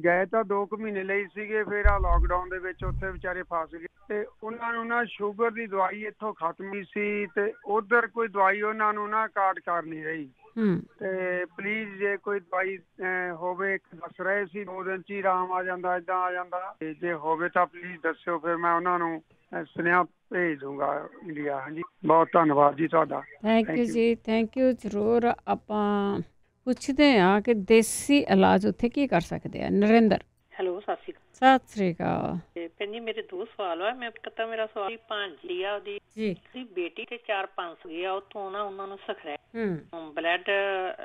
ਗਏ ਤਾਂ 2 ਮਹੀਨੇ ਲਈ ਸੀਗੇ, ਫਿਰ ਆ ਲਾਕਡਾਊਨ ਦੇ ਵਿੱਚ ਉੱਥੇ ਵਿਚਾਰੇ ਫਸ ਗਏ ਤੇ ਉਹਨਾਂ ਨੂੰ ਨਾ ਸ਼ੂਗਰ ਦੀ ਦਵਾਈ ਇੱਥੋਂ ਖਤਮ ਹੀ ਸੀ ਤੇ ਉਧਰ ਕੋਈ ਦਵਾਈ ਉਹਨਾਂ ਨੂੰ ਨਾ ਕਾਟ ਕਰ ਨਹੀਂ ਰਹੀ। ਤੇ ਪਲੀਜ਼ ਜੇ ਕੋਈ ਦਵਾਈ ਹੋਵੇ, ਦੱਸ ਰਹੇ ਸੀ 2 ਦਿਨ ਚ ਹੀ ਆਰਾਮ ਆ ਜਾਂਦਾ, ਏਦਾਂ ਆ ਜਾਂਦਾ, ਤੇ ਜੇ ਹੋਵੇ ਤਾਂ ਪਲੀਜ਼ ਦੱਸਿਓ, ਫਿਰ ਮੈਂ ਉਹਨਾਂ ਨੂੰ ਸੁਨੇਹਾ ਭੇਜ ਦੂੰਗਾ ਇੰਡੀਆ। ਹਾਂਜੀ ਬਹੁਤ ਧੰਨਵਾਦ ਜੀ ਤੁਹਾਡਾ। ਥੈਂਕ ਯੂ ਜੀ। Thank you. ਜ਼ਰੂਰ ਆਪਾਂ ਪੁੱਛਦੇ ਹਾਂ ਕਿ ਦੇਸੀ ਇਲਾਜ ਉੱਥੇ ਕੀ ਕਰ ਸਕਦੇ ਆ। ਨਰਿੰਦਰ। ਹੈਲੋ ਸਤਿ ਸ਼੍ਰੀ ਅਕਾਲ। ਸਤਿ ਸ਼੍ਰੀ ਅਕਾਲ। ਭੈਣ ਜੀ ਮੇਰੇ 2 ਸਵਾਲ ਆ। ਮੈਂ ਪਤਾ ਮੇਰਾ ਸਵਾਲ ਭਾਂਜੀ ਆ ਉਹਦੀ ਜੀ ਬੇਟੀ ਤੇ 4-5 ਗਿਆ, ਉੱਥੋਂ ਨਾ ਉਹਨਾਂ ਨੂੰ ਸਖਰਾ ਬਲੱਡ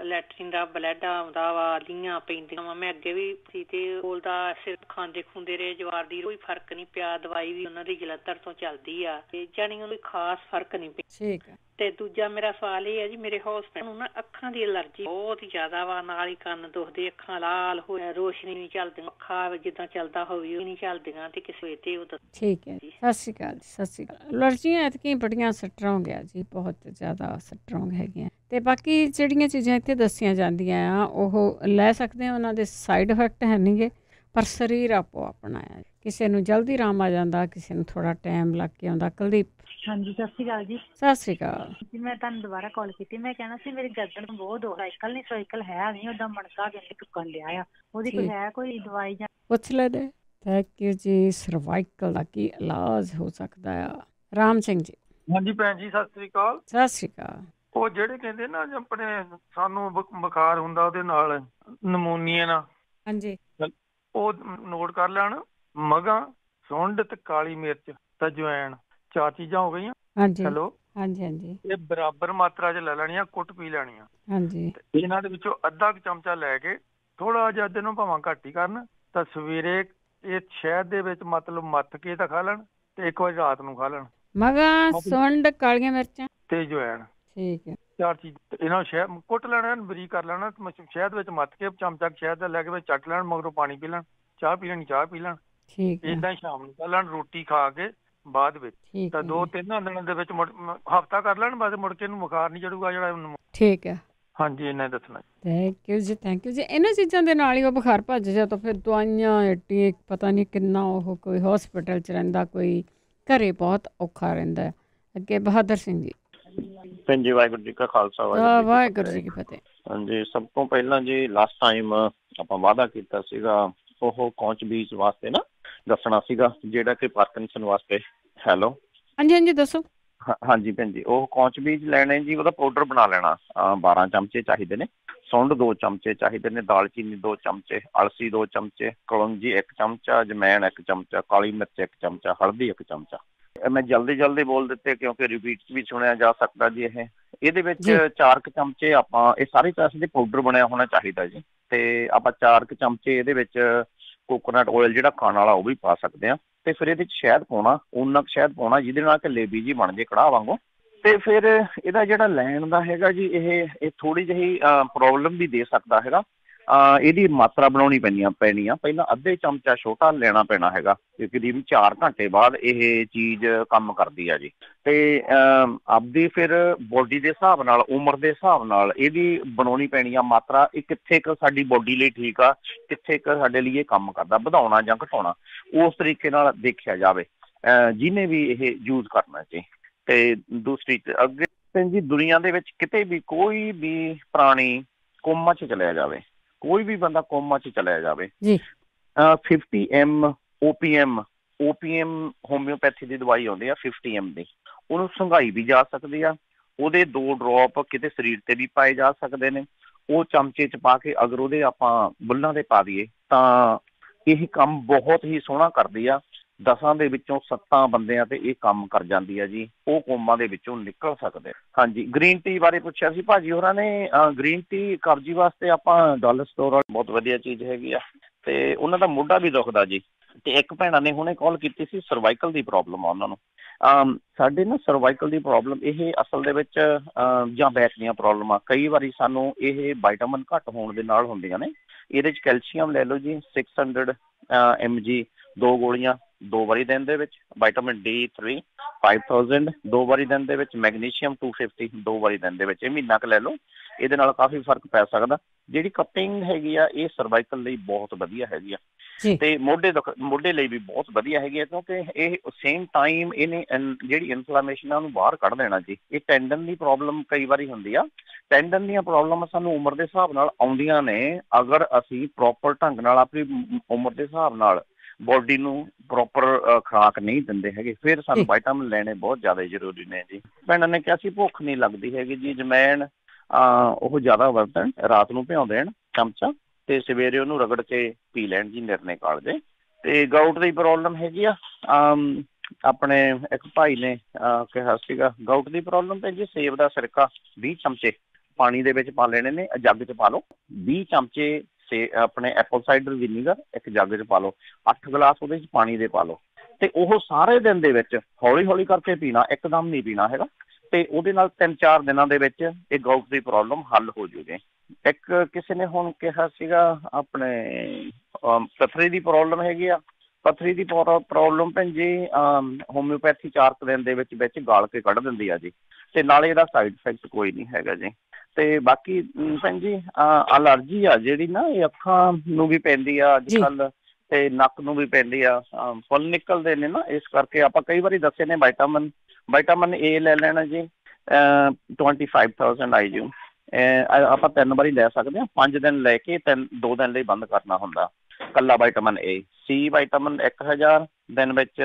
ਲੈਟਰਿਨ ਦਾ ਬਲੱਡ ਆਉਂਦਾ ਵਾ, ਲੀਆਂ ਪੈਂਦੀਆਂ ਵਾ। ਮੈਂ ਅੱਗੇ ਵੀ ਸੀ ਤੇ ਬੋਲਦਾ ਸਿਰ ਖਾਂਦੇ ਖੁੰਦੇ ਰਹੇ, ਜਵਾਰ ਦੀ ਕੋਈ ਫਰਕ ਨਹੀਂ ਪਿਆ। ਦਵਾਈ ਵੀ ਉਹਨਾਂ ਦੀ ਜਲੰਧਰ ਤੋਂ ਚੱਲਦੀ ਆ ਤੇ ਜਾਣੀ ਉਹਨੂੰ ਖਾਸ ਫਰਕ ਨਹੀਂ ਪਿਆ। ਠੀਕ ਹੈ। ਤੇ ਦੂਜਾ ਮੇਰਾ ਸਵਾਲ ਇਹ ਹੈ ਜੀ, ਮੇਰੇ ਹਸਬੈਂਡ ਨੂੰ ਨਾ ਅੱਖਾਂ ਦੀ ਐਲਰਜੀ ਬਹੁਤ ਹੀ ਜ਼ਿਆਦਾ ਵਾ, ਨਾਲ ਹੀ ਕੰਨ ਦੁਖਦੇ, ਅੱਖਾਂ ਲਾਲ ਹੋ, ਰੋਸ਼ਨੀ ਨਹੀਂ ਚੱਲਦੀ, ਅੱਖਾਂ ਜਿੱਦਾਂ ਚੱਲਦਾ ਹੋਵੇ ਉਹ ਨਹੀਂ ਚੱਲਦੀਆਂ ਤੇ ਕਿਸੇ ਤੇ ਉਹ। ਠੀਕ ਹੈ। ਸਤਿ ਸ਼੍ਰੀ ਅਕਾਲ ਜੀ। ਸਤਿ ਸ਼੍ਰੀ ਅਕਾਲ। ਐਲਰਜੀਆਂ ਐਤਕੀ ਬੜੀਆਂ ਸਟਰੋਂਗ ਆ ਜੀ, ਬਹੁਤ ਜ਼ਿਆਦਾ ਸਟਰੋਂਗ ਹੈਗੀਆਂ। ਤੇ ਬਾਕੀ ਜਿਹੜੀਆਂ ਚੀਜ਼ਾਂ ਇੱਥੇ ਦੱਸੀਆਂ ਜਾਂਦੀਆਂ ਆ ਉਹ ਲੈ ਸਕਦੇ ਆ, ਉਹਨਾਂ ਦੇ ਸਾਈਡ ਇਫੈਕਟ ਹੈ ਨਹੀਂਗੇ, ਪਰ ਸਰੀਰ ਆਪੋ ਆਪਣਾ ਆ। ਕਿਸੇ ਨੂੰ ਜਲਦੀ ਆਰਾਮ ਆ ਜਾਂਦਾ, ਕਿਸੇ ਨੂੰ ਥੋੜਾ ਟਾਈਮ ਲੱਗ ਕੇ ਆਉਂਦਾ। ਕੁਲਦੀਪ। ਹਾਂਜੀ ਸਤਿ ਸ਼੍ਰੀ ਅਕਾਲ ਜੀ। ਸਤਿ ਸ਼੍ਰੀ ਅਕਾਲ ਜੀ। ਮੈਂ ਤੁਹਾਨੂੰ ਦੁਬਾਰਾ ਕਾਲ ਕੀਤੀ। ਮੈਂ ਕਹਿਣਾ ਸੀ ਮੇਰੀ ਗਰਦਨ ਨੂੰ ਬਹੁਤ ਸਾਈਕਲ ਨਹੀਂ, ਸਾਈਕਲ ਹੈ ਨਹੀਂ, ਉਹਦਾ ਮਣਕਾ ਕਹਿੰਦੇ ਟੁੱਕਣ ਲਿਆ ਆ, ਉਹਦੀ ਕੋਈ ਹੈ ਕੋਈ ਦਵਾਈ ਜਾਂ? ਪੁੱਛ ਲੈ ਦੇ। ਥੈਂਕ ਯੂ ਜੀ। ਸਰਵਾਈਕਲ ਦਾ ਕੀ ਇਲਾਜ ਹੋ ਸਕਦਾ ਆ? ਰਾਮ ਸਿੰਘ ਜੀ। ਹਾਂਜੀ ਭੈਣ ਜੀ ਸਤਿ ਸ਼੍ਰੀ ਅਕਾਲ। ਸਤਿ ਸ਼੍ਰੀ ਅਕਾਲ। ਉਹ ਜਿਹੜੇ ਕਹਿੰਦੇ ਨਾ ਆਪਣੇ ਸਾਨੂੰ ਬੁਖਾਰ ਹੁੰਦਾ ਉਹਦੇ ਨਾਲ ਨਮੂਨੀਆ ਨਾਲ, ਹਾਂਜੀ ਉਹ ਨੋਟ ਕਰ ਲੈਣ। ਮਗਾਂ, ਸੁੰਡ ਤੇ ਕਾਲੀ ਮਿਰਚ ਤੇ ਜਵੈਣ, 4 ਚੀਜ਼ਾਂ ਹੋ ਗਈਆਂ। ਹਾਂਜੀ ਹੈਲੋ। ਹਾਂਜੀ ਹਾਂਜੀ। ਇਹ ਬਰਾਬਰ ਮਾਤਰਾ 'ਚ ਲੈ ਲੈਣੀਆਂ, ਕੁੱਟ ਪੀ ਲੈਣੀਆਂ। ਹਾਂਜੀ। ਇਹਨਾਂ ਦੇ ਵਿੱਚੋਂ ਅੱਧਾ ਚਮਚਾ ਲੈ ਕੇ ਥੋੜਾ ਜਿਹਾ ਦਿਨ ਨੂੰ ਭਾਵੇਂ ਘੱਟ ਹੀ ਕਰਨ, ਤਾਂ ਸਵੇਰੇ ਇਹ ਸ਼ਹਿਦ ਦੇ ਵਿੱਚ ਮਤਲਬ ਮੱਥ ਕੇ ਤਾਂ ਖਾ ਲੈਣ ਤੇ 1 ਵਜੇ ਰਾਤ ਨੂੰ ਖਾ ਲੈਣ। ਮਗਾਂ, ਸੁੰਡ, ਕਾਲੀਆਂ ਮਿਰਚਾਂ ਤੇ ਜਵੈਣ। ਠੀਕ ਹੈ। 4 ਚੀਜ਼ ਇਹਨਾਂ ਨੂੰ ਸ਼ਹਿਦ ਕੁੱਟ ਲੈਣਾ, ਬਰੀਕ ਕਰ ਲੈਣਾ, ਸ਼ਹਿਦ ਵਿੱਚ ਮੱਥ ਕੇ ਚਮਚਾ ਸ਼ਹਿਦ ਦਾ ਲੈ ਕੇ ਵਿੱਚ ਚੱਟ ਲੈਣ, ਮਗਰੋਂ ਪਾਣੀ ਪੀ ਲੈਣ। ਚਾਹ ਪੀ ਲੈਣੀ, ਚਾਹ ਪੀ ਲੈਣ। ਠੀਕ ਹੈ। ਏਦਾਂ ਹੀ ਸ਼ਾਮ ਨੂੰ ਕਰ ਲੈਣ ਰੋਟੀ ਖਾ ਕੇ ਬਾਅਦ ਵਿੱਚ। ਤਾਂ 2-3 ਦਿਨਾਂ ਦੇ ਵਿੱਚ ਹਫ਼ਤਾ ਕਰ ਲੈਣ, ਬਾਅਦ ਮੁੜ ਕੇ ਇਹਨੂੰ ਬੁਖਾਰ ਨਹੀਂ ਚੜੂਗਾ ਜਿਹੜਾ। ਠੀਕ ਹੈ। ਹਾਂਜੀ ਇੰਨਾ ਹੀ ਦੱਸਣਾ। ਥੈਂਕ ਯੂ ਜੀ। ਥੈਂਕ ਯੂ ਜੀ। ਇਹਨਾਂ ਚੀਜ਼ਾਂ ਦੇ ਨਾਲ ਹੀ ਉਹ ਬੁਖਾਰ ਭੱਜ ਜਾ, ਤਾਂ ਫਿਰ ਦਵਾਈਆਂ ਐਟੀ ਪਤਾ ਨਹੀਂ ਕਿੰਨਾ, ਉਹ ਕੋਈ ਹਸਪੀਟਲ 'ਚ ਰਹਿੰਦਾ, ਕੋਈ ਘਰੇ ਬਹੁਤ ਔਖਾ ਰਹਿੰਦਾ ਹੈ। ਅੱਗੇ ਬਹਾਦਰ ਸਿੰਘ ਜੀ। ਭੈਣ ਜੀ ਵਾਹਿਗੁਰੂ ਜੀ ਕਾ ਖਾਲਸਾ ਵਾਹਿਗੁਰੂ ਜੀ ਕੀ ਫਤਿਹ। ਹਾਂਜੀ ਸਭ ਤੋਂ ਪਹਿਲਾਂ ਜੀ ਲਾਸਟ ਟਾਈਮ ਆਪਾਂ ਵਾਅਦਾ ਕੀਤਾ ਸੀਗਾ ਉਹ ਕੌਂਚ ਬੀਜ ਵਾਸਤੇ ਨਾ ਦੱਸਣਾ ਸੀਗਾ, ਜਿਹੜਾ ਕਿ ਪਾਰਕਿੰਸਨ ਵਾਸਤੇ। ਹੈਲੋ। ਹਾਂਜੀ ਹਾਂਜੀ ਦੱਸੋ। ਹਾਂਜੀ ਭੈਣ ਜੀ ਉਹ ਕੌਂਚ ਬੀਜ ਲੈਣੇ ਜੀ, ਉਹਦਾ ਪਾਊਡਰ ਬਣਾ ਲੈਣਾ। 12 ਚਮਚੇ ਚਾਹੀਦੇ ਨੇ, ਸੁੰਡ 2 ਚਮਚੇ ਚਾਹੀਦੇ ਨੇ, ਦਾਲਚੀਨੀ 2 ਚਮਚੇ, ਅਲਸੀ 2 ਚਮਚੇ, ਕਲੌਂਜੀ 1 ਚਮਚਾ, ਜਮੈਣ 1 ਚਮਚਾ, ਕਾਲੀ ਮਿਰਚ 1 ਚਮਚਾ, ਹਲਦੀ 1 ਚਮਚਾ। ਮੈਂ ਜਲਦੀ ਬੋਲ ਦਿੱਤੇ ਕਿਉਂਕਿ ਰਿਪੀਟ ਵੀ ਸੁਣਿਆ ਜਾ ਸਕਦਾ ਜੀ। ਇਹਦੇ ਵਿੱਚ 4 ਚਮਚੇ ਆਪਾਂ, ਇਹ ਸਾਰੇ ਤਰ੍ਹਾਂ ਦੇ ਪਾਊਡਰ ਬਣਿਆ ਹੋਣਾ ਚਾਹੀਦਾ ਜੀ। ਤੇ ਆਪਾਂ 4 ਚਮਚੇ ਇਹਦੇ ਵਿੱਚ ਕੋਕੋਨਟ ਆਇਲ ਜਿਹੜਾ ਖਾਣ ਵਾਲਾ ਉਹ ਵੀ ਪਾ ਸਕਦੇ ਹਾਂ। ਤੇ ਫਿਰ ਇਹਦੇ 'ਚ ਸ਼ਹਿਦ ਪਾਉਣਾ, ਉਨਾ ਸ਼ਹਿਦ ਪਾਉਣਾ ਜਿਹਦੇ ਨਾਲ ਜਲੇਬੀ ਜੀ ਬਣ ਜੇ ਕੜਾਹ ਵਾਂਗੂ। ਤੇ ਫਿਰ ਇਹਦਾ ਜਿਹੜਾ ਲੈਣ ਦਾ ਹੈਗਾ ਜੀ, ਇਹ ਥੋੜੀ ਜਿਹੀ ਪ੍ਰੋਬਲਮ ਵੀ ਦੇ ਸਕਦਾ ਹੈਗਾ। ਇਹਦੀ ਮਾਤਰਾ ਬਣਾਉਣੀ ਪੈਣੀ ਆ। ਪਹਿਲਾਂ ਅੱਧੇ ਚਮਚਾ ਛੋਟਾ ਲੈਣਾ ਪੈਣਾ ਹੈਗਾ, ਕਿਉਂਕਿ 4 ਘੰਟੇ ਬਾਅਦ ਇਹ ਚੀਜ਼ ਕੰਮ ਕਰਦੀ ਆ ਜੀ। ਤੇ ਆਪਦੀ ਫਿਰ ਬੋਡੀ ਦੇ ਹਿਸਾਬ ਨਾਲ, ਉਮਰ ਦੇ ਹਿਸਾਬ ਨਾਲ ਇਹਦੀ ਬਣਾਉਣੀ ਪੈਣੀ ਆ ਮਾਤਰਾ। ਇਹ ਕਿੱਥੇ ਕੁ ਸਾਡੀ ਬੋਡੀ ਲਈ ਠੀਕ ਆ, ਕਿੱਥੇ ਕੁ ਸਾਡੇ ਲਈ ਇਹ ਕੰਮ ਕਰਦਾ, ਵਧਾਉਣਾ ਜਾਂ ਘਟਾਉਣਾ, ਉਸ ਤਰੀਕੇ ਨਾਲ ਦੇਖਿਆ ਜਾਵੇ। ਜਿਹਨੇ ਵੀ ਇਹ ਯੂਜ਼ ਕਰਨਾ ਜੀ। ਤੇ ਦੂਸਰੀ ਅੱਗੇ ਭੈਣ ਜੀ, ਦੁਨੀਆ ਦੇ ਵਿੱਚ ਕਿਤੇ ਵੀ ਕੋਈ ਵੀ ਪ੍ਰਾਣੀ ਕੋਮਾ 'ਚ ਚਲਿਆ ਜਾਵੇ, ਕੋਈ ਵੀ ਬੰਦਾ ਕੋਮਾ 'ਚ ਚਲਿਆ ਜਾਵੇ, 50 ml ਓਪੀਐਮ ਹੋਮਿਓਪੈਥੀ ਦੀ ਦਵਾਈ ਆਉਂਦੀ ਆ 50 ml ਦੀ, ਉਹਨੂੰ ਸੰਘਾਈ ਵੀ ਜਾ ਸਕਦੀ ਆ। ਉਹਦੇ 2 ਡ੍ਰੌਪ ਕਿਤੇ ਸਰੀਰ ਤੇ ਵੀ ਪਾਏ ਜਾ ਸਕਦੇ ਨੇ। ਉਹ ਚਮਚੇ 'ਚ ਪਾ ਕੇ ਅਗਰ ਉਹਦੇ ਆਪਾਂ ਬੁੱਲਾਂ ਦੇ ਪਾ ਦਈਏ ਤਾਂ ਇਹ ਕੰਮ ਬਹੁਤ ਹੀ ਸੋਹਣਾ ਕਰਦੀ ਆ। 10 ਦੇ ਵਿੱਚੋਂ 7 ਬੰਦਿਆਂ ਤੇ ਇਹ ਕੰਮ ਕਰ ਜਾਂਦੀ ਆ ਜੀ, ਉਹ ਕੋਮਾ ਦੇ ਵਿੱਚੋਂ ਨਿਕਲ ਸਕਦੇ। ਹਾਂਜੀ, ਗ੍ਰੀਨ ਟੀ ਬਾਰੇ ਪੁੱਛਿਆ ਸੀ ਭਾਜੀ ਹੋਰਾਂ ਨੇ। ਗ੍ਰੀਨ ਟੀ ਕਬਜੀ ਵਾਸਤੇ ਆਪਾਂ ਡਾਲਰ ਸਟੋਰ ਬਹੁਤ ਵਧੀਆ ਚੀਜ਼ ਹੈਗੀ ਆ। ਤੇ ਉਹਨਾਂ ਦਾ ਮੋਢਾ ਵੀ ਦੁਖਦਾ ਜੀ। ਤੇ ਇੱਕ ਭੈਣਾਂ ਨੇ ਹੁਣੇ ਕਾਲ ਕੀਤੀ ਸੀ, ਸਰਵਾਈਕਲ ਦੀ ਪ੍ਰੋਬਲਮ ਆ ਉਹਨਾਂ ਨੂੰ। ਸਾਡੇ ਨਾ ਸਰਵਾਈਕਲ ਦੀ ਪ੍ਰੋਬਲਮ ਇਹ ਅਸਲ ਦੇ ਵਿੱਚ ਜਾਂ ਬੈਕ ਦੀਆਂ ਪ੍ਰੋਬਲਮਾਂ ਕਈ ਵਾਰੀ ਸਾਨੂੰ ਇਹ ਵਾਈਟਾਮਿਨ ਘੱਟ ਹੋਣ ਦੇ ਨਾਲ ਹੁੰਦੀਆਂ ਨੇ। ਇਹਦੇ 'ਚ ਕੈਲਸ਼ੀਅਮ ਲੈ ਲਓ ਜੀ 600 mg 2 ਗੋਲੀਆਂ 2 ਵਾਰੀ ਦਿਨ ਦੇ ਵਿੱਚ, ਵਿਟਾਮਿਨ D3 5000 2 ਵਾਰੀ ਦਿਨ ਦੇ ਵਿੱਚ, ਮੈਗਨੀਸ਼ੀਅਮ 250 2 ਵਾਰੀ ਦਿਨ ਦੇ ਵਿੱਚ। ਇਹ ਮਹੀਨਾ ਕੁ ਲੈ ਲਓ, ਇਹਦੇ ਨਾਲ ਕਾਫੀ ਫਰਕ ਪੈ ਸਕਦਾ। ਜਿਹੜੀ ਕਪਿੰਗ ਹੈਗੀ ਆ ਇਹ ਸਰਵਾਈਕਲ ਲਈ ਬਹੁਤ ਵਧੀਆ ਹੈਗੀ ਆ ਤੇ ਮੋਢੇ ਲਈ ਵੀ ਬਹੁਤ ਵਧੀਆ ਹੈਗੀ ਆ, ਕਿਉਂਕਿ ਇਹ ਸੇਮ ਟਾਈਮ ਇਹਨੇ ਜਿਹੜੀ ਇਨਫਲਾਮੇਸ਼ਨ ਆ ਉਹਨੂੰ ਬਾਹਰ ਕੱਢ ਦੇਣਾ ਜੀ। ਇਹ ਟੈਂਡਨ ਦੀ ਪ੍ਰੋਬਲਮ ਕਈ ਵਾਰੀ ਹੁੰਦੀ ਆ। ਟੈਂਡਨ ਦੀਆਂ ਪ੍ਰੋਬਲਮ ਸਾਨੂੰ ਉਮਰ ਦੇ ਹਿਸਾਬ ਨਾਲ ਆਉਂਦੀਆਂ ਨੇ। ਅਗਰ ਅਸੀਂ ਪ੍ਰੋਪਰ ਢੰਗ ਨਾਲ ਆਪਣੀ ਉਮਰ ਦੇ ਹਿਸਾਬ ਨਾਲ ਬੋਡੀ ਨੂੰ ਪ੍ਰੋਪਰ ਖੁਰਾਕ ਨਹੀਂ ਦਿੰਦੇ ਹੈਗੇ, ਫਿਰ ਸਾਨੂੰ ਵਿਟਾਮਿਨ ਲੈਣੇ ਬਹੁਤ ਜ਼ਿਆਦਾ ਜ਼ਰੂਰੀ ਨੇ ਜੀ। ਭੈਣਾਂ ਨੇ ਕਿਹਾ ਸੀ ਭੁੱਖ ਨਹੀਂ ਲੱਗਦੀ ਹੈਗੀ ਜੀ, ਜਮੈਣ ਉਹ ਜ਼ਿਆਦਾ ਵਰਤਣ, ਰਾਤ ਨੂੰ ਭਿਉਂ ਦੇਣ ਚਮਚਾ ਤੇ ਸਵੇਰੇ ਉਹਨੂੰ ਰਗੜ ਕੇ ਪੀ ਲੈਣ ਜੀ ਨਿਰਣੇ ਕਾਲਜੇ। ਤੇ ਗਾਊਟ ਦੀ ਪ੍ਰੋਬਲਮ ਹੈਗੀ ਆ। ਆਪਣੇ ਇੱਕ ਭਾਈ ਨੇ ਕਿਹਾ ਸੀਗਾ ਗਾਊਟ ਦੀ ਪ੍ਰੋਬਲਮ ਤੇ ਜੀ ਸੇਬ ਦਾ ਸਿਰਕਾ 20 ਚਮਚੇ ਪਾਣੀ ਦੇ ਵਿੱਚ ਪਾ ਲੈਣੇ ਨੇ, ਜੱਗ 'ਚ ਪਾ ਲਓ। 20 ਚਮਚੇ ਆਪਣੇ ਐਪਲ ਸਾਈਡਰ ਵਿਨੀਗਰ ਇੱਕ ਜੱਗ 'ਚ ਪਾ ਲਓ, 8 ਗਲਾਸ ਉਹਦੇ 'ਚ ਪਾਣੀ ਦੇ ਪਾ ਲਓ ਤੇ ਉਹ ਸਾਰੇ ਦਿਨ ਦੇ ਵਿੱਚ ਹੌਲੀ ਹੌਲੀ ਕਰਕੇ ਪੀਣਾ, ਇੱਕਦਮ ਨਹੀਂ ਪੀਣਾ ਹੈਗਾ। ਤੇ ਉਹਦੇ ਨਾਲ 3-4 ਦਿਨਾਂ ਦੇ ਵਿੱਚ ਇਹ ਗਾਊਟ ਦੀ ਪ੍ਰੋਬਲਮ ਹੱਲ ਹੋ ਜੂਗੀ। ਇੱਕ ਕਿਸੇ ਨੇ ਹੁਣ ਕਿਹਾ ਸੀਗਾ ਆਪਣੇ ਪੱਥਰੀ ਦੀ ਪ੍ਰੋਬਲਮ ਹੈਗੀ ਆ। ਪੱਥਰੀ ਦੀ ਪ੍ਰੋਬਲਮ ਭੈਣ ਜੀ ਹੋਮਿਓਪੈਥੀ 4 ਦਿਨ ਦੇ ਵਿੱਚ ਗਾਲ ਕੇ ਕੱਢ ਦਿੰਦੀ ਆ ਜੀ, ਤੇ ਨਾਲੇ ਇਹਦਾ ਸਾਈਡ ਇਫੈਕਟ ਕੋਈ ਨਹੀਂ ਹੈਗਾ ਜੀ। ਤੇ ਬਾਕੀ ਭੈਣ ਜੀ ਅਲਰਜੀ ਆ ਜਿਹੜੀ ਨਾ, ਇਹ ਅੱਖਾਂ ਨੂੰ ਵੀ ਪੈਂਦੀ ਆ ਅੱਜ ਕੱਲ੍ਹ ਤੇ ਨੱਕ ਨੂੰ ਵੀ ਪੈਂਦੀ ਆ, ਫੁੱਲ ਨਿਕਲਦੇ ਨੇ ਨਾ, ਇਸ ਕਰਕੇ ਆਪਾਂ ਕਈ ਵਾਰੀ ਦੱਸੇ ਨੇ ਵਿਟਾਮਿਨ ਏ ਲੈ ਲੈਣਾ ਜੀ 25,000 IU। ਆਪਾਂ 3 ਵਾਰੀ ਲੈ ਸਕਦੇ ਹਾਂ, 5 ਦਿਨ ਲੈ ਕੇ 2 ਦਿਨ ਲਈ ਬੰਦ ਕਰਨਾ ਹੁੰਦਾ ਕੱਲਾ ਵਿਟਾਮਿਨ ਏ। ਸੀ ਵਿਟਾਮਿਨ 1000 ਦਿਨ ਵਿੱਚ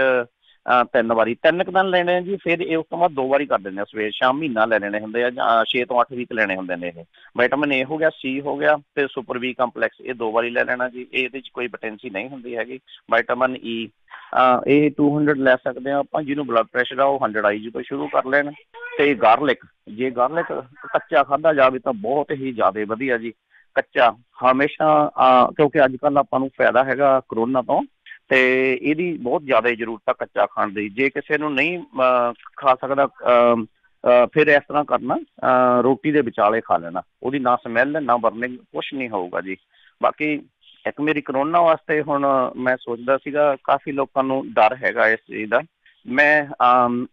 3 ਵਾਰੀ 3 ਦਿਨ ਲੈਣੇ ਜੀ। ਫਿਰ ਇਹ ਉਸ ਤੋਂ ਬਾਅਦ 2 ਵਾਰੀ ਕਰ ਦਿੰਦੇ ਆ, ਸਵੇਰ ਸ਼ਾਮ ਮਹੀਨਾ ਲੈ ਲੈਣੇ ਹੁੰਦੇ ਆ, ਜਾਂ 6 ਤੋਂ 8 ਵੀਕ ਲੈਣੇ ਹੁੰਦੇ ਨੇ। ਇਹ ਵਿਟਾਮਿਨ ਏ ਹੋ ਗਿਆ, ਸੀ ਹੋ ਗਿਆ ਤੇ ਸੁਪਰ ਬੀ ਕੰਪਲੈਕਸ, ਇਹ 2 ਵਾਰੀ ਲੈ ਲੈਣਾ ਜੀ। ਇਹਦੇ 'ਚ ਕੋਈ ਪੋਟੈਂਸੀ ਨਹੀਂ ਹੁੰਦੀ ਹੈਗੀ। ਵਿਟਾਮਿਨ ਈ ਇਹ 200 ਲੈ ਸਕਦੇ ਹਾਂ ਆਪਾਂ। ਜਿਹਨੂੰ ਬਲੱਡ ਪ੍ਰੈਸ਼ਰ ਆ ਉਹ 100 IU ਤੋਂ ਸ਼ੁਰੂ ਕਰ ਲੈਣ। ਤੇ ਗਾਰਲਿਕ, ਜੇ ਗਾਰਲਿਕ ਕੱਚਾ ਖਾਧਾ ਜਾਵੇ ਤਾਂ ਬਹੁਤ ਹੀ ਜ਼ਿਆਦਾ ਵਧੀਆ ਜੀ। ਕੱਚਾ ਹਮੇਸ਼ਾ ਕਿਉਂਕਿ ਅੱਜ ਕੱਲ੍ਹ ਆਪਾਂ ਨੂੰ ਫਾਇਦਾ ਹੈਗਾ ਕਰੋਨਾ ਤੋਂ, ਤੇ ਇਹਦੀ ਬਹੁਤ ਜ਼ਿਆਦਾ ਜ਼ਰੂਰਤ ਆ ਕੱਚਾ ਖਾਣ ਦੀ। ਜੇ ਕਿਸੇ ਨੂੰ ਨਹੀਂ ਖਾ ਸਕਦਾ ਫਿਰ ਇਸ ਤਰ੍ਹਾਂ ਕਰਨਾ, ਰੋਟੀ ਦੇ ਵਿਚਾਲੇ ਖਾ ਲੈਣਾ, ਉਹਦੀ ਨਾ ਸਮੈਲ ਨਾ ਬਰਨਿੰਗ ਕੁਛ ਨਹੀਂ ਹੋਊਗਾ ਜੀ। ਬਾਕੀ ਇੱਕ ਮੇਰੀ ਕਰੋਨਾ ਵਾਸਤੇ ਹੁਣ ਮੈਂ ਸੋਚਦਾ ਸੀਗਾ, ਕਾਫੀ ਲੋਕਾਂ ਨੂੰ ਡਰ ਹੈਗਾ ਇਸ ਚੀਜ਼ ਦਾ, ਮੈਂ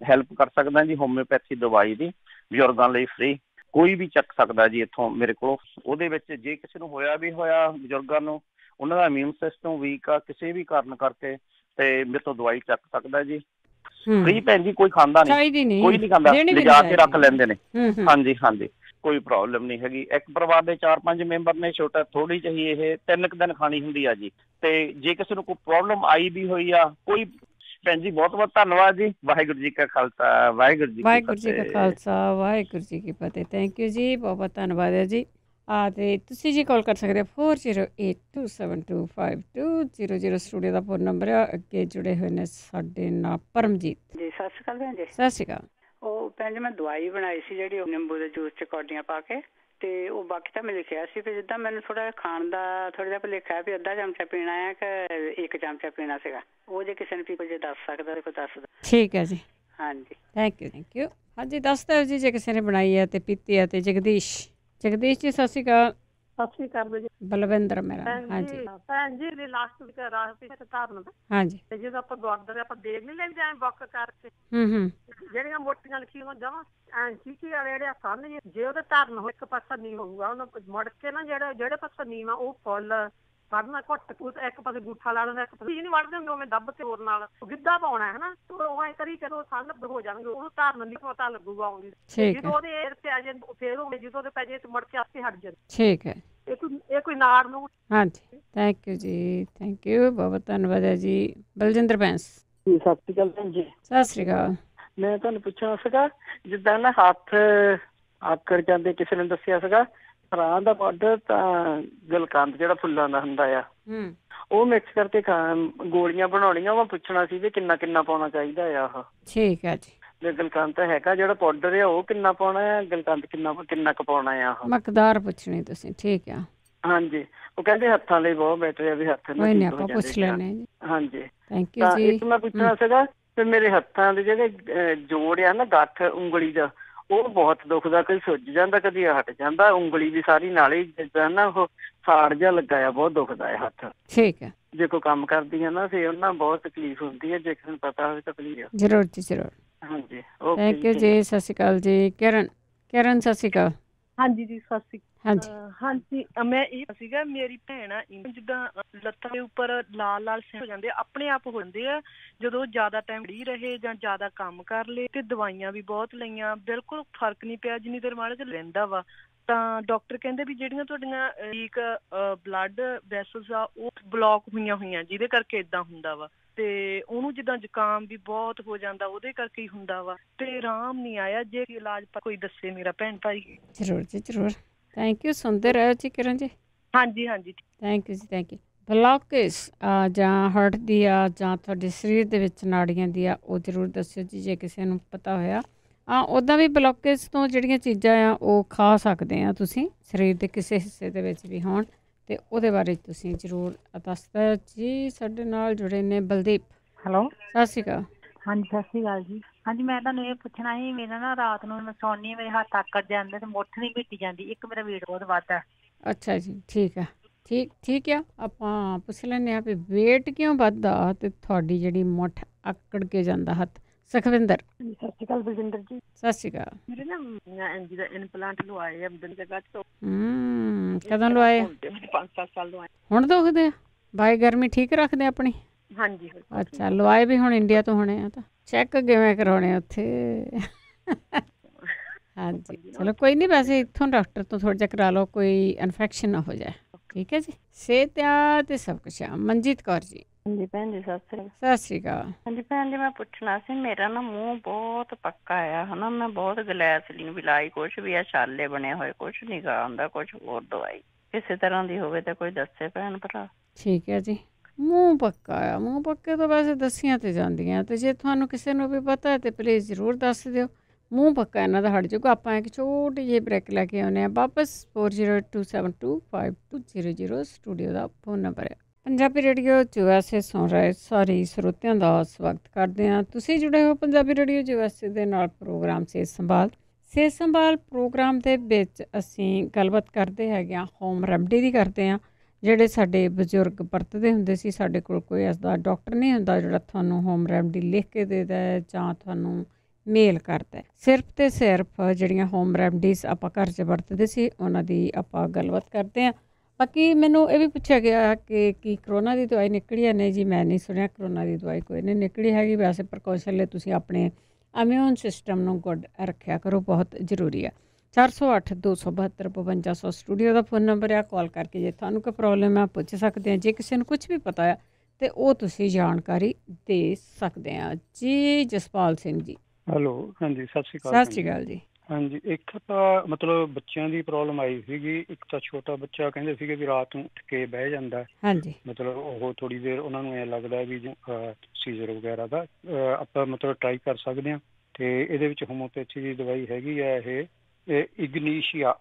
ਹੈਲਪ ਕਰ ਸਕਦਾ ਜੀ ਹੋਮਿਓਪੈਥੀ ਦਵਾਈ ਦੀ, ਬਜ਼ੁਰਗਾਂ ਲਈ ਫ੍ਰੀ। ਕੋਈ ਵੀ ਚੱਕ ਸਕਦਾ ਜੀ ਇੱਥੋਂ ਮੇਰੇ ਕੋਲੋਂ। ਉਹਦੇ ਵਿੱਚ ਜੇ ਕਿਸੇ ਨੂੰ ਹੋਇਆ ਵੀ ਹੋਇਆ ਬਜ਼ੁਰਗਾਂ ਨੂੰ, ਉਹਨਾਂ ਦਾ ਇਮਿਊਨ ਸਿਸਟਮ ਵੀਕ ਆ ਕਿਸੇ ਵੀ ਕਾਰਨ ਕਰਕੇ, ਤੇ ਮੇਰੇ ਤੋਂ ਦਵਾਈ ਚੱਕ ਸਕਦਾ ਜੀ ਫ੍ਰੀ। ਭੈਣ ਜੀ ਕੋਈ ਖਾਂਦਾ ਨਹੀਂ, ਕੋਈ ਨਹੀਂ ਖਾਂਦਾ, ਲਿਜਾ ਕੇ ਰੱਖ ਲੈਂਦੇ ਨੇ। ਹਾਂਜੀ ਹਾਂਜੀ, ਕੋਈ ਪ੍ਰੋਬਲਮ ਨਹੀਂ ਹੈਗੀ। ਇੱਕ ਪਰਿਵਾਰ ਦੇ 4-5 ਮੈਂਬਰ ਨੇ, ਛੋਟਾ ਥੋੜੀ ਜਿਹੀ ਇਹ 3 ਦਿਨ ਖਾਣੀ ਹੁੰਦੀ ਆ ਜੀ। ਤੇ ਜੇ ਕਿਸੇ ਨੂੰ ਕੋਈ ਪ੍ਰੋਬਲਮ ਆਈ ਵੀ ਹੋਈ ਆ ਕੋਈ, ਭੈਣ ਜੀ ਬਹੁਤ ਬਹੁਤ ਧੰਨਵਾਦ ਜੀ। ਵਾਹਿਗੁਰੂ ਜੀ ਕਾ ਖਾਲਸਾ, ਵਾਹਿਗੁਰੂ ਜੀ ਕਾ ਖਾਲਸਾ, ਵਾਹਿਗੁਰੂ ਜੀ ਕੀ ਫਤਿਹ। ਥੈਂਕ ਯੂ ਜੀ, ਬਹੁਤ ਬਹੁਤ ਧੰਨਵਾਦ ਹੈ ਜੀ। ਤੇ ਤੁਸੀਂ ਜੀ ਕਾਲ ਕਰ ਸਕਦੇ ਹੋ 4082725200 ਸਟੂਡੀਓ ਦਾ ਫੋਨ ਨੰਬਰ ਆ। ਅੱਗੇ ਜੁੜੇ ਹੋਏ ਨੇ ਸਾਡੇ ਨਾਲ ਪਰਮਜੀਤ ਜੀ। ਸਤਿ ਸ਼੍ਰੀ ਅਕਾਲ ਭੈਣ ਜੀ। ਸਤਿ ਸ਼੍ਰੀ ਅਕਾਲ। ਉਹ ਭੈਣ ਜੀ ਮੈਂ ਦਵਾਈ ਬਣਾਈ ਸੀ ਜਿਹੜੀ ਨਿੰਬੂ ਦੇ ਜੂਸ 'ਚ ਕੌਡੀਆਂ ਪਾ ਕੇ, ਤੇ ਉਹ ਬਾਕੀ ਤਾਂ ਮੈਂ ਲਿਖਿਆ ਸੀ ਵੀ ਜਿੱਦਾਂ ਮੈਨੂੰ ਥੋੜਾ ਖਾਣ ਦਾ ਥੋੜਾ ਜਿਹਾ ਭੁਲੇਖਾ ਵੀ ਅੱਧਾ ਚਮਚਾ ਪੀਣਾ ਹੈ ਕਿ 1 ਚਮਚਾ ਪੀਣਾ ਸੀਗਾ। ਉਹ ਜੇ ਕਿਸੇ ਨੇ ਪੀ ਜੇ ਦੱਸ ਸਕਦਾ ਕੋਈ ਦੱਸ ਦਿਓ। ਠੀਕ ਹੈ ਜੀ। ਹਾਂਜੀ, ਥੈਂਕ ਯੂ। ਹਾਂਜੀ, ਦੱਸ ਦਿਓ ਜੀ ਜੇ ਕਿਸੇ ਨੇ ਬਣਾਈ ਹੈ ਤੇ ਪੀਤੀ ਹੈ। ਤੇ ਜਗਦੀਸ਼ ਜੀ ਸਤਿ ਸ਼੍ਰੀ ਅਕਾਲ। ਸਤਿ ਸ਼੍ਰੀ ਅਕਾਲ ਜੀ। ਬਲਵਿੰਦਰ ਮੇਰਾ। ਹਾਂਜੀ ਭੈਣ ਜੀ ਲਾਸਟ ਵੀਕ ਰਾਤ ਦੀ ਧਾਰਨ ਦਾ। ਹਾਂਜੀ, ਤੇ ਜਦੋਂ ਆਪਾਂ ਗੁਰਦੁਆਰੇ ਆਪਾਂ ਦੇਖ ਨਹੀਂ ਲੈਂਦੇ ਐ ਬੁੱਕ ਕਰਕੇ, ਜਿਹੜੀਆਂ ਮੋਟੀਆਂ ਲਿਖੀਆਂ ਜਮਾਂ ਚੀਚੀ ਵਾਲੇ ਜਿਹੜੇ ਹੱਥਾਂ ਨੇ, ਜੇ ਉਹਦੇ ਧਾਰਨ ਹੋ ਇੱਕ ਪਾਸਾ ਨਹੀਂ ਹੋਊਗਾ ਉਹਨੂੰ ਮੁੜ ਕੇ ਨਾ ਜਿਹੜੇ ਪਾਸਾ ਨੀਵਾਂ ਉਹ ਫੁੱਲ ਫੜਨਾ ਘੁੱਟ ਇੱਕ ਪਾਸੇ ਗੂਠਾ ਲਾ ਲੈਣਾ, ਇੱਕ ਪਾਸੇ ਨਹੀਂ ਵੜਦੇ ਹੁੰਦੇ ਉਵੇਂ ਦੱਬ ਤੇ ਹੋਰ ਨਾਲ ਗਿੱਧਾ ਪਾਉਣਾ ਹੈ ਨਾ, ਉਵੇਂ ਕਰੀ ਜਦੋਂ ਸੰਨ ਹੋ ਜਾਣਗੇ ਉਹਨੂੰ ਧਾਰਨ ਲਈ ਪਤਾ ਲੱਗੂਗਾ ਆਉਂਦੀ, ਜਦੋਂ ਉਹਦੇ ਏਰ ਤੇ ਆ ਜੇ ਫੇਰ ਹੋਵੇ, ਜਦੋਂ ਉਹਦੇ ਪੈ ਜੇ ਤੇ ਮੁੜ ਕੇ ਆਪੇ ਹਟ ਜਾਣ। ਠੀਕ ਹੈ, ਇਹ ਕੋਈ ਨਾੜ ਨੂੰ। ਹਾਂਜੀ, ਥੈਂਕ ਯੂ ਜੀ, ਥੈਂਕ ਯੂ, ਬਹੁਤ ਧੰਨਵਾਦ ਹੈ ਜੀ। ਬਲਜਿੰਦਰ ਬੈਂਸ। ਸਤਿ ਸ਼੍ਰੀ ਅਕਾਲ ਭੈਣ ਜੀ। ਸਤਿ ਸ਼੍ਰੀ ਅਕਾਲ। ਮੈਂ ਤੁਹਾਨੂੰ ਪੁੱਛਣਾ ਸੀਗਾ, ਜਿੱਦਾਂ ਨਾ ਹੱਥ ਆਕੜ ਜਾਂਦੇ, ਕਿਸੇ ਨੇ ਦੱਸਿਆ ਸੀਗਾ ਫਰਾਂ ਦਾ ਪਾਊਡਰ ਤਾਂ ਗੁਲਕੰਦ ਜਿਹੜਾ ਫੁੱਲਾਂ ਦਾ ਹੁੰਦਾ ਆ, ਉਹ ਮਿਕਸ ਕਰਕੇ ਗੋਲੀਆਂ ਬਣਾਉਣੀਆਂ। ਮੈਂ ਪੁੱਛਣਾ ਸੀ ਵੀ ਕਿੰਨਾ ਕਿੰਨਾ ਪਾਉਣਾ ਚਾਹੀਦਾ ਆ ਉਹ। ਠੀਕ ਹੈ ਜੀ। ਗੁਲਕੰਦ ਤਾਂ ਹੈਗਾ, ਜਿਹੜਾ ਪਾਊਡਰ ਆ ਉਹ ਕਿੰਨਾ ਪਾਉਣਾ ਆ, ਗੁਲਕੰਦ ਕਿੰਨਾ ਕੁ ਪਾਉਣਾ ਆ ਉਹ? ਮਕਦਾਰ ਪੁੱਛਣੀ ਤੁਸੀਂ, ਠੀਕ ਆ। ਹਾਂਜੀ, ਉਹ ਕਹਿੰਦੇ ਹੱਥਾਂ ਲਈ ਬਹੁਤ ਬੈਟਰ ਆ ਵੀ ਹੱਥ ਕੋਈ ਨਹੀਂ, ਆਪਾਂ ਪੁੱਛ ਲੈਣੇ ਜੀ। ਹਾਂਜੀ, ਥੈਂਕ ਯੂ ਜੀ। ਇੱਕ ਮੈਂ ਪੁੱਛਣਾ ਸੀਗਾ ਤੇ ਮੇਰੇ ਹੱਥਾਂ ਦੇ ਜਿਹੜੇ ਜੋੜ ਆ ਨਾ, ਗੱਠ ਉਂਗਲੀ ਦਾ, ਉਹ ਬਹੁਤ ਦੁਖਦਾ, ਕਦੀ ਸੁੱਜ ਜਾਂਦਾ, ਕਦੀ ਹਟ ਜਾਂਦਾ, ਉਂਗਲੀ ਵੀ ਸਾਰੀ ਨਾਲੇ ਜਿੱਦਾਂ ਨਾ ਉਹ ਸਾੜ ਜਿਹਾ ਲੱਗਾ ਆ, ਬਹੁਤ ਦੁਖਦਾ ਹੈ ਹੱਥ। ਠੀਕ ਹੈ। ਜੇ ਕੋਈ ਕੰਮ ਕਰਦੀ ਹੈ ਨਾ ਫਿਰ ਉਹਨਾਂ ਬਹੁਤ ਤਕਲੀਫ ਹੁੰਦੀ ਹੈ, ਜੇ ਕਿਸੇ ਨੂੰ ਪਤਾ ਹੋਵੇ ਤਾਂ ਪਲੀਜ਼। ਜ਼ਰੂਰ ਜੀ, ਜ਼ਰੂਰ। ਹਾਂਜੀ, ਥੈਂਕ ਯੂ ਜੀ। ਸਤਿ ਸ਼੍ਰੀ ਅਕਾਲ ਜੀ। ਕਿਰਨ ਸਤਿ ਸ਼੍ਰੀ ਅਕਾਲ। ਹਾਂਜੀ ਜੀ, ਸਤਿ ਸ਼੍ਰੀ ਅਕਾਲ। ਹਾਂਜੀ, ਮੈਂ ਇਹ ਸੀਗਾ, ਮੇਰੀ ਭੈਣ ਆ, ਜਿੱਦਾਂ ਲੱਤਾਂ ਦੇ ਉੱਪਰ ਲਾਲ ਲਾਲ ਹੋ ਜਾਂਦੇ, ਆਪਣੇ ਆਪ ਹੋ ਜਾਂਦੇ ਆ ਜਦੋਂ ਜ਼ਿਆਦਾ ਟਾਈਮ ਖੜੀ ਰਹੇ ਜਾਂ ਜ਼ਿਆਦਾ ਕੰਮ ਕਰ ਲਏ, ਤੇ ਦਵਾਈਆਂ ਵੀ ਬਹੁਤ ਲਈਆਂ, ਬਿਲਕੁਲ ਫਰਕ ਨਹੀਂ ਪਿਆ ਜਿੰਨੀ ਦੇਰ ਮਾੜੇ ਚ ਰਹਿੰਦਾ ਵਾ। ਤਾਂ ਡਾਕਟਰ ਕਹਿੰਦੇ ਵੀ ਜਿਹੜੀਆਂ ਤੁਹਾਡੀਆਂ ਵੀਕ ਬਲੱਡ ਵੈਸਲਸ ਆ ਉਹ ਬਲੌਕ ਹੋਈਆਂ ਜਿਹਦੇ ਕਰਕੇ ਏਦਾਂ ਹੁੰਦਾ ਵਾ, ਤੇ ਉਹਨੂੰ ਜਿੱਦਾਂ ਜ਼ੁਕਾਮ ਵੀ ਬਹੁਤ ਹੋ ਜਾਂਦਾ, ਉਹਦੇ ਕਰਕੇ ਹੀ ਹੁੰਦਾ ਵਾ, ਤੇ ਆਰਾਮ ਨਹੀਂ ਆਇਆ। ਜੇ ਇਲਾਜ ਕੋਈ ਦੱਸੇ ਮੇਰਾ ਭੈਣ ਭਾਈ। ਜ਼ਰੂਰ ਜੀ, ਜ਼ਰੂਰ। Thank you. ਸੁਣਦੇ ਰਹੋ ਜੀ ਕਿਰਨ ਜੀ। ਹਾਂਜੀ ਹਾਂਜੀ, ਥੈਂਕ ਯੂ ਜੀ, ਥੈਂਕ ਯੂ। ਬਲੌਕੇਜ ਜਾਂ ਹਾਰਟ ਦੀ ਆ ਜਾਂ ਤੁਹਾਡੇ ਸਰੀਰ ਦੇ ਵਿੱਚ ਨਾੜੀਆਂ ਦੀ ਆ, ਉਹ ਜ਼ਰੂਰ ਦੱਸਿਓ ਜੀ ਜੇ ਕਿਸੇ ਨੂੰ ਪਤਾ ਹੋਇਆ। ਉੱਦਾਂ ਵੀ ਬਲੌਕੇਜ ਤੋਂ ਜਿਹੜੀਆਂ ਚੀਜ਼ਾਂ ਆ ਉਹ ਖਾ ਸਕਦੇ ਆ ਤੁਸੀਂ, ਸਰੀਰ ਦੇ ਕਿਸੇ ਹਿੱਸੇ ਦੇ ਵਿੱਚ ਵੀ ਹੋਣ, ਤੇ ਉਹਦੇ ਬਾਰੇ ਤੁਸੀਂ ਜ਼ਰੂਰ ਦੱਸਦਾ ਜੀ। ਸਾਡੇ ਨਾਲ ਜੁੜੇ ਨੇ ਬਲਦੀਪ। ਹੈਲੋ, ਸਤਿ ਸ਼੍ਰੀ ਅਕਾਲ। ਹਾਂਜੀ, ਸਤਿ ਸ਼੍ਰੀ ਅਕਾਲ ਜੀ। ਹਾਂਜੀ, ਮੈਂ ਤੁਹਾਨੂੰ ਇਹ ਪੁੱਛਣਾ ਸੀ, ਮੇਰਾ ਨਾ ਰਾਤ ਨੂੰ ਮੈਂ ਸੌਂਦੀ, ਮੇਰੇ ਹੱਥ ਆਕੜ ਜਾਂਦੇ ਤੇ ਮੁੱਠ ਨਹੀਂ ਮਿੱਟੀ ਜਾਂਦੀ, ਇੱਕ ਮੇਰਾ ਵੇਟ ਬਹੁਤ ਵੱਧਦਾ। ਅੱਛਾ ਜੀ, ਠੀਕ ਆ, ਠੀਕ ਆ। ਆਪਾਂ ਪੁੱਛ ਲੈਂਦੇ ਹਾਂ ਵੀ ਵੇਟ ਕਿਉਂ ਵੱਧਦਾ ਤੇ ਤੁਹਾਡੀ ਜਿਹੜੀ ਮੁੱਠ ਆਕੜ ਕੇ ਜਾਂਦਾ ਹੱਥ। ਸੁਖਵਿੰਦਰ। ਸਤਿ ਸ਼੍ਰੀ ਅਕਾਲ ਬਲਜਿੰਦਰ ਜੀ। ਸਤਿ ਸ਼੍ਰੀ ਅਕਾਲ। ਮੇਰੇ ਨਾ ਜਿਹਦਾ ਇਨਪਲਾਂਟ ਲਵਾਏ ਆ ਬਦਨ ਜਗ੍ਹਾ ਤੋਂ। ਕਦੋਂ ਲਵਾਏ? 5-7 ਸਾਲ ਲਵਾਏ। ਹੁਣ ਦੁਖਦੇ ਆ? ਬਾਈ ਗਰਮੀ ਠੀਕ ਰੱਖਦੇ ਆਪਣੀ? ਹਾਂਜੀ। ਅੱਛਾ, ਲਵਾਏ ਵੀ ਹੁਣ ਇੰਡੀਆ ਤੋਂ ਹੋਣੇ ਆ ਤਾਂ ਚੈੱਕ ਕਿਵੇਂ ਕਰਾਉਣੇ ਉੱਥੇ? ਹਾਂਜੀ, ਚਲੋ ਕੋਈ ਨਹੀਂ, ਵੈਸੇ ਇੱਥੋਂ ਡਾਕਟਰ ਤੋਂ ਥੋੜ੍ਹਾ ਜਿਹਾ ਕਰਾ ਲਓ, ਕੋਈ ਇਨਫੈਕਸ਼ਨ ਨਾ ਹੋ ਜਾਏ। ਠੀਕ ਹੈ ਜੀ। ਸਿਹਤ ਆ ਤੇ ਸਭ ਕੁਛ ਆ। ਮਨਜੀਤ ਕੌਰ ਜੀ। ਹਾਂਜੀ ਭੈਣ ਜੀ, ਸਤਿ ਸ਼੍ਰੀ ਅਕਾਲ। ਹਾਂਜੀ ਭੈਣ ਜੀ, ਮੈਂ ਪੁੱਛਣਾ ਸੀ, ਮੇਰਾ ਨਾ ਮੂੰਹ ਬਹੁਤ ਪੱਕਾ ਆ ਹਨਾ, ਮੈਂ ਬਹੁਤ ਗਲੈਸਲੀਨ ਵੀ ਲਾਈ, ਕੁਛ ਵੀ ਆ ਛਾਲੇ ਬਣੇ ਹੋਏ, ਕੁਛ ਨਹੀਂ ਖਾਂਦਾ, ਕੁਛ ਹੋਰ ਦਵਾਈ ਕਿਸੇ ਤਰ੍ਹਾਂ ਦੀ ਹੋਵੇ ਤਾਂ ਕੋਈ ਦੱਸੇ ਭੈਣ ਭਰਾ। ਠੀਕ ਹੈ ਜੀ। ਮੂੰਹ ਪੱਕਾ ਆ, ਮੂੰਹ ਪੱਕੇ ਤੋਂ ਵੈਸੇ ਦੱਸੀਆਂ ਤੇ ਜਾਂਦੀਆਂ, ਤੇ ਜੇ ਤੁਹਾਨੂੰ ਕਿਸੇ ਨੂੰ ਵੀ ਪਤਾ ਹੈ ਤੇ ਪਲੀਜ਼ ਜ਼ਰੂਰ ਦੱਸ ਦਿਓ। ਮੂੰਹ ਪੱਕਾ ਇਹਨਾਂ ਦਾ ਹਟ ਜਾਊਗਾ। ਆਪਾਂ ਇੱਕ ਛੋਟੀ ਜਿਹੀ ਬ੍ਰੇਕ ਲੈ ਕੇ ਆਉਂਦੇ ਹਾਂ ਵਾਪਸ। 4082725200 ਸਟੂਡੀਓ ਦਾ ਫੋਨ ਨੰਬਰ ਹੈ। ਪੰਜਾਬੀ ਰੇਡੀਓ USA ਸੁਣ ਰਹੇ ਸਾਰੇ ਸਰੋਤਿਆਂ ਦਾ ਸਵਾਗਤ ਕਰਦੇ ਹਾਂ। ਤੁਸੀਂ ਜੁੜੇ ਹੋ ਪੰਜਾਬੀ ਰੇਡੀਓ USA ਦੇ ਨਾਲ ਪ੍ਰੋਗਰਾਮ ਸਿਹਤ ਸੰਭਾਲ ਪ੍ਰੋਗਰਾਮ ਦੇ ਵਿੱਚ ਅਸੀਂ ਗੱਲਬਾਤ ਕਰਦੇ ਹੈਗੇ ਹਾਂ, ਹੋਮ ਰੈਮਡੀ ਦੀ ਕਰਦੇ ਹਾਂ, ਜਿਹੜੇ ਸਾਡੇ ਬਜ਼ੁਰਗ ਵਰਤਦੇ ਹੁੰਦੇ ਸੀ। ਸਾਡੇ ਕੋਲ ਕੋਈ ਇਸਦਾ ਡਾਕਟਰ ਨਹੀਂ ਹੁੰਦਾ ਜਿਹੜਾ ਤੁਹਾਨੂੰ ਹੋਮ ਰੈਮਡੀ ਲਿਖ ਕੇ ਦੇਦਾ ਜਾਂ ਤੁਹਾਨੂੰ ਮੇਲ ਕਰਦਾ। ਸਿਰਫ ਤੇ ਸਿਰਫ ਜਿਹੜੀਆਂ ਹੋਮ ਰੈਮਡੀਜ਼ ਆਪਾਂ ਘਰ 'ਚ ਵਰਤਦੇ ਸੀ ਉਹਨਾਂ ਦੀ ਆਪਾਂ ਗੱਲਬਾਤ ਕਰਦੇ ਹਾਂ। ਬਾਕੀ ਮੈਨੂੰ ਇਹ ਵੀ ਪੁੱਛਿਆ ਗਿਆ ਕਿ ਕੀ ਕਰੋਨਾ ਦੀ ਦਵਾਈ ਨਿਕਲੀ ਹੈ? ਨਹੀਂ ਜੀ, ਮੈਂ ਨਹੀਂ ਸੁਣਿਆ ਕਰੋਨਾ ਦੀ ਦਵਾਈ ਕੋਈ ਨਹੀਂ ਨਿਕਲੀ ਹੈਗੀ। ਵੈਸੇ ਪ੍ਰੀਕਾਸ਼ਨ ਲਈ ਤੁਸੀਂ ਆਪਣੇ ਇਮਿਊਨ ਸਿਸਟਮ ਨੂੰ ਗੁੱਡ ਰੱਖਿਆ ਕਰੋ, ਬਹੁਤ ਜ਼ਰੂਰੀ ਹੈ। 4082725500 ਸਟੂਡੀਓ ਦਾ ਫੋਨ ਨੰਬਰ ਆ। ਕਾਲ ਕਰਕੇ ਜੇ ਤੁਹਾਨੂੰ ਕੋਈ ਪ੍ਰੋਬਲਮ ਹੈ ਪੁੱਛ ਸਕਦੇ ਹਾਂ। ਜੇ ਕਿਸੇ ਨੂੰ ਕੁਝ ਵੀ ਪਤਾ ਹੈ ਤੇ ਉਹ ਤੁਸੀਂ ਜਾਣਕਾਰੀ ਦੇ ਸਕਦੇ ਆ ਜੀ। ਜਸਪਾਲ ਸਿੰਘ ਜੀ। ਹੈਲੋ, ਹਾਂਜੀ, ਸਤਿ ਸ਼੍ਰੀ ਅਕਾਲ। ਸਤਿ ਸ਼੍ਰੀ ਅਕਾਲ ਜੀ। ਹਾਂਜੀ, ਇੱਕ ਤਾਂ ਮਤਲਬ ਬੱਚਿਆਂ ਦੀ ਪ੍ਰੋਬਲਮ ਆਈ ਸੀਗੀ। ਇੱਕ ਤਾਂ ਛੋਟਾ ਬੱਚਾ ਕਹਿੰਦੇ ਸੀਗੇ ਵੀ ਰਾਤ ਨੂੰ ਉੱਠ ਕੇ ਬਹਿ ਜਾਂਦਾ। ਹਾਂਜੀ, ਮਤਲਬ ਉਹ ਥੋੜੀ ਦੇਰ ਉਹਨਾਂ ਨੂੰ ਐਂ ਲੱਗਦਾ ਵੀ ਸੀਜ਼ਰ ਵਗੈਰਾ ਦਾ ਆਪਾਂ ਮਤਲਬ ਟਰਾਈ ਕਰ ਸਕਦੇ ਹਾਂ। ਤੇ ਇਹਦੇ ਵਿੱਚ ਹੋਮੋਪੈਥੀ ਦੀ ਦਵਾਈ ਹੈਗੀ ਆ, ਇਹ ਇਗਨੀਸ਼ੀਆ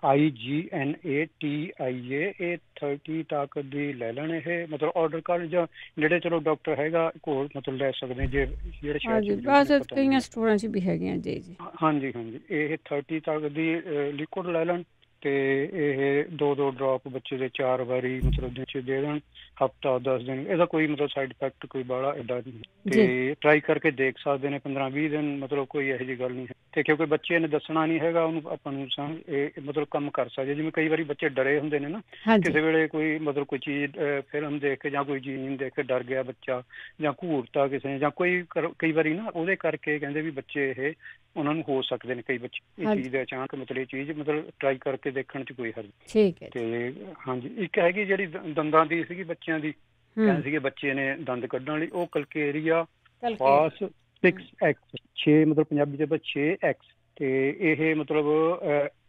IGNATIA ਇਹ 30 ਤੱਕ ਦੀ ਲੈ ਲੈਣ। ਇਹ ਮਤਲਬ ਆਰਡਰ ਕਰ ਜਾਂ ਜਿਹੜੇ ਚਲੋ ਡਾਕਟਰ ਹੈਗਾ ਕੋਲ ਮਤਲਬ ਲੈ ਸਕਦੇ ਜੇ ਜਿਹੜੇ ਸ਼ਾਇਦ ਕਈਆਂ ਸਟੋਰਾਂ 'ਚ ਵੀ ਹੈਗੀਆਂ ਜੀ। ਹਾਂਜੀ, ਇਹ 30 ਤੱਕ ਦੀ ਲਿਕੁਇਡ ਲੈ ਲੈਣ ਤੇ ਇਹ 2-2 ਡ੍ਰੌਪ ਬੱਚੇ ਦੇ 4 ਵਾਰੀ ਮਤਲਬ ਦਿਨ 'ਚ ਦੇ ਦੇਣ, ਹਫ਼ਤਾ 10 ਦਿਨ। ਇਹਦਾ ਕੋਈ ਮਤਲਬ ਸਾਈਡ ਇਫੈਕਟ ਕੋਈ ਬਾਹਲਾ ਐਡਾ ਨਹੀਂ ਤੇ ਟਰਾਈ ਕਰਕੇ ਦੇਖ ਸਕਦੇ ਨੇ 15-20 ਦਿਨ, ਮਤਲਬ ਕੋਈ ਇਹੋ ਜਿਹੀ ਗੱਲ ਨਹੀਂ ਹੈ। ਤੇ ਕਿਉਂਕਿ ਬੱਚੇ ਨੇ ਦੱਸਣਾ ਨਹੀਂ ਹੈਗਾ ਉਹਨੂੰ, ਆਪਾਂ ਨੂੰ ਇਹ ਮਤਲਬ ਕੰਮ ਕਰ ਸਕਦੇ। ਜਿਵੇਂ ਕਈ ਵਾਰੀ ਬੱਚੇ ਡਰੇ ਹੁੰਦੇ ਨੇ ਨਾ, ਕਿਸੇ ਵੇਲੇ ਕੋਈ ਮਤਲਬ ਕੋਈ ਚੀਜ਼ ਫਿਲਮ ਦੇਖ ਕੇ ਜਾਂ ਕੋਈ ਚੀਜ਼ ਦੇਖ ਕੇ ਡਰ ਗਿਆ ਬੱਚਾ, ਜਾਂ ਘੂਰਤਾ ਕਿਸੇ ਨੇ, ਜਾਂ ਕੋਈ ਕਈ ਵਾਰੀ ਨਾ ਉਹਦੇ ਕਰਕੇ ਕਹਿੰਦੇ ਵੀ ਬੱਚੇ ਇਹ ਉਹਨਾਂ ਨੂੰ ਹੋ ਸਕਦੇ ਨੇ ਕਈ ਬੱਚੇ ਇਹ ਚੀਜ਼ ਦੇ ਅਚਾਨਕ ਮਤਲਬ ਇਹ ਚੀਜ਼ ਮਤਲਬ ਟਰਾਈ ਕਰਕੇ ਦੇਖਣ 'ਚ ਕੋਈ ਹਰਜ। ਠੀਕ ਹੈ। ਤੇ ਹਾਂਜੀ, ਇੱਕ ਹੈਗੀ ਜਿਹੜੀ ਦੰਦਾਂ ਦੀ ਸੀਗੀ ਬੱਚਿਆਂ ਦੀ, ਕਹਿੰਦੇ ਸੀਗੇ ਬੱਚੇ ਨੇ ਦੰਦ ਕੱਢਣ ਲਈ, ਉਹ ਕਲਕੇਰੀਆ ਫਾਸ 6X 6 ਮਤਲਬ ਪੰਜਾਬੀ ਦੇ 6X। ਤੇ ਇਹ ਮਤਲਬ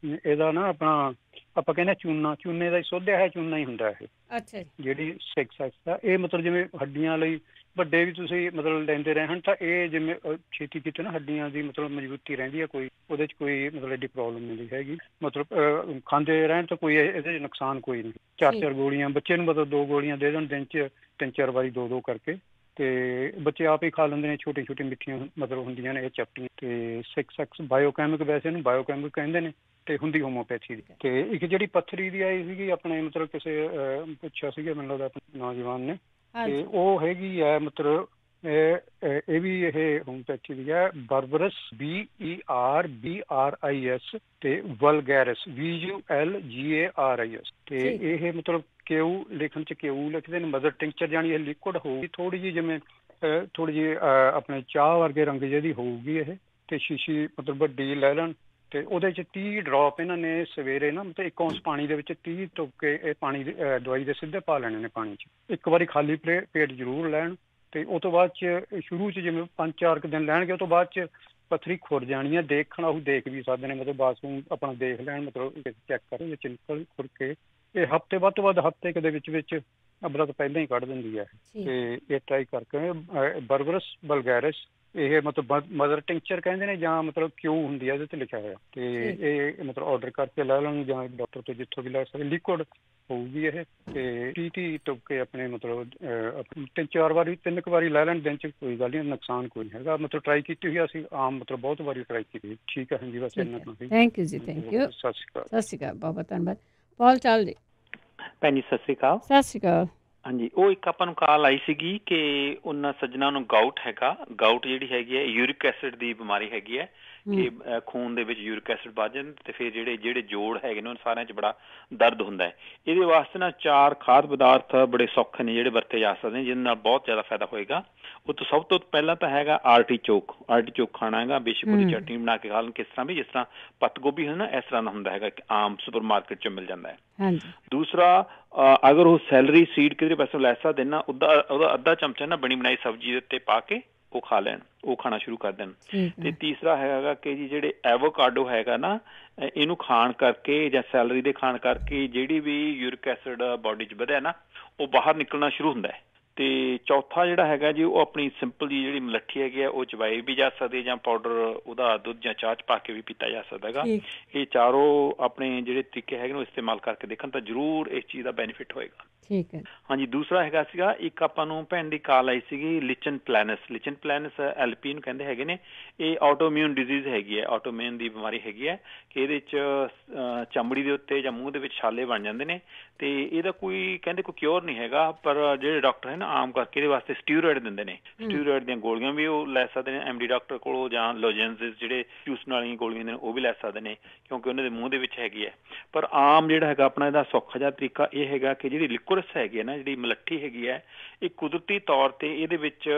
ਇਹਦਾ ਨਾ ਆਪਣਾ ਆਪਾਂ ਕਹਿੰਦੇ ਚੂਨੇ ਦਾ ਸੋਧਿਆ ਹੈ ਚੂਨਾ ਹੀ ਹੁੰਦਾ ਇਹ। ਅੱਛਾ। ਜਿਹੜੀ 6X ਆ ਇਹ ਮਤਲਬ ਜਿਵੇਂ ਹੱਡੀਆਂ ਲਈ ਵੱਡੇ ਵੀ ਤੁਸੀਂ ਮਤਲਬ ਲੈਂਦੇ ਰਹਿਣ ਤਾਂ ਇਹ ਜਿਵੇਂ ਛੇਤੀ ਕੀਤੇ ਨਾ ਹੱਡੀਆਂ ਦੀ ਮਤਲਬ ਮਜ਼ਬੂਤੀ ਰਹਿੰਦੀ ਹੈ, ਕੋਈ ਉਹਦੇ 'ਚ ਕੋਈ ਮਤਲਬ ਐਡੀ ਪ੍ਰੋਬਲਮ ਨਹੀਂ ਹੈਗੀ। ਮਤਲਬ ਖਾਂਦੇ ਰਹਿਣ ਤਾਂ ਕੋਈ ਇਹਦੇ 'ਚ ਨੁਕਸਾਨ ਕੋਈ ਨਹੀਂ। 4 ਗੋਲੀਆਂ ਬੱਚੇ ਨੂੰ ਮਤਲਬ 2 ਗੋਲੀਆਂ ਦੇ ਦੇਣ ਦਿਨ 'ਚ 3-4 ਵਾਰੀ 2 ਕਰਕੇ, ਤੇ ਬੱਚੇ ਆਪ ਹੀ ਖਾ ਲੈਂਦੇ ਨੇ। ਛੋਟੀ ਛੋਟੀ ਮਿੱਠੀਆਂ ਮਤਲਬ ਹੁੰਦੀਆਂ ਨੇ ਇਹ ਚਪਟੀਆਂ। ਤੇ 6X ਬਾਇਓਕੈਮਿਕ, ਵੈਸੇ ਇਹਨੂੰ ਬਾਇਓਕੈਮਿਕ ਕਹਿੰਦੇ ਨੇ, ਤੇ ਹੁੰਦੀ ਹੋਮੋਪੈਥੀ ਦੀ। ਤੇ ਇੱਕ ਜਿਹੜੀ ਪੱਥਰੀ ਦੀ ਆਈ ਸੀਗੀ ਆਪਣੇ ਮਤਲਬ ਕਿਸੇ ਪੁੱਛਿਆ ਸੀਗਾ ਮੈਨੂੰ ਲੱਗਦਾ ਆਪਣੇ ਨੌਜਵਾਨ ਨੇ, ਤੇ ਉਹ ਹੈਗੀ ਹੈ ਮਤਲਬ ਇਹ ਵੀ ਇਹ ਹੋਮੋਪੈਥੀ ਦੀ ਹੈ, ਬਰਬਰਸ BERBRIS ਤੇ ਵਲਗੈਰਿਸ VULGARIS। ਤੇ ਇਹ ਮਤਲਬ ਕਿਊ ਲਿਖਣ 'ਚ ਕਿਊ ਲਿਖਦੇ ਨੇ, ਮਦਰ ਟਿੰਕਚਰ ਜਾਣੀ ਇਹ ਲਿਕੁਇਡ ਹੋਊਗੀ ਥੋੜੀ ਜਿਹੀ, ਜਿਵੇਂ ਥੋੜੀ ਜਿਹੀ ਆਪਣੇ ਚਾਹ ਵਰਗੇ ਰੰਗ ਜਿਹੀ ਹੋਊਗੀ ਇਹ। ਤੇ ਸ਼ੀਸ਼ੀ ਮਤਲਬ ਵੱਡੀ ਲੈ ਲੈਣ ਤੇ ਉਹਦੇ 'ਚ 30 ਡ੍ਰੌਪ ਇਹਨਾਂ ਨੇ ਸਵੇਰੇ ਨਾ ਮਤਲਬ 1 ਔਂਸ ਪਾਣੀ ਦੇ ਵਿੱਚ 30 ਤੁਪਕੇ ਇਹ ਪਾਣੀ ਦੀ ਦਵਾਈ ਦੇ ਸਿੱਧੇ ਪਾ ਲੈਣੇ ਨੇ ਪਾਣੀ 'ਚ। ਇੱਕ ਵਾਰੀ ਖਾਲੀ ਪੇਟ ਜ਼ਰੂਰ ਲੈਣ। ਤੇ ਉਹ ਤੋਂ ਬਾਅਦ 'ਚ ਸ਼ੁਰੂ 'ਚ ਜਿਵੇਂ 5-4 ਦਿਨ ਲੈਣਗੇ, ਉਹ ਤੋਂ ਬਾਅਦ 'ਚ ਪੱਥਰੀ ਖੁਰ ਜਾਣੀ ਹੈ। ਦੇਖਣਾ ਉਹ ਦੇਖ ਵੀ ਸਕਦੇ ਨੇ, ਮਤਲਬ ਬਾਥਰੂਮ ਆਪਣਾ ਦੇਖ ਲੈਣ, ਮਤਲਬ ਚੈੱਕ ਕਰਨ ਵਿੱਚ ਨਿਕਲ ਖੁਰ ਕੇ। ਇਹ ਹਫ਼ਤੇ ਵੱਧ ਤੋਂ ਵੱਧ ਹਫ਼ਤੇ ਕੁ ਦੇ ਵਿੱਚ ਅੱਬਲਾ ਤਾਂ ਪਹਿਲਾਂ ਹੀ ਕੱਢ ਦਿੰਦੀ ਹੈ। ਤੇ ਇਹ ਟਰਾਈ ਕਰਕੇ ਬਰਬਰਸ ਵਲਗੈਰਿਸ ਇਹ ਮਤਲਬ ਮਦਰ ਟਿੰਕਚਰ ਕਹਿੰਦੇ ਨੇ, ਜਾਂ ਮਤਲਬ ਕਿਊ ਹੁੰਦੀ ਹੈ ਇਹਦੇ ਤੇ ਲਿਖਿਆ ਹੋਇਆ। ਤੇ ਇਹ ਮਤਲਬ ਆਰਡਰ ਕਰਕੇ ਲੈ ਲੈਣ ਜਾਂ ਡਾਕਟਰ ਤੋਂ ਜਿੱਥੋਂ ਵੀ ਲੈ ਸਕਦੇ। ਲਿਕੁਇਡ ਹੋਊਗੀ ਇਹ। ਤੇ 30 ਤੁਪਕੇ ਆਪਣੇ ਮਤਲਬ 3-4 ਵਾਰੀ 3 ਵਾਰੀ ਲੈ ਲੈਣ ਦਿਨ 'ਚ, ਕੋਈ ਗੱਲ ਨਹੀਂ, ਨੁਕਸਾਨ ਕੋਈ ਨਹੀਂ ਹੈਗਾ। ਮਤਲਬ ਟਰਾਈ ਕੀਤੀ ਹੋਈ ਅਸੀਂ ਆਮ ਮਤਲਬ ਬਹੁਤ ਵਾਰੀ ਟਰਾਈ ਕੀਤੀ। ਠੀਕ ਹੈ ਹਾਂਜੀ, ਬਸ ਇੰਨਾ ਕੁ। ਥੈਂਕ ਯੂ ਜੀ, ਥੈਂਕ ਯੂ। ਸਤਿ ਸ਼੍ਰੀ ਅਕਾਲ। ਸਤਿ ਸ਼੍ਰੀ ਅਕਾਲ, ਬਹੁਤ ਧੰਨਵਾਦ। ਪੌਲ ਚਾਲ ਜੀ। ਭੈਣ ਜੀ ਸਤਿ ਸ਼੍ਰੀ ਅਕਾਲ। ਸਤਿ ਸ਼੍ਰੀ ਅਕਾਲ। ਹਾਂਜੀ, ਉਹ ਇੱਕ ਆਪਾਂ ਨੂੰ ਕਾਲ ਆਈ ਸੀਗੀ ਕਿ ਉਹਨਾਂ ਸੱਜਣਾ ਨੂੰ ਗਾਊਟ ਹੈਗਾ। ਗਾਊਟ ਜਿਹੜੀ ਹੈਗੀ ਹੈ ਯੂਰਿਕ ਐਸਿਡ ਦੀ ਬਿਮਾਰੀ ਹੈਗੀ ਹੈ, ਕਿ ਖੂਨ ਦੇ ਵਿੱਚ ਯੂਰਿਕ ਐਸਿਡ ਵੱਧ ਜਾਂਦਾ ਤੇ ਫਿਰ ਜਿਹੜੇ ਜੋੜ ਹੈਗੇ ਨੇ ਉਹਨਾਂ ਸਾਰਿਆਂ 'ਚ ਬੜਾ ਦਰਦ ਹੁੰਦਾ ਹੈ। ਇਹਦੇ ਵਾਸਤੇ ਨਾ 4 ਖਾਦ ਪਦਾਰਥ ਬੜੇ ਸੌਖੇ ਨੇ ਜਿਹੜੇ ਵਰਤੇ ਜਾ ਸਕਦੇ ਨੇ, ਜਿਹਦੇ ਨਾਲ ਬਹੁਤ ਜ਼ਿਆਦਾ ਫਾਇਦਾ ਹੋਏਗਾ। ਉਹ ਤੋਂ ਸਭ ਤੋਂ ਪਹਿਲਾਂ ਤਾਂ ਹੈਗਾ ਆਰਟੀਚੋਕ। ਆਰਟੀਚੋਕ ਖਾਣਾ ਹੈਗਾ, ਬੇਸ਼ੱਕ ਉਹਦੀ ਚਟਨੀ ਬਣਾ ਕੇ ਖਾ ਲੈਣ, ਕਿਸ ਤਰ੍ਹਾਂ ਵੀ, ਜਿਸ ਤਰ੍ਹਾਂ ਪੱਤ ਗੋਭੀ ਹੁੰਦਾ ਨਾ ਇਸ ਤਰ੍ਹਾਂ ਦਾ ਹੁੰਦਾ ਹੈਗਾ, ਆਮ ਸੁਪਰ ਮਾਰਕੀਟ 'ਚ ਮਿਲ ਜਾਂਦਾ ਹੈ। ਦੂਸਰਾ, ਅਗਰ ਉਹ ਸੈਲਰੀ ਸੀਡ ਕਿਤੇ ਪਾਸੋਂ ਲੈ ਸਕਦੇ ਨਾ, ਉਹਦਾ ਅੱਧਾ ਚਮਚਾ ਨਾ ਬਣੀ ਬਣਾਈ ਸਬਜ਼ੀ ਦੇ ਉੱਤੇ ਪਾ ਕੇ ਉਹ ਖਾ ਲੈਣ, ਉਹ ਖਾਣਾ ਸ਼ੁਰੂ ਕਰ ਦੇਣ। ਤੇ ਤੀਸਰਾ ਹੈਗਾ ਕਿ ਜੀ ਜਿਹੜੇ ਐਵੋਕਾਡੋ ਹੈਗਾ ਨਾ, ਇਹਨੂੰ ਖਾਣ ਕਰਕੇ ਜਾਂ ਸੈਲਰੀ ਦੇ ਖਾਣ ਕਰਕੇ ਜਿਹੜੀ ਵੀ ਯੂਰਿਕ ਐਸਿਡ ਬੋਡੀ 'ਚ ਵਧਿਆ ਨਾ, ਉਹ ਬਾਹਰ ਨਿਕਲਣਾ ਸ਼ੁਰੂ ਹੁੰਦਾ ਹੈ। ਤੇ ਚੌਥਾ ਜਿਹੜਾ ਹੈਗਾ ਜੀ, ਉਹ ਆਪਣੀ ਸਿੰਪਲ ਜੀ ਜਿਹੜੀ ਮਲੱਠੀ ਹੈਗੀ ਆ ਉਹ ਚਬਾਈ ਵੀ ਜਾ ਸਕਦੀ, ਜਾਂ ਪਾਊਡਰ ਉਹਦਾ ਦੁੱਧ ਜਾਂ ਚਾਹ 'ਚ ਪਾ ਕੇ ਵੀ ਪੀਤਾ ਜਾ ਸਕਦਾ ਹੈਗਾ। ਇਹ ਚਾਰੋਂ ਆਪਣੇ ਜਿਹੜੇ ਤਰੀਕੇ ਹੈਗੇ ਨੇ ਉਹ ਇਸਤੇਮਾਲ ਕਰਕੇ ਦੇਖਣ ਤਾਂ ਜ਼ਰੂਰ ਇਸ ਚੀਜ਼ ਦਾ ਬੈਨੀਫਿਟ ਹੋਏਗਾ। ਠੀਕ ਹੈ। ਹਾਂਜੀ, ਦੂਸਰਾ ਹੈਗਾ ਸੀਗਾ ਇੱਕ ਆਪਾਂ ਨੂੰ ਭੈਣ ਦੀ ਕਾਲ ਆਈ ਸੀਗੀ ਲਿਚਨ ਪਲੈਨਸ। ਲਿਚਨ ਪਲੈਨਸ LP ਨੂੰ ਕਹਿੰਦੇ ਹੈਗੇ ਨੇ। ਇਹ ਆਟੋਇਮਿਊਨ ਡਿਜ਼ੀਜ਼ ਹੈਗੀ ਹੈ, ਆਟੋਇਮਿਊਨ ਦੀ ਬਿਮਾਰੀ ਹੈਗੀ ਹੈ, ਕਿ ਇਹਦੇ 'ਚ ਚਮੜੀ ਦੇ ਉੱਤੇ ਜਾਂ ਮੂੰਹ ਦੇ ਵਿੱਚ ਛਾਲੇ ਬਣ ਜਾਂਦੇ ਨੇ। ਤੇ ਇਹਦਾ ਕੋਈ ਕਹਿੰਦੇ ਕੋਈ ਕਿਉਰ ਨਹੀਂ ਹੈਗਾ, ਪਰ ਜਿਹੜੇ ਡਾਕਟਰ ਹੈ ਨਾ ਆਮ ਕਰਕੇ ਇਹਦੇ ਵਾਸਤੇ ਸਟੀਰੋਇਡ ਦਿੰਦੇ ਨੇ। ਸਟੀਰੋਇਡ ਦੀਆਂ ਗੋਲੀਆਂ ਵੀ ਉਹ ਲੈ ਸਕਦੇ ਨੇ MD ਡਾਕਟਰ ਕੋਲੋਂ, ਜਾਂ ਲੋਜੈਂਸਿਸ ਜਿਹੜੇ ਚੂਸਣ ਵਾਲੀਆਂ ਗੋਲੀਆਂ ਨੇ ਉਹ ਵੀ ਲੈ ਸਕਦੇ ਨੇ, ਕਿਉਂਕਿ ਉਹਨਾਂ ਦੇ ਮੂੰਹ ਦੇ ਵਿੱਚ ਹੈਗੀ ਹੈ। ਪਰ ਆਮ ਜਿਹੜਾ ਹੈਗਾ ਆਪਣਾ ਇਹਦਾ ਸੌਖਾ ਜਿਹਾ ਤਰੀਕਾ ਇਹ ਹੈਗਾ ਕਿ ਜਿਹੜੀ ਲਿਕੁਇਡਸ ਹੈਗੀ ਹੈ ਨਾ, ਜਿਹੜੀ ਮਲੱਠੀ ਹੈਗੀ ਹੈ, ਇਹ ਕੁਦਰਤੀ ਤੌਰ ਤੇ ਇਹਦੇ ਵਿੱਚ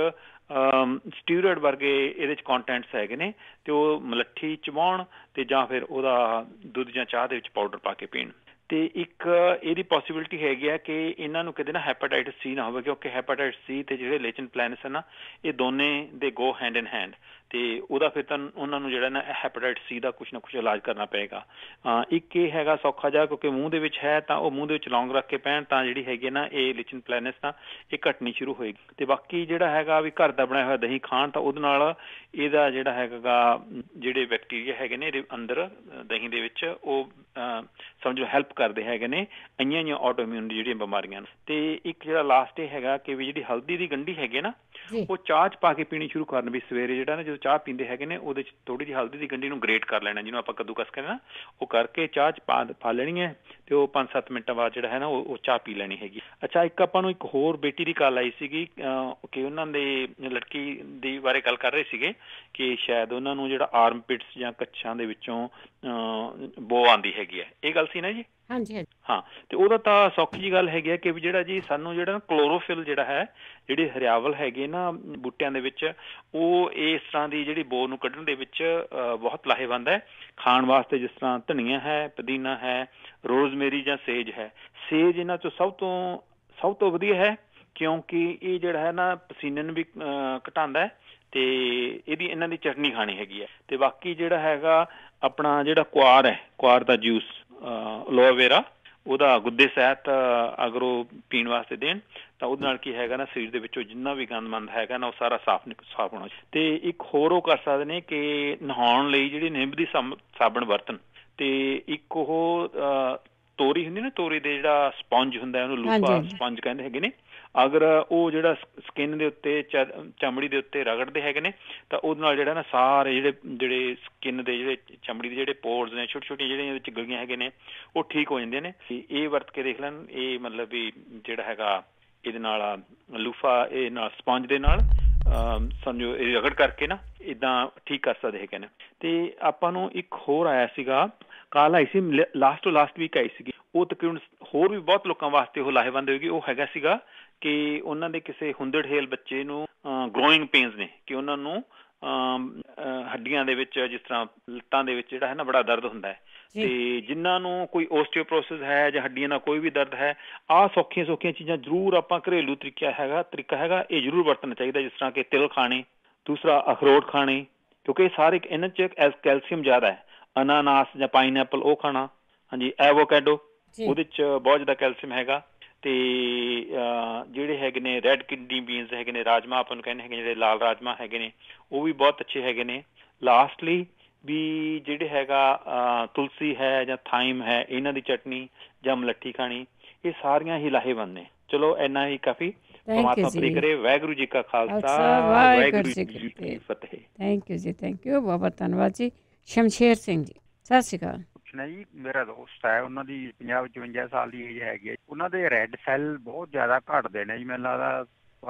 ਸਟੀਰੋਇਡ ਵਰਗੇ ਇਹਦੇ 'ਚ ਕੰਟੈਂਟਸ ਹੈਗੇ ਨੇ, ਤੇ ਉਹ ਮਲੱਠੀ ਚਬਾਉਣ ਤੇ ਜਾਂ ਫਿਰ ਉਹਦਾ ਦੁੱਧ ਜਾਂ ਚਾਹ ਦੇ ਵਿੱਚ ਪਾਊਡਰ ਪਾ ਕੇ ਪੀਣ। ਤੇ ਇੱਕ ਇਹਦੀ ਪੋਸੀਬਿਲਿਟੀ ਹੈਗੀ ਆ ਕਿ ਇਹਨਾਂ ਨੂੰ ਕਿਤੇ ਨਾ ਹੈਪਾਟਾਈਟਸ C ਨਾ ਹੋਵੇ, ਕਿਉਂਕਿ ਹੈਪਾਟਾਈਟਸ C ਤੇ ਜਿਹੜੇ ਲਿਚਨ ਪਲੈਨਸ ਹੈ ਨਾ, ਇਹ ਦੋਨੇ ਦੇ ਗੋ ਹੈਂਡ ਇਨ ਹੈਂਡ। ਤੇ ਉਹਦਾ ਫਿਰ ਤਾਂ ਉਹਨਾਂ ਨੂੰ ਜਿਹੜਾ ਨਾ ਹੈਪਾਟਾਈਟਸ C ਦਾ ਕੁਛ ਨਾ ਕੁਛ ਇਲਾਜ ਕਰਨਾ ਪਏਗਾ। ਇੱਕ ਇਹ ਹੈਗਾ ਸੌਖਾ ਜਿਹਾ, ਕਿਉਂਕਿ ਮੂੰਹ ਦੇ ਵਿੱਚ ਹੈ ਤਾਂ ਉਹ ਮੂੰਹ ਦੇ ਵਿੱਚ ਲੌਂਗ ਰੱਖ ਕੇ ਪੈਣ ਤਾਂ ਜਿਹੜੀ ਹੈਗੀ ਨਾ ਇਹ ਲਿਚਨ ਪਲੈਨਸ ਨਾ ਇਹ ਘਟਣੀ ਸ਼ੁਰੂ ਹੋਏਗੀ। ਤੇ ਬਾਕੀ ਜਿਹੜਾ ਹੈਗਾ ਵੀ ਘਰ ਦਾ ਬਣਾਇਆ ਹੋਇਆ ਦਹੀਂ ਖਾਣ ਤਾਂ ਉਹਦੇ ਨਾਲ ਇਹਦਾ ਜਿਹੜਾ ਹੈਗਾ ਜਿਹੜੇ ਬੈਕਟੀਰੀਆ ਹੈਗੇ ਨੇ ਇਹਦੇ ਅੰਦਰ ਦਹੀਂ ਦੇ ਵਿੱਚ ਉਹ ਸਮਝੋ ਹੈਲਪ ਕਰਦੇ ਹੈਗੇ ਨੇ ਇੰਨੀਆਂ ਆਟੋਇਮਿਊਨ ਜਿਹੜੀਆਂ ਬਿਮਾਰੀਆਂ। ਤੇ ਇੱਕ ਜਿਹੜਾ ਲਾਸਟ ਇਹ ਹੈਗਾ ਕਿ ਵੀ ਜਿਹੜੀ ਹਲਦੀ ਦੀ ਗੰਢੀ ਹੈਗੀ ਨਾ, ਉਹ ਚਾਹ 'ਚ ਪਾ ਕੇ ਪੀਣੀ ਸ਼ੁਰੂ ਕਰਨ। ਵੀ ਸਵੇਰੇ ਜਿਹੜਾ ਨਾ ਜਦੋਂ ਚਾਹ ਪੀਂਦੇ ਹੈਗੇ ਨੇ ਉਹਦੇ 'ਚ ਥੋੜ੍ਹੀ ਜਿਹੀ ਹਲਦੀ ਦੀ ਗੰਢੀ ਨੂੰ ਗ੍ਰੇਟ ਕਰ ਲੈਣਾ, ਜਿਹਨੂੰ ਆਪਾਂ ਕੱਦੂਕਸ ਕਹਿੰਦੇ ਨਾ, ਉਹ ਕਰਕੇ ਚਾਹ 'ਚ ਪਾ ਲੈਣੀ ਹੈ ਤੇ ਉਹ 5-7 ਮਿੰਟਾਂ ਬਾਅਦ ਜਿਹੜਾ ਹੈ ਨਾ ਉਹ ਚਾਹ ਪੀ ਲੈਣੀ ਹੈਗੀ। ਅੱਛਾ, ਇੱਕ ਆਪਾਂ ਨੂੰ ਇੱਕ ਹੋਰ ਬੇਟੀ ਦੀ ਕਾਲ ਆਈ ਸੀਗੀ ਕਿ ਉਹਨਾਂ ਦੇ ਲੜਕੀ ਦੀ ਬਾਰੇ ਗੱਲ ਕਰ ਰਹੇ ਸੀਗੇ ਕਿ ਸ਼ਾਇਦ ਉਹਨਾਂ ਨੂੰ ਜਿਹੜਾ ਆਰਮਪਿਟਸ ਜਾਂ ਕੱਛਾਂ ਦੇ ਵਿੱਚੋਂ ਬੋ ਆਉਂਦੀ ਹੈਗੀ ਹੈ, ਇਹ ਗੱਲ ਸੀ ਨਾ ਜੀ? ਹਾਂਜੀ ਹਾਂਜੀ ਹਾਂ, ਤੇ ਉਹਦਾ ਤਾਂ ਸੌਖੀ ਜੀ ਗੱਲ ਹੈਗੀ ਹੈ ਕਿ ਵੀ ਜਿਹੜਾ ਜੀ ਸਾਨੂੰ ਜਿਹੜਾ ਕਲੋਰੋਫਿਲ ਜਿਹੜਾ ਹੈ, ਜਿਹੜੇ ਹਰਿਆਵਲ ਹੈਗੇ ਨਾ ਬੂਟਿਆਂ ਦੇ ਵਿੱਚ, ਉਹ ਇਸ ਤਰ੍ਹਾਂ ਦੀ ਜਿਹੜੀ ਬੋ ਨੂੰ ਕੱਢਣ ਦੇ ਵਿੱਚ ਬਹੁਤ ਲਾਹੇਵੰਦ ਹੈ। ਖਾਣ ਵਾਸਤੇ ਜਿਸ ਤਰ੍ਹਾਂ ਧਨੀਆ ਹੈ, ਪੁਦੀਨਾ ਹੈ, ਰੋਜ਼ਮੇਰੀ ਜਾਂ ਸੇਜ ਹੈ। ਸੇਜ ਇਹਨਾਂ ਚੋਂ ਸਭ ਤੋਂ ਵਧੀਆ ਹੈ ਕਿਉਂਕਿ ਇਹ ਜਿਹੜਾ ਹੈ ਨਾ ਪਸੀਨੇ ਨੂੰ ਵੀ ਘਟਾਉਂਦਾ ਹੈ ਤੇ ਇਹਨਾਂ ਦੀ ਚਟਨੀ ਖਾਣੀ ਹੈਗੀ ਹੈ। ਤੇ ਬਾਕੀ ਜਿਹੜਾ ਹੈਗਾ ਆਪਣਾ ਜਿਹੜਾ ਕੁਆਰ ਹੈ, ਕੁਆਰ ਦਾ ਜੂਸ, ਐਲੋਵੇਰਾ, ਉਹਦਾ ਗੁੱਦੇ ਸਹਿਤ ਅਗਰ ਉਹ ਪੀਣ ਵਾਸਤੇ ਦੇਣ ਤਾਂ ਉਹਦੇ ਨਾਲ ਕੀ ਹੈਗਾ ਨਾ ਸਰੀਰ ਦੇ ਵਿੱਚੋਂ ਜਿੰਨਾ ਵੀ ਗੰਦਮੰਦ ਹੈਗਾ ਨਾ ਉਹ ਸਾਰਾ ਸਾਫ਼ ਹੋਣਾ। ਤੇ ਇੱਕ ਹੋਰ ਉਹ ਕਰ ਸਕਦੇ ਨੇ ਕਿ ਨਹਾਉਣ ਲਈ ਜਿਹੜੀ ਨਿੰਮ ਦੀ ਸਾਬਣ ਵਰਤਣ, ਤੇ ਇੱਕ ਉਹ ਤੋਰੀ ਹੁੰਦੀ ਨਾ, ਤੋਰੀ ਦੇ ਜਿਹੜਾ ਸਪੰਜ ਹੁੰਦਾ ਉਹਨੂੰ ਲੂਫਾ ਸਪੰਜ ਕਹਿੰਦੇ ਹੈਗੇ ਨੇ, ਅਗਰ ਉਹ ਜਿਹੜਾ ਸਕਿਨ ਦੇ ਉੱਤੇ ਚਮੜੀ ਦੇ ਉੱਤੇ ਰਗੜਦੇ ਹੈਗੇ ਨੇ ਤਾਂ ਉਹਦੇ ਨਾਲ ਜਿਹੜਾ ਨਾ ਸਾਰੇ ਜਿਹੜੇ ਸਕਿਨ ਦੇ ਜਿਹੜੇ ਚਮੜੀ ਦੇ ਜਿਹੜੇ ਪੋਰਸ ਨੇ, ਛੋਟੀ ਛੋਟੀਆਂ ਜਿਹੜੀਆਂ ਵਿੱਚ ਗਲੀਆਂ ਹੈਗੇ ਨੇ, ਉਹ ਠੀਕ ਹੋ ਜਾਂਦੀਆਂ ਨੇ। ਇਹ ਵਰਤ ਕੇ ਦੇਖ ਲੈਣ, ਇਹ ਮਤਲਬ ਵੀ ਜਿਹੜਾ ਹੈਗਾ ਇਹਦੇ ਨਾਲ ਲੂਫਾ, ਇਹ ਨਾਲ ਸਪੰਜ ਦੇ ਨਾਲ ਸਮਝੋ ਇਹ ਰਗੜ ਕਰਕੇ ਨਾ ਇੱਦਾਂ ਠੀਕ ਕਰ ਸਕਦੇ ਹੈਗੇ ਨੇ। ਤੇ ਆਪਾਂ ਨੂੰ ਇੱਕ ਹੋਰ ਆਇਆ ਸੀਗਾ, ਕਾਲ ਆਈ ਸੀ ਲਾਸਟ ਵੀਕ ਆਈ ਸੀਗੀ, ਉਹ ਤਕਰੀਬਨ ਹੋਰ ਵੀ ਬਹੁਤ ਲੋਕਾਂ ਵਾਸਤੇ ਉਹ ਲਾਹੇਵੰਦ ਹੋਏਗੀ। ਉਹ ਹੈਗਾ ਸੀਗਾ ਕਿ ਉਹਨਾਂ ਦੇ ਕਿਸੇ ਹੁੰਦੜਹੇਲ ਬੱਚੇ ਨੂੰ ਗਰੋਇੰਗ ਪੇਨਸ ਨੇ, ਕਿ ਉਹਨਾਂ ਨੂੰ ਹੱਡੀਆਂ ਦੇ ਵਿੱਚ ਜਿਸ ਤਰ੍ਹਾਂ ਲੱਤਾਂ ਦੇ ਵਿੱਚ ਜਿਹੜਾ ਹੈ ਨਾ ਬੜਾ ਦਰਦ ਹੁੰਦਾ ਹੈ, ਤੇ ਜਿਨ੍ਹਾਂ ਨੂੰ ਕੋਈ ਓਸਟੀਓਪੋਰੋਸਿਸ ਹੈ ਜਾਂ ਹੱਡੀਆਂ ਨਾਲ ਕੋਈ ਵੀ ਦਰਦ ਹੈ, ਆਹ ਸੌਖੀਆਂ ਚੀਜ਼ਾਂ ਜ਼ਰੂਰ ਆਪਾਂ ਘਰੇਲੂ ਤਰੀਕਾ ਹੈਗਾ ਇਹ ਜ਼ਰੂਰ ਵਰਤਣਾ ਚਾਹੀਦਾ। ਜਿਸ ਤਰ੍ਹਾਂ ਕਿ ਤਿਲ ਖਾਣੇ, ਦੂਸਰਾ ਅਖਰੋਟ ਖਾਣੇ, ਕਿਉਂਕਿ ਸਾਰੇ ਇਹਨਾਂ 'ਚ ਕੈਲਸ਼ੀਅਮ ਜ਼ਿਆਦਾ ਹੈ। ਅਨਾਨਾਸ ਜਾਂ ਪਾਈਨਐਪਲ ਉਹ ਖਾਣਾ, ਹਾਂਜੀ, ਐਵੋਕੈਡੋ, ਉਹਦੇ 'ਚ ਬਹੁਤ ਜ਼ਿਆਦਾ ਕੈਲਸ਼ੀਅਮ ਹੈਗਾ। ਤੇ ਜਿਹੜੇ ਹੈਗੇ ਨੇ ਰੈੱਡ ਕਿਡਨੀ ਬੀਨਸ ਹੈਗੇ ਨੇ, ਰਾਜਮਾ ਆਪਾਂ ਨੂੰ ਕਹਿੰਦੇ ਹੈਗੇ, ਜਿਹੜੇ ਲਾਲ ਰਾਜਮਾ ਹੈਗੇ ਨੇ ਉਹ ਵੀ ਬਹੁਤ ਅੱਛੇ ਹੈਗੇ ਨੇ। ਲਾਸਟਲੀ ਵੀ ਜਿਹੜੇ ਹੈਗਾ ਤੁਲਸੀ ਹੈ ਜਾਂ ਥਾਈਮ ਹੈ, ਇਹਨਾਂ ਦੀ ਚਟਨੀ ਜਾਂ ਮਲੱਠੀ ਖਾਣੀ, ਇਹ ਸਾਰੀਆਂ ਹੀ ਲਾਹੇਵੰਦ ਨੇ। ਚਲੋ ਇੰਨਾ ਹੀ ਕਾਫੀ। ਪਰਮਾਤਮਾ ਭਲੀ ਕਰੇ। ਵਾਹਿਗੁਰੂ ਜੀ ਕਾ ਖਾਲਸਾ, ਵਾਹਿਗੁਰੂ ਜੀ ਕੀ ਫਤਿਹ। ਥੈਂਕ ਯੂ ਜੀ, ਥੈਂਕ ਯੂ, ਬਹੁਤ ਧੰਨਵਾਦ ਜੀ। ਸ਼ਮਸ਼ੇਰ ਸਿੰਘ ਜੀ, ਸਤਿ ਸ਼੍ਰੀ ਅਕਾਲ। ਜੀ ਮੇਰਾ ਦੋਸਤ ਹੈ, ਉਹਨਾਂ ਦੀ 50-55 ਸਾਲ ਦੀ ਏਜ ਹੈਗੀ ਹੈ। ਉਹਨਾਂ ਦੇ ਰੈੱਡ ਸੈੱਲ ਬਹੁਤ ਜ਼ਿਆਦਾ ਘਟਦੇ ਨੇ ਜੀ, ਮੈਨੂੰ ਲੱਗਦਾ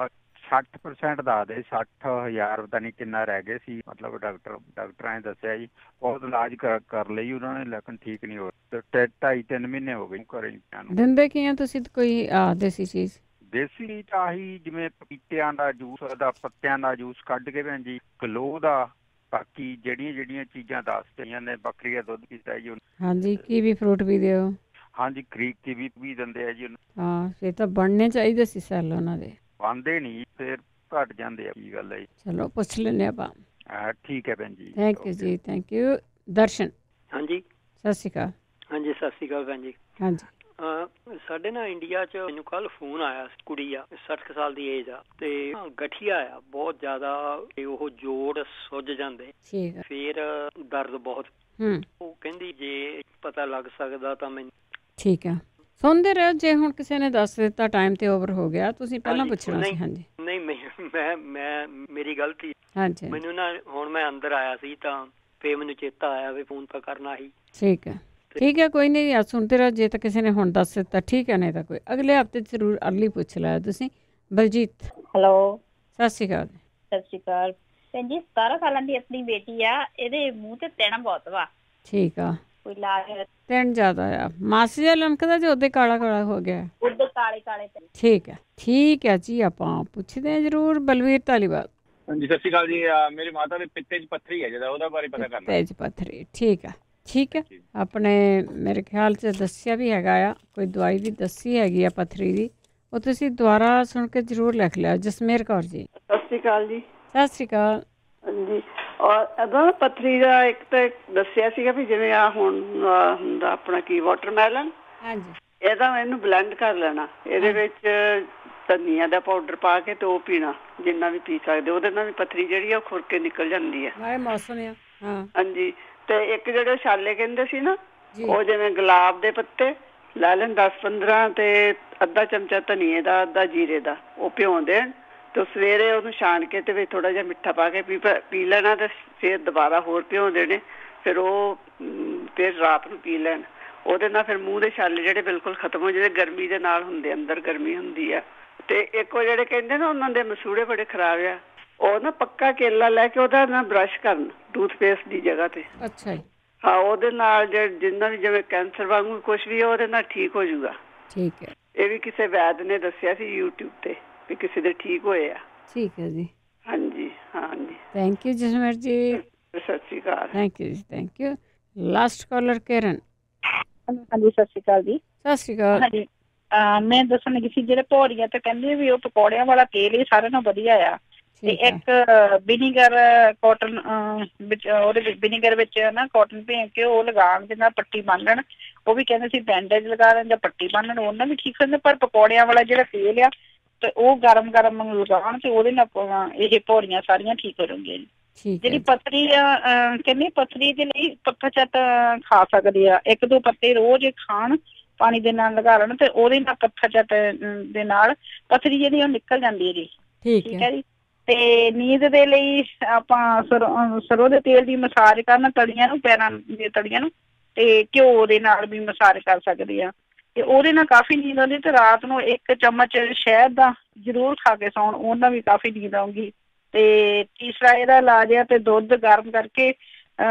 60% ਦੱਸਦੇ, 60,000 ਪਤਾ ਨਹੀਂ ਕਿੰਨਾ ਰਹਿ ਗਏ ਸੀ। ਮਤਲਬ ਡਾਕਟਰਾਂ ਨੇ ਦੱਸਿਆ ਜੀ, ਬਹੁਤ ਇਲਾਜ ਕਰ ਲਈ ਉਹਨਾਂ ਨੇ, ਲੇਕਿਨ ਠੀਕ ਨਹੀਂ ਹੋਇਆ। 2.5-3 ਮਹੀਨੇ ਹੋ ਗਏ ਘਰੇ। ਦਿੰਦੇ ਕੀ ਆ ਤੁਸੀਂ? ਕੋਈ ਦੇਸੀ ਚੀਜ਼? ਦੇਸੀ ਚਾਹੀ ਜਿਵੇਂ ਪਪੀਤਿਆਂ ਦਾ ਜੂਸ, ਉਹਦਾ ਪੱਤਿਆਂ ਦਾ ਜੂਸ ਕੱਢ ਕੇ ਭੈਣ ਜੀ, ਗਲੋ ਦਾ, ਬਾਕੀ ਜਿਹੜੀਆਂ ਚੀਜ਼ਾਂ ਦੱਸਦੀਆਂ ਨੇ, ਬੱਕਰੀ ਦਾ ਦੁੱਧ ਪੀਤਾ ਜੀ। ਹਾਂਜੀ, ਕੀਵੀ ਫਰੂਟ ਵੀ ਦਿਓ। ਹਾਂਜੀ, ਗ੍ਰੀਕ ਕੀਵੀ ਵੀ ਦਿੰਦੇ ਆ ਜੀ। ਹਾਂ, ਇਹ ਤਾਂ ਬਣਨੇ ਚਾਹੀਦੇ ਸੀ ਸੈੱਲ ਉਹਨਾਂ ਦੇ। ਬਣਦੇ ਨਹੀਂ, ਫਿਰ ਘਟ ਜਾਂਦੇ ਆ। ਕੀ ਗੱਲ ਹੈ ਜੀ? ਚਲੋ ਪੁੱਛ ਲੈਂਦੇ ਆਪਾਂ। ਠੀਕ ਹੈ ਭੈਣ ਜੀ, ਥੈਂਕ ਯੂ ਜੀ, ਥੈਂਕ ਯੂ। ਦਰਸ਼ਨ, ਹਾਂਜੀ, ਸਤਿ ਸ਼੍ਰੀ ਅਕਾਲ। ਹਾਂਜੀ, ਸਤਿ ਸ਼੍ਰੀ ਅਕਾਲ ਭੈਣ ਜੀ। ਹਾਂਜੀ, ਸਾਡੇ ਨਾ ਇੰਡੀਆ 'ਚ ਮੈਨੂੰ ਕੱਲ ਫੋਨ ਆਇਆ, ਕੁੜੀ ਆ, 60 ਸਾਲ ਦੀ ਏਜ ਆ, ਤੇ ਗਠੀਆ ਆ ਬਹੁਤ ਜ਼ਿਆਦਾ, ਉਹ ਜੋੜ ਸੁੱਜ ਜਾਂਦੇ, ਫਿਰ ਦਰਦ ਬਹੁਤ। ਉਹ ਕਹਿੰਦੀ ਜੇ ਪਤਾ ਲੱਗ ਸਕਦਾ ਤਾਂ ਮੈਨੂੰ। ਠੀਕ ਆ, ਸੁਣਦੇ ਰਹੋ। ਜੇ ਹੁਣ ਕਿਸੇ ਨੇ ਦੱਸ ਦਿੱਤਾ ਟਾਈਮ ਤੇ ਓਵਰ ਹੋ ਗਿਆ, ਤੁਸੀਂ ਪਹਿਲਾਂ ਪੁੱਛਣਾ ਸੀ। ਹਾਂਜੀ, ਨਹੀਂ ਮੈਂ ਮੇਰੀ ਗਲਤੀ। ਹਾਂਜੀ, ਮੈਨੂੰ ਨਾ ਹੁਣ ਮੈਂ ਅੰਦਰ ਆਇਆ ਸੀ ਤਾਂ ਫੇਰ ਮੈਨੂੰ ਚੇਤਾ ਆਇਆ ਵੀ ਫੋਨ ਤਾਂ ਕਰਨਾ ਹੀ। ਠੀਕ ਹੈ, ਠੀਕ ਹੈ, ਕੋਈ ਨਹੀਂ, ਯਾਰ ਸੁਣਦੇ ਰਹੋ। ਜੇ ਤਾਂ ਕਿਸੇ ਨੇ ਹੁਣ ਦੱਸ ਦਿੱਤਾ ਠੀਕ ਹੈ, ਨਹੀਂ ਤਾਂ ਕੋਈ ਅਗਲੇ ਹਫ਼ਤੇ ਜ਼ਰੂਰ ਅਰਲੀ ਪੁੱਛ ਲਿਆ ਤੁਸੀਂ। ਬਲਜੀਤ, ਹੈਲੋ, ਸਤਿ ਸ਼੍ਰੀ ਅਕਾਲ। ਸਤਿ ਸ਼੍ਰੀ ਅਕਾਲ ਭੈਣ ਜੀ। 17 ਸਾਲਾਂ ਦੀ ਆਪਣੀ ਬੇਟੀ ਆ, ਇਹਦੇ ਮੂੰਹ ਤੇ ਤਿਣ ਬਹੁਤ ਵਾ। ਠੀਕ ਆ, ਕੋਈ ਇਲਾਜ? ਤਿਣ ਜ਼ਿਆਦਾ ਆ, ਮਾਸੀ ਜਿਹਾ ਲਮਕਦਾ ਜੇ ਉਹਦੇ ਕਾਲਾ ਹੋ ਗਿਆ, ਉਹਦੇ ਕਾਲੇ। ਠੀਕ ਹੈ ਜੀ, ਆਪਾਂ ਪੁੱਛਦੇ ਹਾਂ ਜ਼ਰੂਰ। ਬਲਵੀਰ ਧਾਲੀਵਾਲ, ਹਾਂਜੀ, ਸਤਿ ਸ਼੍ਰੀ ਅਕਾਲ ਜੀ। ਮੇਰੀ ਮਾਤਾ ਦੇ ਪਿੱਤੇ 'ਚ ਪੱਥਰੀ ਹੈ ਜਿਹਦਾ, ਉਹਦਾ ਬਾਰੇ ਪਤਾ ਕਰਨਾ। ਪਿੱਤੇ 'ਚ ਪੱਥਰੀ, ਠੀਕ ਹੈ। ਆਪਣੇ ਮੇਰੇ ਖਿਆਲ 'ਚ ਦੱਸਿਆ ਵੀ ਹੈਗਾ ਆ, ਕੋਈ ਦਵਾਈ ਵੀ ਦੱਸੀ ਹੈਗੀ ਆ ਪੱਥਰੀ ਦੀ, ਉਹ ਤੁਸੀਂ ਦੁਬਾਰਾ ਸੁਣ ਕੇ ਜ਼ਰੂਰ ਲਿਖ ਲਿਆ। ਜਸਮੇਰ ਕੌਰ ਜੀ, ਸਤਿ ਸ਼੍ਰੀ ਅਕਾਲ ਜੀ। ਸਤਿ ਸ਼੍ਰੀ ਅਕਾਲ। ਹਾਂਜੀ, ਔਰ ਅਦਾਂ ਪੱਥਰੀ ਦਾ ਇੱਕ ਤਾਂ ਦੱਸਿਆ ਸੀਗਾ ਵੀ ਜਿਵੇਂ ਆ ਹੁਣ ਹੁੰਦਾ ਆਪਣਾ ਕੀ ਵਾਟਰਮੈਲਨ, ਹਾਂਜੀ, ਇਹਦਾ ਇਹਨੂੰ ਬਲੈਂਡ ਕਰ ਲੈਣਾ, ਇਹਦੇ ਵਿੱਚ ਧਨੀਆ ਦਾ ਪਾਊਡਰ ਪਾ ਕੇ ਤੇ ਉਹ ਪੀਣਾ, ਜਿੰਨਾ ਵੀ ਪੀ ਸਕਦੇ। ਉਹਦੇ ਨਾਲ ਵੀ ਪੱਥਰੀ ਜਿਹੜੀ ਆ ਉਹ ਖੁਰ ਕੇ ਨਿਕਲ ਜਾਂਦੀ ਹੈ। ਮੌਸਮ ਆ। ਹਾਂਜੀ, ਤੇ ਇੱਕ ਜਿਹੜੇ ਛਾਲੇ ਕਹਿੰਦੇ ਸੀ ਨਾ, ਉਹ ਜਿਵੇਂ ਗੁਲਾਬ ਦੇ ਪੱਤੇ ਲੈ ਲੈਣ 10-15 ਤੇ ਅੱਧਾ ਚਮਚਾ ਧਨੀਏ ਦਾ, ਅੱਧਾ ਜੀਰੇ ਦਾ, ਉਹ ਭਿਉਂ ਦੇਣ ਤੇ ਸਵੇਰੇ ਉਹਨੂੰ ਛਾਣ ਕੇ ਤੇ ਵਿੱਚ ਥੋੜਾ ਜਿਹਾ ਮਿੱਠਾ ਪਾ ਕੇ ਪੀ ਲੈਣਾ ਤੇ ਫਿਰ ਦੁਬਾਰਾ ਹੋਰ ਭਿਉਂ ਦੇਣੇ, ਫਿਰ ਉਹ ਫਿਰ ਰਾਤ ਨੂੰ ਪੀ ਲੈਣ। ਉਹਦੇ ਨਾਲ ਫਿਰ ਮੂੰਹ ਦੇ ਛਾਲੇ ਜਿਹੜੇ ਬਿਲਕੁਲ ਖਤਮ ਹੋ ਜਾਂਦੇ, ਗਰਮੀ ਦੇ ਨਾਲ ਹੁੰਦੇ, ਅੰਦਰ ਗਰਮੀ ਹੁੰਦੀ ਆ। ਤੇ ਇੱਕ ਉਹ ਜਿਹੜੇ ਕਹਿੰਦੇ ਨਾ ਉਹਨਾਂ ਦੇ ਮਸੂੜੇ ਬੜੇ ਖਰਾਬ ਆ, ਉਹ ਨਾ ਪੱਕਾ ਕੇਲਾ ਲੈ ਕੇ ਉਹਦਾ ਨਾ ਬਰਸ਼ ਕਰਨ ਟੂਥਪੇਸਟ ਦੀ ਜਗ੍ਹਾ ਤੇ। ਅੱਛਾ ਜੀ। ਹਾਂ, ਉਹਦੇ ਨਾਲ ਜਿੰਨਾ ਵੀ ਜਿਵੇਂ ਕੈਂਸਰ ਵਾਂਗੂ ਕੁਛ ਵੀ ਉਹਦੇ ਨਾਲ ਠੀਕ ਹੋ ਜਾਊਗਾ। ਠੀਕ ਹੈ। ਇਹ ਵੀ ਕਿਸੇ ਵੈਦ ਨੇ ਦੱਸਿਆ ਸੀ YouTube ਤੇ ਵੀ ਕਿਸੇ ਦੇ ਠੀਕ ਹੋਏ ਆ। ਠੀਕ ਹੈ ਜੀ। ਹਾਂਜੀ ਹਾਂਜੀ। ਥੈਂਕ ਯੂ ਜਸਮੇਰ ਜੀ। ਸਤਿ ਸ਼੍ਰੀ ਅਕਾਲ। ਥੈਂਕ ਯੂ ਜੀ, ਥੈਂਕ ਯੂ। ਲਾਸਟ ਕਾਲਰ ਕਿਰਨ। ਹਾਂਜੀ, ਸਤਿ ਸ਼੍ਰੀ ਅਕਾਲ ਜੀ। ਸਤਿ ਸ਼੍ਰੀ ਅਕਾਲ। ਹਾਂਜੀ, ਮੈਂ ਦੱਸਣ ਲੱਗੀ ਸੀ ਜਿਹੜੇ ਭੌਰੀਆਂ ਤੇ ਕਹਿੰਦੇ ਵੀ ਉਹ ਪਕੌੜਿਆਂ ਵਾਲਾ ਤੇਲ ਹੀ ਸਾਰਿਆਂ ਨਾਲੋਂ ਵਧੀਆ ਆ। ਤੇ ਇੱਕ ਵਿਨੀਗਰ ਕਾਟਨ ਵਿੱਚ, ਉਹਦੇ ਵਿੱਚ ਵਿਨੀਗਰ ਵਿੱਚ ਨਾ ਕਾਟਨ ਭੇਂ ਕੇ ਉਹ ਲਗਾਉਣ ਦੇ ਨਾਲ ਪੱਟੀ ਬੰਨ ਲੈਣ। ਉਹ ਵੀ ਕਹਿੰਦੇ ਸੀ ਬੈਂਡੇਜ ਲਗਾ ਲੈਣ ਜਾਂ ਪੱਟੀ ਬੰਨ ਲੈਣ, ਉਹਨਾਂ ਵੀ ਠੀਕ ਹੁੰਦੇ। ਪਰ ਪਕੌੜਿਆਂ ਵਾਲਾ ਜਿਹੜਾ ਤੇਲ ਆ ਤੇ ਉਹ ਗਰਮ ਲਗਾਉਣ ਤੇ ਉਹਦੇ ਨਾਲ ਇਹ ਭੌਰੀਆਂ ਸਾਰੀਆਂ ਠੀਕ ਹੋ ਜਾਣਗੀਆਂ ਜੀ। ਜਿਹੜੀ ਪੱਥਰੀ ਆ, ਕਹਿੰਦੇ ਪੱਥਰੀ ਦੇ ਲਈ ਪੱਤਾ ਚੱਟ ਖਾ ਸਕਦੇ ਆ, 1-2 ਪੱਤੇ ਰੋਜ਼ ਖਾਣ, ਪਾਣੀ ਦੇ ਨਾਲ ਲਗਾ ਲੈਣ ਤੇ ਉਹਦੇ ਨਾਲ ਪੱਥਰ ਚੱਟ ਦੇ ਨਾਲ ਪੱਥਰੀ ਜਿਹੜੀ ਉਹ ਨਿਕਲ ਜਾਂਦੀ ਹੈ ਜੀ। ਠੀਕ ਹੈ ਜੀ। ਤੇ ਨੀਂਦ ਦੇ ਲਈ ਆਪਾਂ ਸਰੋਂ ਦੇ ਤੇਲ ਦੀ ਮਸਾਜ ਕਰਨ ਤਲੀਆਂ ਨੂੰ, ਪੈਰਾਂ ਦੀਆਂ ਤਲੀਆਂ ਨੂੰ, ਤੇ ਘਿਓ ਦੇ ਨਾਲ ਵੀ ਮਸਾਜ ਕਰ ਸਕਦੇ ਆ ਤੇ ਉਹਦੇ ਨਾਲ ਕਾਫੀ ਨੀਂਦ ਆਉਂਦੀ। ਤੇ ਰਾਤ ਨੂੰ 1 ਚਮਚ ਸ਼ਹਿਦ ਦਾ ਜ਼ਰੂਰ ਖਾ ਕੇ ਸੌਣ, ਉਹਨਾਂ ਵੀ ਕਾਫੀ ਨੀਂਦ ਆਊਗੀ। ਤੇ ਤੀਸਰਾ ਇਹਦਾ ਇਲਾਜ ਆ ਤੇ ਦੁੱਧ ਗਰਮ ਕਰਕੇ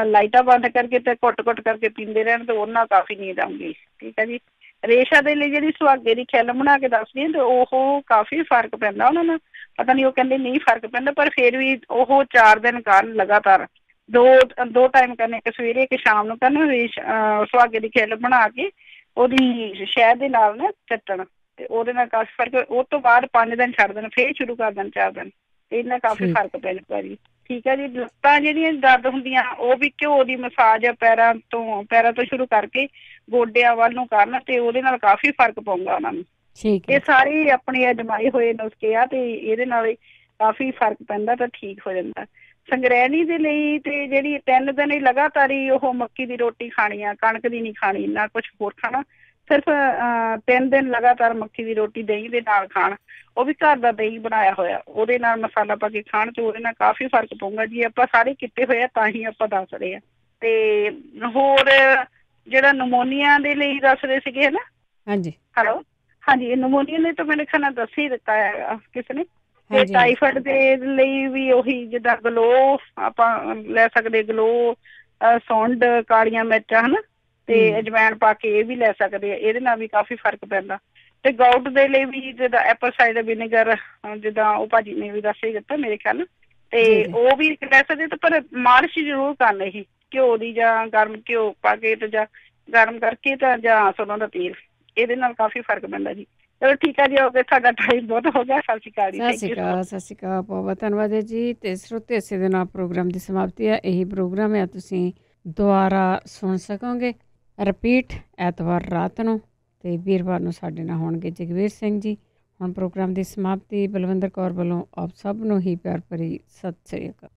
ਲਾਈਟਾਂ ਬੰਦ ਕਰਕੇ ਤੇ ਘੁੱਟ ਕਰਕੇ ਪੀਂਦੇ ਰਹਿਣ ਤੇ ਉਹਨਾਂ ਕਾਫੀ ਨੀਂਦ ਆਊਗੀ। ਠੀਕ ਹੈ ਜੀ। ਰੇਸ਼ਾ ਦੇ ਲਈ ਜਿਹੜੀ ਸੁਹਾਗੇ ਦੀ ਖਿੱਲ ਬਣਾ ਕੇ ਦੱਸਦੀ ਤੇ ਉਹ ਕਾਫੀ ਫਰਕ ਪੈਂਦਾ ਉਹਨਾਂ ਨਾਲ। ਪਤਾ ਨਹੀਂ, ਉਹ ਕਹਿੰਦੇ ਨਹੀਂ ਫਰਕ ਪੈਂਦਾ, ਪਰ ਫਿਰ ਵੀ ਉਹ 4 ਦਿਨ ਕਰਨ ਲਗਾਤਾਰ, ਦੋ ਟਾਈਮ ਕਰਨੇ, ਇੱਕ ਸਵੇਰੇ ਇੱਕ ਸ਼ਾਮ ਨੂੰ ਕਰਨ। ਸੁਹਾਗੇ ਦੀ ਖਿੱਲ ਬਣਾ ਕੇ ਉਹਦੀ ਸ਼ਹਿਦ ਦੇ ਨਾਲ ਨਾ ਚੱਟਣ ਤੇ ਉਹਦੇ ਨਾਲ ਕਾਫੀ ਫਰਕ। ਉਹ ਤੋਂ ਬਾਅਦ 5 ਦਿਨ ਛੱਡ ਦੇਣ, ਫਿਰ ਸ਼ੁਰੂ ਕਰ ਦੇਣ 4 ਦਿਨ, ਇਹਦੇ ਨਾਲ ਕਾਫੀ ਫਰਕ ਪੈ ਜਾਊਗਾ ਜੀ। ਠੀਕ ਹੈ ਜੀ। ਲੱਤਾਂ ਜਿਹੜੀਆਂ ਦਰਦ ਹੁੰਦੀਆਂ ਉਹ ਵੀ ਘਿਓ ਦੀ ਮਸਾਜ ਪੈਰਾਂ ਤੋਂ ਸ਼ੁਰੂ ਕਰਕੇ ਗੋਡਿਆਂ ਵੱਲ ਨੂੰ ਕਰਨ ਤੇ ਉਹਦੇ ਨਾਲ ਕਾਫੀ ਫਰਕ ਪਊਗਾ ਉਹਨਾਂ ਨੂੰ। ਇਹ ਸਾਰੇ ਆਪਣੇ ਅਜਮਾਏ ਹੋਏ ਨੁਸਖੇ ਆ ਤੇ ਇਹਦੇ ਨਾਲ ਕਾਫੀ ਫਰਕ ਪੈਂਦਾ ਤਾਂ ਠੀਕ ਹੋ ਜਾਂਦਾ। ਸੰਗ੍ਰਹਿਣੀ ਦੇ ਲਈ ਤੇ ਜਿਹੜੀ 3 ਦਿਨ ਹੀ ਲਗਾਤਾਰ ਹੀ ਉਹ ਮੱਕੀ ਦੀ ਰੋਟੀ ਖਾਣੀ ਆ, ਕਣਕ ਦੀ ਨਹੀਂ ਖਾਣੀ, ਨਾ ਕੁਛ ਹੋਰ ਖਾਣਾ, ਸਿਰਫ 3 ਦਿਨ ਲਗਾਤਾਰ ਮੱਕੀ ਦੀ ਰੋਟੀ ਦਹੀਂ ਦੇ ਨਾਲ ਖਾਣ, ਉਹ ਵੀ ਘਰ ਦਾ ਦਹੀਂ ਬਣਾਇਆ ਹੋਇਆ, ਉਹਦੇ ਨਾਲ ਮਸਾਲਾ ਪਾ ਕੇ ਖਾਣ ਤੇ ਉਹਦੇ ਨਾਲ ਕਾਫੀ ਫਰਕ ਪਊਗਾ ਜੀ। ਆਪਾਂ ਸਾਰੇ ਕੀਤੇ ਹੋਏ ਆ ਤਾਂ ਹੀ ਆਪਾਂ ਦੱਸ ਰਹੇ ਆ। ਤੇ ਹੋਰ ਜਿਹੜਾ ਨਮੋਨੀਆ ਦੇ ਲਈ ਦੱਸ ਰਹੇ ਸੀਗੇ ਨਾ। ਹਾਂਜੀ। ਹੈਲੋ। ਹਾਂਜੀ, ਨਮੋਨੀਆ ਨੇ ਤਾਂ ਮੇਰੇ ਖਿਆਲ ਨਾਲ ਦੱਸ ਹੀ ਦਿੱਤਾ ਹੈ ਕਿਸੇ ਨੇ। ਤੇ ਟਾਈਫਾਇਡ ਦੇ ਲਈ ਵੀ ਉਹੀ ਜਿੱਦਾਂ ਗਲੋ ਆਪਾਂ ਲੈ ਸਕਦੇ, ਗਲੋ, ਸੁੰਡ, ਕਾਲੀਆਂ ਮਿਰਚਾਂ ਹਨਾ ਤੇ ਅਜਵਾਇਣ ਪਾ ਕੇ ਇਹ ਵੀ ਲੈ ਸਕਦੇ ਆ, ਇਹਦੇ ਨਾਲ ਵੀ ਕਾਫੀ ਫਰਕ ਪੈਂਦਾ। ਤੇ ਗਾਊਟ ਦੇ ਲਈ ਵੀ ਜਿੱਦਾਂ ਐਪਲ ਸਾਈਡਰ ਵਿਨੇਗਰ, ਜਿੱਦਾਂ ਉਹ ਭਾਜੀ ਨੇ ਵੀ ਦੱਸ ਹੀ ਦਿੱਤਾ ਮੇਰੇ ਖਿਆਲ, ਤੇ ਉਹ ਵੀ ਲੈ ਸਕਦੇ। ਤੇ ਪਰ ਮਾਲਿਸ਼ ਜ਼ਰੂਰ ਕਰਨੀ ਹੀ ਘਿਓ ਦੀ, ਜਾਂ ਗਰਮ ਘਿਓ ਪਾ ਕੇ ਤੇ ਜਾਂ ਗਰਮ ਕਰਕੇ ਤਾਂ ਜਾਂ ਸਰੋਂ ਦਾ ਤੇਲ, ਇਹਦੇ ਨਾਲ ਕਾਫੀ ਫਰਕ ਪੈਂਦਾ ਜੀ। ਚਲੋ ਠੀਕ ਹੈ ਜੀ, ਹੋ ਗਿਆ ਸਾਡਾ ਟਾਈਮ ਬਹੁਤ ਹੋ ਗਿਆ। ਸਤਿ ਸ਼੍ਰੀ ਅਕਾਲ ਜੀ। ਸਤਿ ਸ਼੍ਰੀ ਅਕਾਲ। ਸਤਿ ਸ਼੍ਰੀ ਅਕਾਲ, ਬਹੁਤ ਧੰਨਵਾਦ ਹੈ ਜੀ। ਤੇ ਸਰੋਤੇ, ਇਸੇ ਦੇ ਨਾਲ ਪ੍ਰੋਗਰਾਮ ਦੀ ਸਮਾਪਤੀ ਹੈ। ਇਹੀ ਪ੍ਰੋਗਰਾਮ ਹੈ ਤੁਸੀਂ ਦੁਬਾਰਾ ਸੁਣ ਸਕੋਗੇ, ਰਿਪੀਟ ਐਤਵਾਰ ਰਾਤ ਨੂੰ, ਤੇ ਵੀਰਵਾਰ ਨੂੰ ਸਾਡੇ ਨਾਲ ਹੋਣਗੇ ਜਗਵੀਰ ਸਿੰਘ ਜੀ। ਹੁਣ ਪ੍ਰੋਗਰਾਮ ਦੀ ਸਮਾਪਤੀ ਬਲਵਿੰਦਰ ਕੌਰ ਵੱਲੋਂ ਆਪ ਸਭ ਨੂੰ ਹੀ ਪਿਆਰ ਭਰੀ ਸਤਿ ਸ਼੍ਰੀ ਅਕਾਲ।